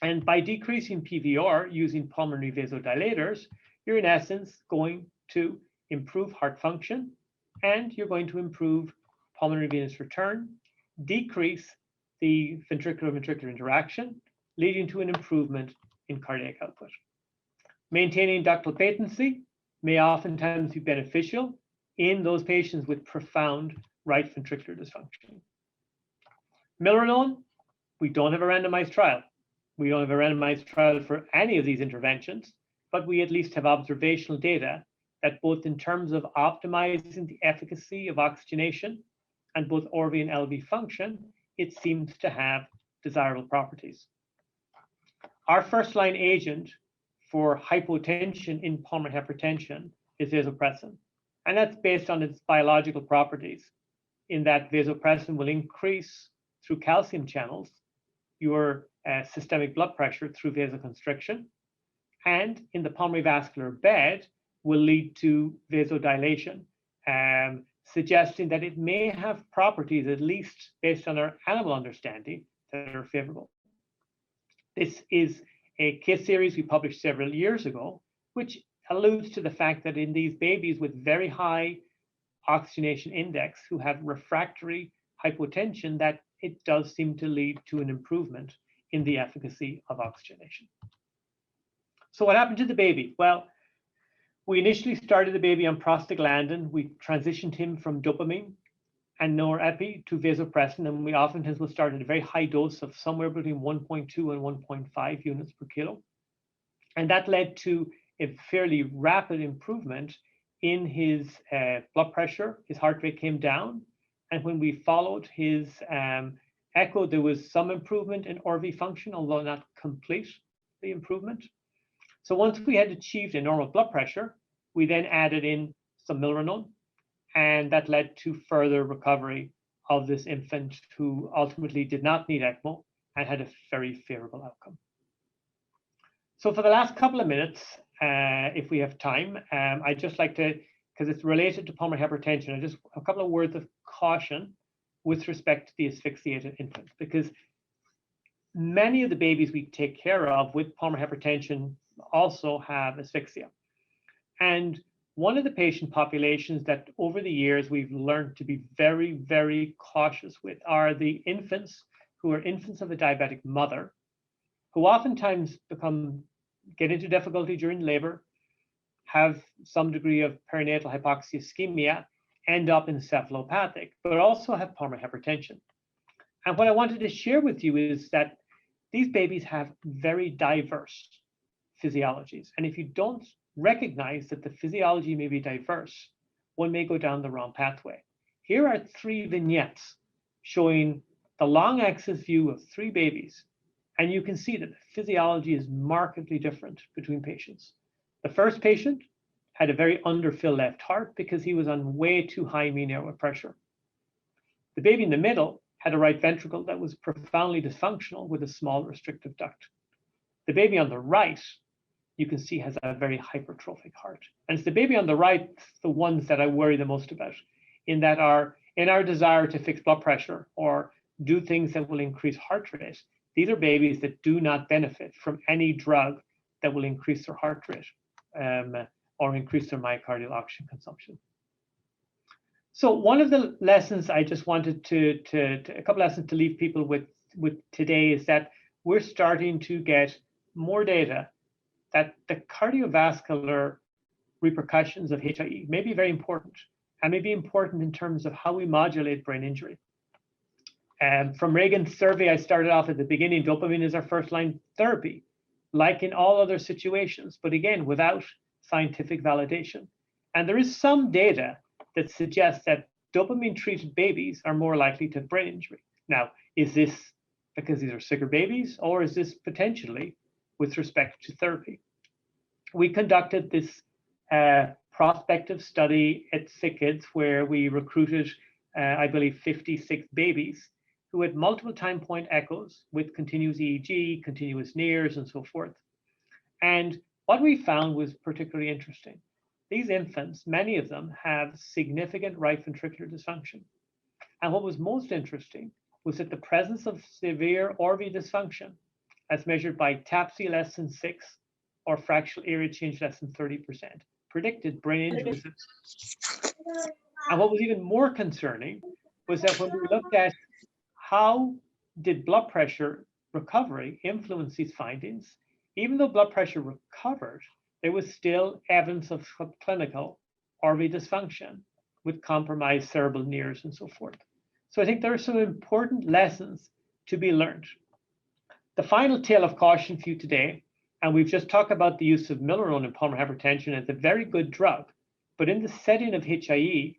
S8: And by decreasing PVR using pulmonary vasodilators, you're in essence going to improve heart function, and you're going to improve pulmonary venous return, decrease the ventricular-ventricular interaction, leading to an improvement in cardiac output. Maintaining ductal patency may oftentimes be beneficial in those patients with profound right ventricular dysfunction. Milrinone, we don't have a randomized trial. We don't have a randomized trial for any of these interventions, but we at least have observational data that both in terms of optimizing the efficacy of oxygenation and both RV and LV function, it seems to have desirable properties. Our first-line agent for hypotension in pulmonary hypertension is vasopressin, and that's based on its biological properties, in that vasopressin will increase through calcium channels your systemic blood pressure through vasoconstriction, and in the pulmonary vascular bed will lead to vasodilation, suggesting that it may have properties, at least based on our animal understanding, that are favorable. This is a case series we published several years ago, which alludes to the fact that in these babies with very high oxygenation index who have refractory hypotension, that it does seem to lead to an improvement in the efficacy of oxygenation. So what happened to the baby? Well, we initially started the baby on prostaglandin. We transitioned him from dopamine and norepi to vasopressin, and we oftentimes will start at a very high dose of somewhere between 1.2 and 1.5 units per kilo. And that led to a fairly rapid improvement in his blood pressure. His heart rate came down. And when we followed his echo, there was some improvement in RV function, although not complete the improvement. So once we had achieved a normal blood pressure, we then added in some milrinone, and that led to further recovery of this infant who ultimately did not need ECMO and had a very favorable outcome. So for the last couple of minutes, if we have time, I'd just like to, because it's related to pulmonary hypertension, just a couple of words of caution with respect to the asphyxiated infant, because many of the babies we take care of with pulmonary hypertension also have asphyxia. And one of the patient populations that over the years we've learned to be very, very cautious with are the infants who are infants of a diabetic mother, who oftentimes get into difficulty during labor, have some degree of perinatal hypoxia ischemia, end up encephalopathic, but also have pulmonary hypertension. And what I wanted to share with you is that these babies have very diverse physiologies. And if you don't recognize that the physiology may be diverse, one may go down the wrong pathway. Here are 3 vignettes showing the long axis view of 3 babies. And you can see that the physiology is markedly different between patients. The first patient had a very underfilled left heart because he was on way too high mean airway pressure. The baby in the middle had a right ventricle that was profoundly dysfunctional with a small restrictive duct. The baby on the right, you can see, has a very hypertrophic heart. And it's the baby on the right, the ones that I worry the most about, in that in our desire to fix blood pressure or do things that will increase heart rate, these are babies that do not benefit from any drug that will increase their heart rate or increase their myocardial oxygen consumption. So one of the lessons I just wanted a couple lessons to leave people with today is that we're starting to get more data that the cardiovascular repercussions of HIE may be very important, and may be important in terms of how we modulate brain injury. From Reagan's survey, I started off at the beginning, dopamine is our first line therapy, like in all other situations, but again, without scientific validation. And there is some data that suggests that dopamine-treated babies are more likely to have brain injury. Now, is this because these are sicker babies, or is this potentially with respect to therapy? We conducted this prospective study at SickKids where we recruited, I believe, 56 babies who had multiple time point echoes with continuous EEG, continuous NIRS, and so forth. And what we found was particularly interesting. These infants, many of them, have significant right ventricular dysfunction. And what was most interesting was that the presence of severe RV dysfunction, as measured by TAPSE less than 6 or fractional area change less than 30%, predicted brain injury. And what was even more concerning was that when we looked at how did blood pressure recovery influence these findings, even though blood pressure recovered, there was still evidence of subclinical RV dysfunction with compromised cerebral NIRS and so forth. So I think there are some important lessons to be learned. The final tale of caution for you today, and we've just talked about the use of milrinone in pulmonary hypertension as a very good drug, but in the setting of HIE,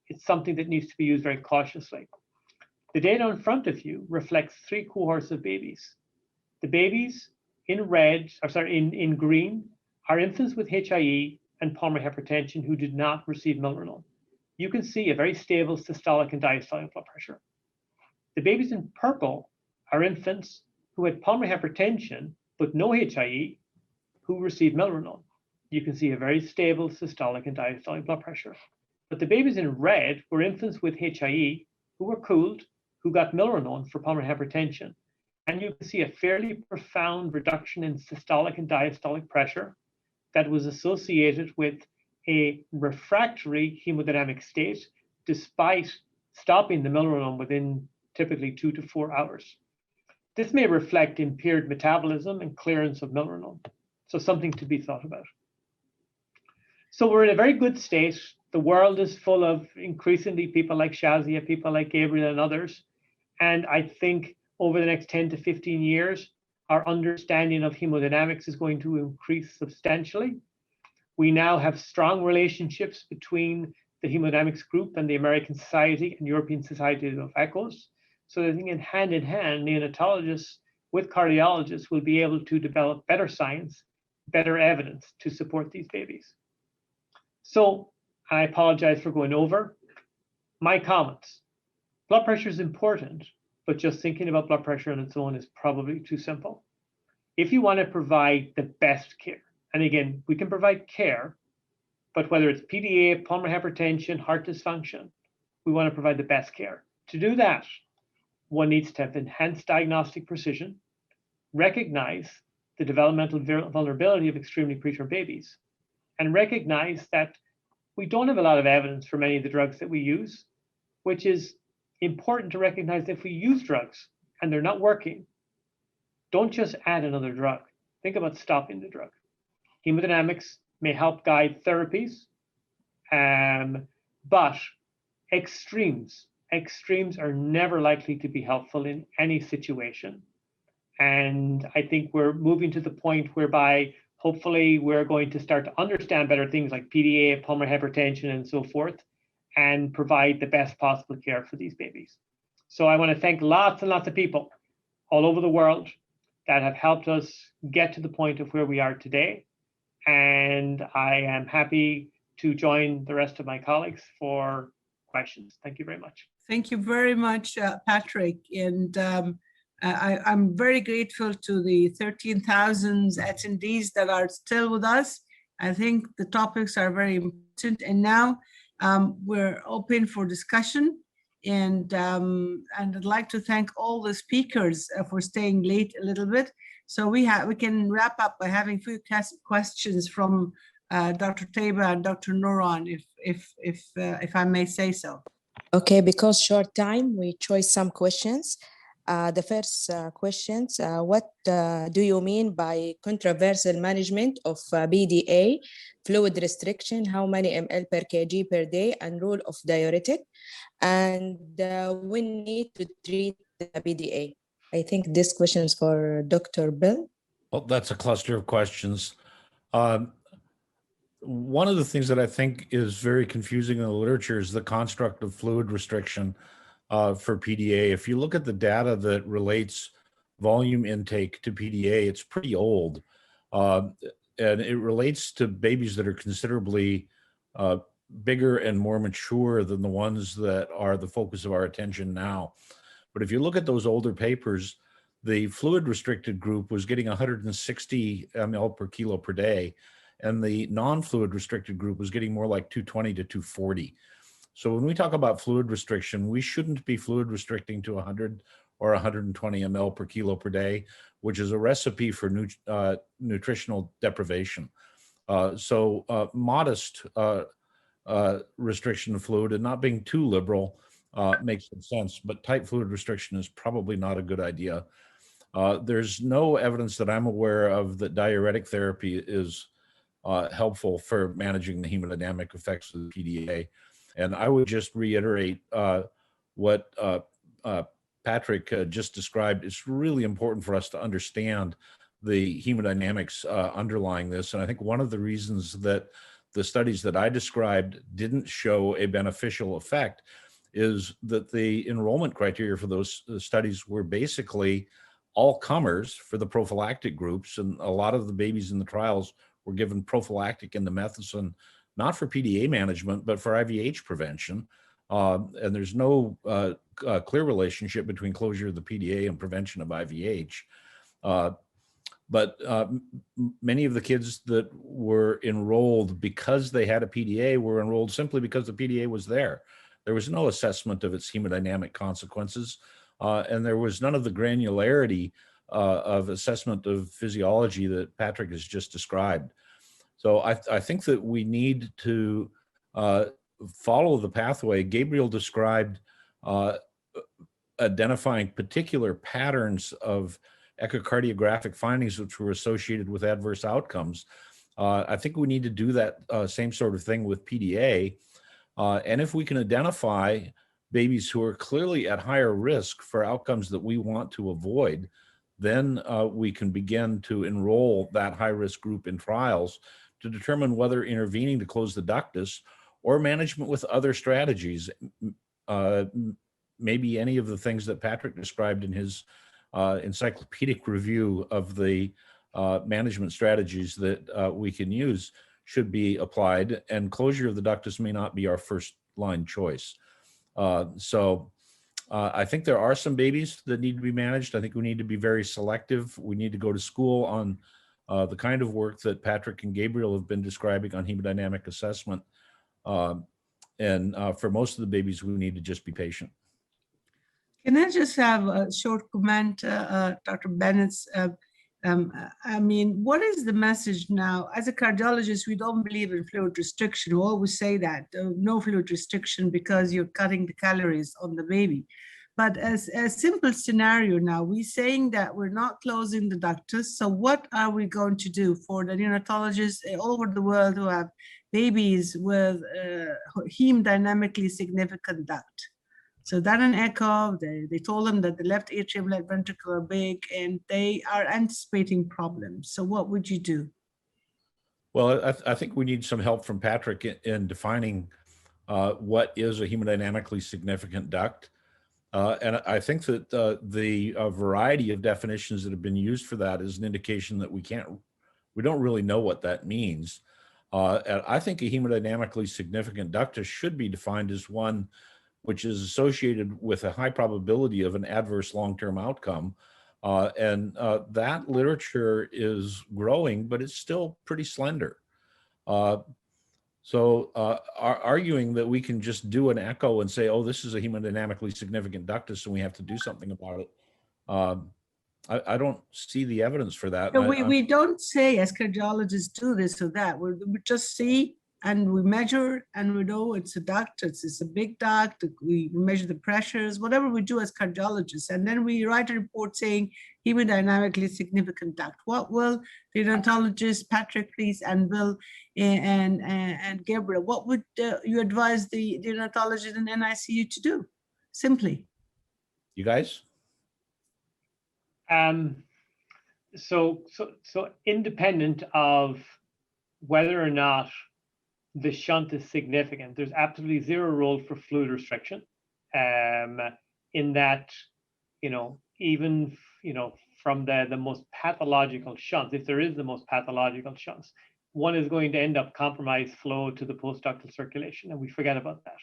S8: it's something that needs to be used very cautiously. The data in front of you reflects 3 cohorts of babies. The babies in green are infants with HIE and pulmonary hypertension who did not receive milrinone. You can see a very stable systolic and diastolic blood pressure. The babies in purple are infants who had pulmonary hypertension but no HIE who received milrinone. You can see a very stable systolic and diastolic blood pressure. But the babies in red were infants with HIE who were cooled, who got milrinone for pulmonary hypertension. And you can see a fairly profound reduction in systolic and diastolic pressure that was associated with a refractory hemodynamic state, despite stopping the milrinone within typically 2 to 4 hours. This may reflect impaired metabolism and clearance of milrinone, so something to be thought about. So we're in a very good state. The world is full of increasingly people like Shazia, people like Gabriel and others. And I think over the next 10 to 15 years, our understanding of hemodynamics is going to increase substantially. We now have strong relationships between the hemodynamics group and the American Society and European Society of Echoes. So I think in hand, neonatologists with cardiologists will be able to develop better science, better evidence to support these babies. So I apologize for going over. My comments. Blood pressure is important, but just thinking about blood pressure on its own is probably too simple. if you want to provide the best care, and again, we can provide care, but whether it's PDA, pulmonary hypertension, heart dysfunction, we want to provide the best care. To do that, one needs to have enhanced diagnostic precision, recognize the developmental vulnerability of extremely preterm babies, and recognize that we don't have a lot of evidence for many of the drugs that we use, which is important to recognize. If we use drugs and they're not working, don't just add another drug. Think about stopping the drug. Hemodynamics may help guide therapies, but extremes are never likely to be helpful in any situation. And I think we're moving to the point whereby hopefully we're going to start to understand better things like PDA, pulmonary hypertension, and so forth, and provide the best possible care for these babies. So I want to thank lots and lots of people all over the world that have helped us get to the point of where we are today. And I am happy to join the rest of my colleagues for questions. Thank you very much.
S2: Thank you very much, Patrick. And I'm very grateful to the 13,000 attendees that are still with us. I think the topics are very important. And now we're open for discussion. And I'd like to thank all the speakers for staying late a little bit. So we can wrap up by having a few questions from Dr. Taiba and Dr. Nuran, if I may say so.
S5: Okay, because short time, we chose some questions. The first questions, what do you mean by controversial management of PDA, fluid restriction, how many ml per kg per day, and rule of diuretic? And we need to treat the PDA. I think this question is for Dr. Bill.
S4: Well, that's a cluster of questions. One of the things that I think is very confusing in the literature is the construct of fluid restriction for PDA. If you look at the data that relates volume intake to PDA, it's pretty old. And it relates to babies that are considerably bigger and more mature than the ones that are the focus of our attention now. But if you look at those older papers, the fluid restricted group was getting 160 ml per kilo per day, and the non-fluid restricted group was getting more like 220 to 240. So when we talk about fluid restriction, we shouldn't be fluid restricting to 100 or 120 ml per kilo per day, which is a recipe for nutritional deprivation. So modest restriction of fluid and not being too liberal makes some sense, but tight fluid restriction is probably not a good idea. There's no evidence that I'm aware of that diuretic therapy is helpful for managing the hemodynamic effects of the PDA. And I would just reiterate what Patrick just described. It's really important for us to understand the hemodynamics underlying this. And I think one of the reasons that the studies that I described didn't show a beneficial effect is that the enrollment criteria for those studies were basically all comers for the prophylactic groups. And a lot of the babies in the trials were given prophylactic indomethacin, not for PDA management, but for IVH prevention. And there's no clear relationship between closure of the PDA and prevention of IVH. But many of the kids that were enrolled because they had a PDA were enrolled simply because the PDA was there. There was no assessment of its hemodynamic consequences, and there was none of the granularity of assessment of physiology that Patrick has just described. So I think that we need to follow the pathway. Gabriel described identifying particular patterns of echocardiographic findings which were associated with adverse outcomes. I think we need to do that same sort of thing with PDA. And if we can identify babies who are clearly at higher risk for outcomes that we want to avoid, then we can begin to enroll that high-risk group in trials to determine whether intervening to close the ductus or management with other strategies, maybe any of the things that Patrick described in his encyclopedic review of the management strategies that we can use should be applied, and closure of the ductus may not be our first line choice. So I think there are some babies that need to be managed. I think we need to be very selective. We need to go to school on the kind of work that Patrick and Gabriel have been describing on hemodynamic assessment. And for most of the babies, we need to just be patient.
S2: Can I just have a short comment, Dr. Bennett? I mean, what is the message now? As a cardiologist, we don't believe in fluid restriction. We always say that, no fluid restriction because you're cutting the calories on the baby. But as a simple scenario now, we're saying that we're not closing the ductus. So what are we going to do for the neonatologists all over the world who have babies with hemodynamically significant duct? So that an echo, they told them that the left atrium, left ventricle are big and they are anticipating problems. So what would you do?
S4: Well, I think we need some help from Patrick in defining what is a hemodynamically significant duct. And I think that the variety of definitions that have been used for that is an indication that we don't really know what that means. And I think a hemodynamically significant ductus should be defined as one which is associated with a high probability of an adverse long-term outcome. And that literature is growing, but it's still pretty slender. So arguing that we can just do an echo and say, oh, this is a hemodynamically significant ductus and we have to do something about it, I don't see the evidence for that.
S2: No, we don't say as cardiologists do this or that. We just see and we measure and we know it's a duct, it's a big duct, we measure the pressures, whatever we do as cardiologists. And then we write a report saying hemodynamically significant duct. What will the neonatologist, Patrick, please, and Bill and Gabriel, what would you advise the neonatologist in NICU to do? Simply.
S4: You guys?
S8: So independent of whether or not the shunt is significant, there's absolutely zero role for fluid restriction. In that, even from the most pathological shunts, if there is the most pathological shunts, one is going to end up compromised flow to the postductal circulation, and we forget about that.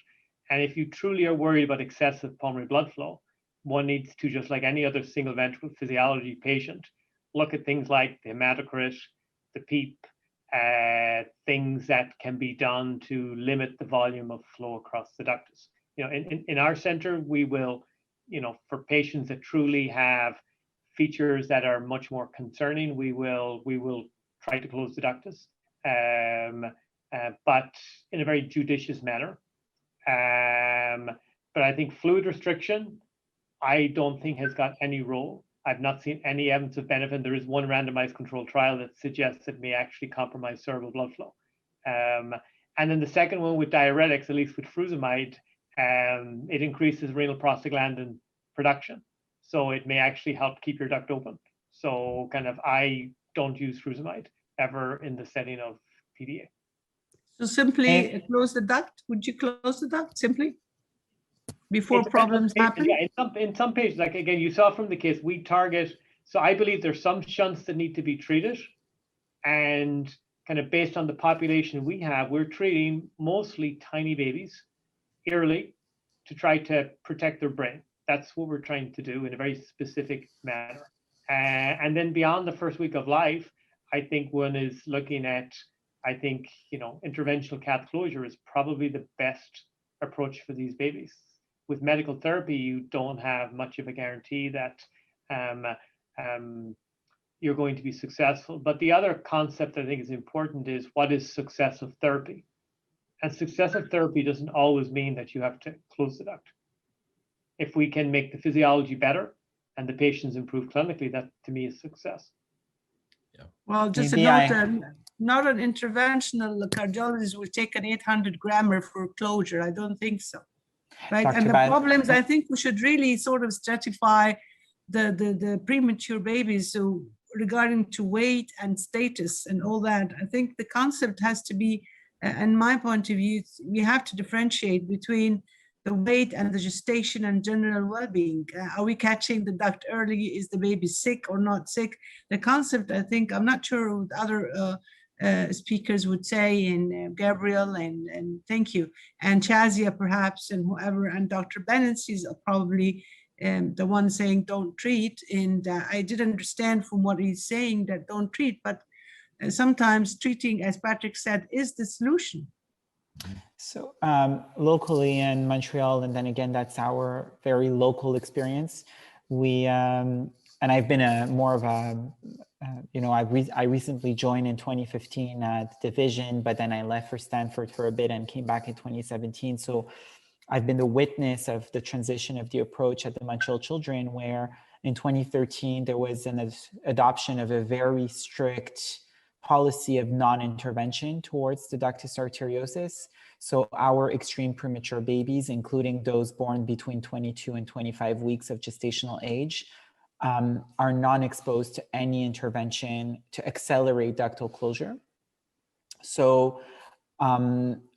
S8: And if you truly are worried about excessive pulmonary blood flow, one needs to, just like any other single ventricle physiology patient, look at things like the hematocrit, the PEEP, things that can be done to limit the volume of flow across the ductus. In our center, we will, for patients that truly have features that are much more concerning, we will try to close the ductus, but in a very judicious manner. But I think fluid restriction, I don't think has got any role. I've not seen any evidence of benefit. There is one randomized controlled trial that suggests it may actually compromise cerebral blood flow. And then the second one with diuretics, at least with frusemide, it increases renal prostaglandin production. So it may actually help keep your duct open. So I don't use frusemide ever in the setting of PDA. So
S2: simply close the duct? Would you close the duct simply? Before problems happen?
S8: Yeah, in some patients, like again, you saw from the case, we target, so I believe there's some shunts that need to be treated, and based on the population we have, we're treating mostly tiny babies early to try to protect their brain. That's what we're trying to do in a very specific manner. And then beyond the first week of life, I think one is looking at, interventional cath closure is probably the best approach for these babies. With medical therapy, you don't have much of a guarantee that you're going to be successful. But the other concept I think is important is, what is successive therapy? And successive therapy doesn't always mean that you have to close the duct. If we can make the physiology better and the patients improve clinically, that to me is success.
S2: Yeah. Well, just maybe a note, not an interventional cardiologist will take an 800 grammer for closure. I don't think so. Right. Dr. And the problems, I think we should really sort of stratify the premature babies so regarding to weight and status and all that. I think the concept has to be, in my point of view, we have to differentiate between the weight and the gestation and general well-being. Are we catching the duct early? Is the baby sick or not sick? The concept, I think, I'm not sure with other speakers would say, and Gabriel, and thank you. And Shazia perhaps, and whoever, and Dr. Bennett is probably the one saying don't treat. And I did understand from what he's saying that don't treat, but sometimes treating, as Patrick said, is the solution.
S6: So locally in Montreal, and then again, that's our very local experience. We, and I've been more of a, I recently joined in 2015 at Division, but then I left for Stanford for a bit and came back in 2017. So I've been the witness of the transition of the approach at the Montreal Children, where in 2013, there was an adoption of a very strict policy of non-intervention towards the ductus arteriosus. So our extreme premature babies, including those born between 22 and 25 weeks of gestational age, are non-exposed to any intervention to accelerate ductal closure. So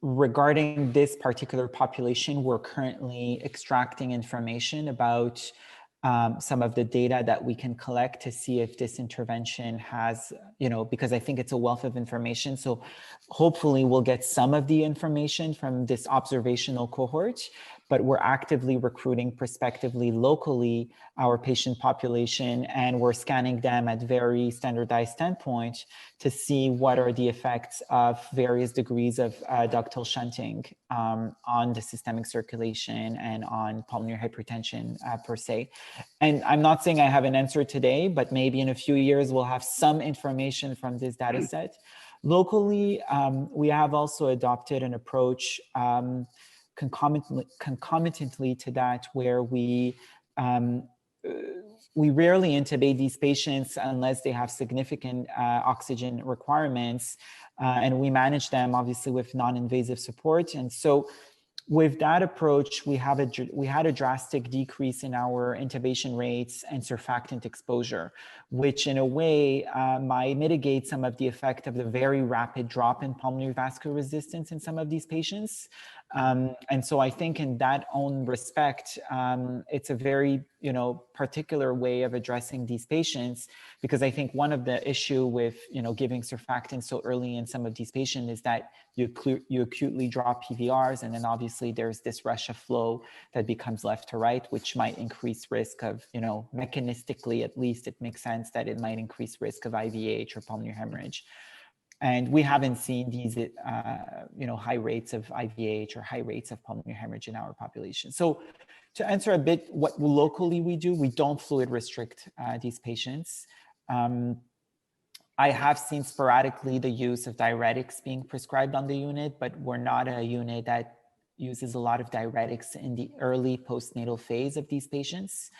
S6: regarding this particular population, we're currently extracting information about some of the data that we can collect to see if this intervention has, because I think it's a wealth of information. So hopefully we'll get some of the information from this observational cohort, but we're actively recruiting prospectively locally our patient population, and we're scanning them at very standardized standpoint to see what are the effects of various degrees of ductal shunting on the systemic circulation and on pulmonary hypertension per se. And I'm not saying I have an answer today, but maybe in a few years we'll have some information from this data set. Locally, we have also adopted an approach concomitantly to that, where we rarely intubate these patients unless they have significant oxygen requirements, and we manage them obviously with non-invasive support. And so with that approach, we had a drastic decrease in our intubation rates and surfactant exposure, which in a way might mitigate some of the effect of the very rapid drop in pulmonary vascular resistance in some of these patients. And so I think in that own respect, it's a very, particular way of addressing these patients, because I think one of the issue with, giving surfactant so early in some of these patients is that you acutely drop PVRs, and then obviously there's this rush of flow that becomes left to right, which might increase risk of, mechanistically, at least it makes sense that it might increase risk of IVH or pulmonary hemorrhage. And we haven't seen these, high rates of IVH or high rates of pulmonary hemorrhage in our population. So to answer a bit what locally we do, we don't fluid restrict these patients. I have seen sporadically the use of diuretics being prescribed on the unit, but we're not a unit that uses a lot of diuretics in the early postnatal phase of these patients.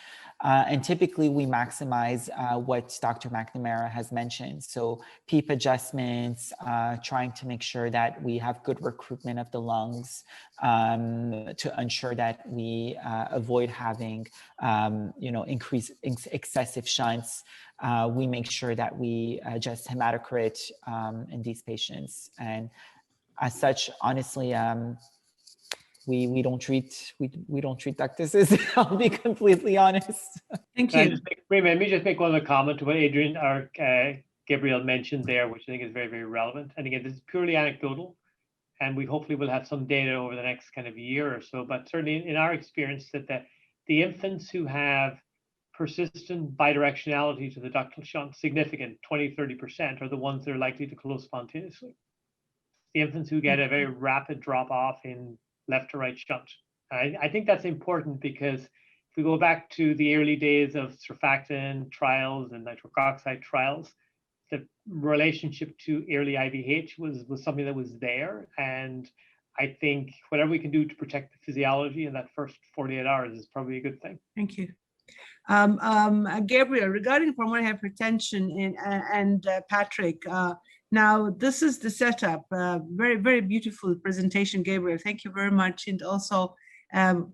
S6: And typically we maximize what Dr. McNamara has mentioned. So PEEP adjustments, trying to make sure that we have good recruitment of the lungs to ensure that we avoid having, excessive shunts. We make sure that we adjust hematocrit in these patients. And as such, honestly, we don't treat ductuses. I'll be completely honest.
S2: Thank you.
S8: Let me just make one other comment to what Adrian or Gabriel mentioned there, which I think is very, very relevant. And again, this is purely anecdotal, and we hopefully will have some data over the next kind of year or so. But certainly in our experience, that the infants who have persistent bidirectionality to the ductal shunt, significant 20-30%, are the ones that are likely to close spontaneously. The infants who get a very rapid drop off in left to right shunt. I think that's important, because if we go back to the early days of surfactant trials and nitric oxide trials, the relationship to early IVH was something that was there. And I think whatever we can do to protect the physiology in that first 48 hours is probably a good thing.
S2: Thank you. Gabriel, regarding pulmonary hypertension and Patrick, now this is the setup. Very, very beautiful presentation, Gabriel. Thank you very much. And also, the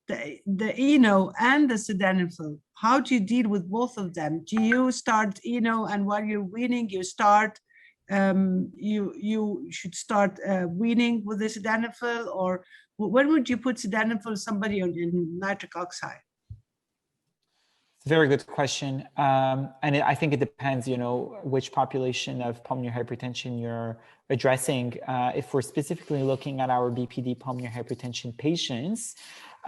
S2: ENO and the sildenafil, how do you deal with both of them? Do you start ENO, and while you're weaning, you start, you should start weaning with the sildenafil, or when would you put sildenafil somebody on in nitric oxide?
S6: It's a very good question. I think it depends, which population of pulmonary hypertension you're addressing. If we're specifically looking at our BPD pulmonary hypertension patients,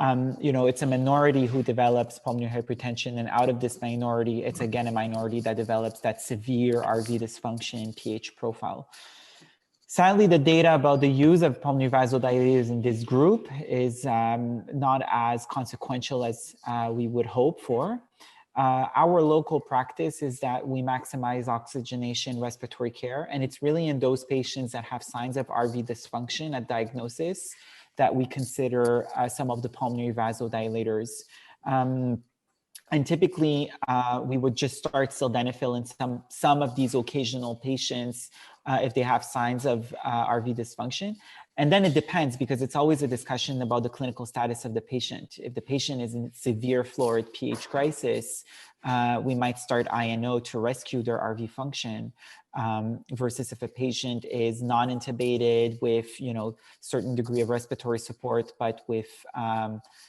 S6: it's a minority who develops pulmonary hypertension. And out of this minority, it's again a minority that develops that severe RV dysfunction pH profile. Sadly, the data about the use of pulmonary vasodilators in this group is not as consequential as we would hope for. Our local practice is that we maximize oxygenation respiratory care, and it's really in those patients that have signs of RV dysfunction at diagnosis that we consider some of the pulmonary vasodilators. And typically, we would just start sildenafil in some of these occasional patients if they have signs of RV dysfunction. And then it depends, because it's always a discussion about the clinical status of the patient. If the patient is in severe fluoride pH crisis, we might start INO to rescue their RV function, versus if a patient is non-intubated with, certain degree of respiratory support, but with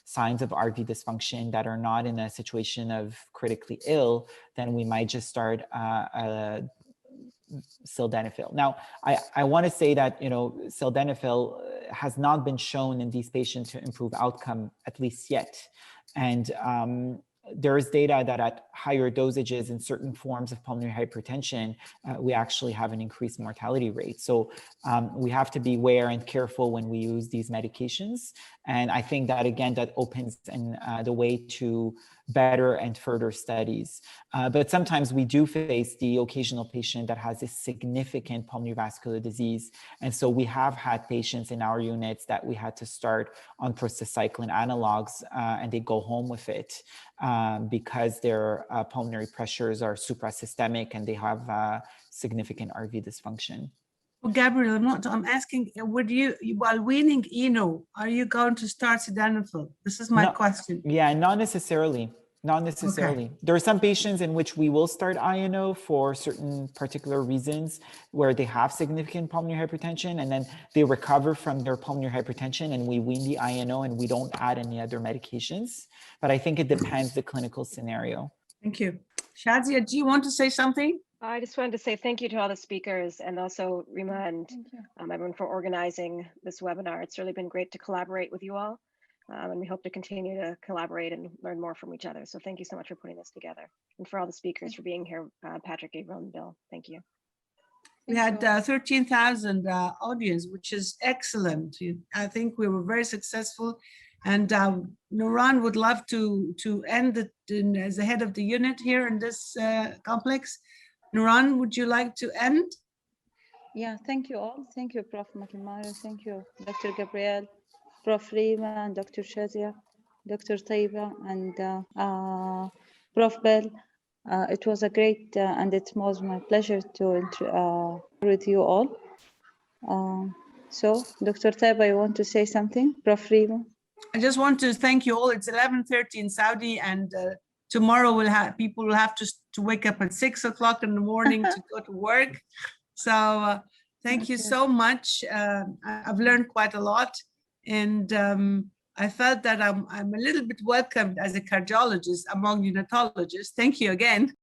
S6: signs of RV dysfunction that are not in a situation of critically ill, then we might just start sildenafil. Now, I want to say that, sildenafil has not been shown in these patients to improve outcome, at least yet. And there is data that at higher dosages in certain forms of pulmonary hypertension, we actually have an increased mortality rate. So we have to be aware and careful when we use these medications. And I think that, again, that opens the way to better and further studies. But sometimes we do face the occasional patient that has a significant pulmonary vascular disease. And so we have had patients in our units that we had to start on prostacyclin analogs, and they go home with it because their pulmonary pressures are suprasystemic and they have significant RV dysfunction.
S2: Well, Gabriel, I'm asking, would you, while weaning ENO, are you going to start sildenafil? This is my question.
S6: Yeah, not necessarily. Not necessarily. Okay. There are some patients in which we will start INO for certain particular reasons where they have significant pulmonary hypertension, and then they recover from their pulmonary hypertension and we wean the INO and we don't add any other medications. But I think it depends the clinical scenario.
S2: Thank you. Shazia, do you want to say something?
S3: I just wanted to say thank you to all the speakers, and also Rima and everyone for organizing this webinar. It's really been great to collaborate with you all, and we hope to continue to collaborate and learn more from each other. So thank you so much for putting this together, and for all the speakers for being here, Patrick, Gabriel, and Bill. Thank you.
S2: We had 13,000 audience, which is excellent. I think we were very successful. And Nuran would love to end as the head of the unit here in this complex. Nuran, would you like to end?
S1: Yeah, thank you all. Thank you, Prof. McNamara. Thank you, Dr. Gabriel, Prof. Rima, and Dr. Shazia, Dr. Taiba, and Prof. Bell. It was a great, and it was my pleasure to with you all. So, Dr. Taiba, you want to say something? Prof. Rima?
S2: I just want to thank you all. It's 11:30 in Saudi, and tomorrow people will have to wake up at 6 o'clock in the morning to go to work. So thank you so much. I've learned quite a lot, and I felt that I'm a little bit welcomed as a cardiologist among neonatologists. Thank you again.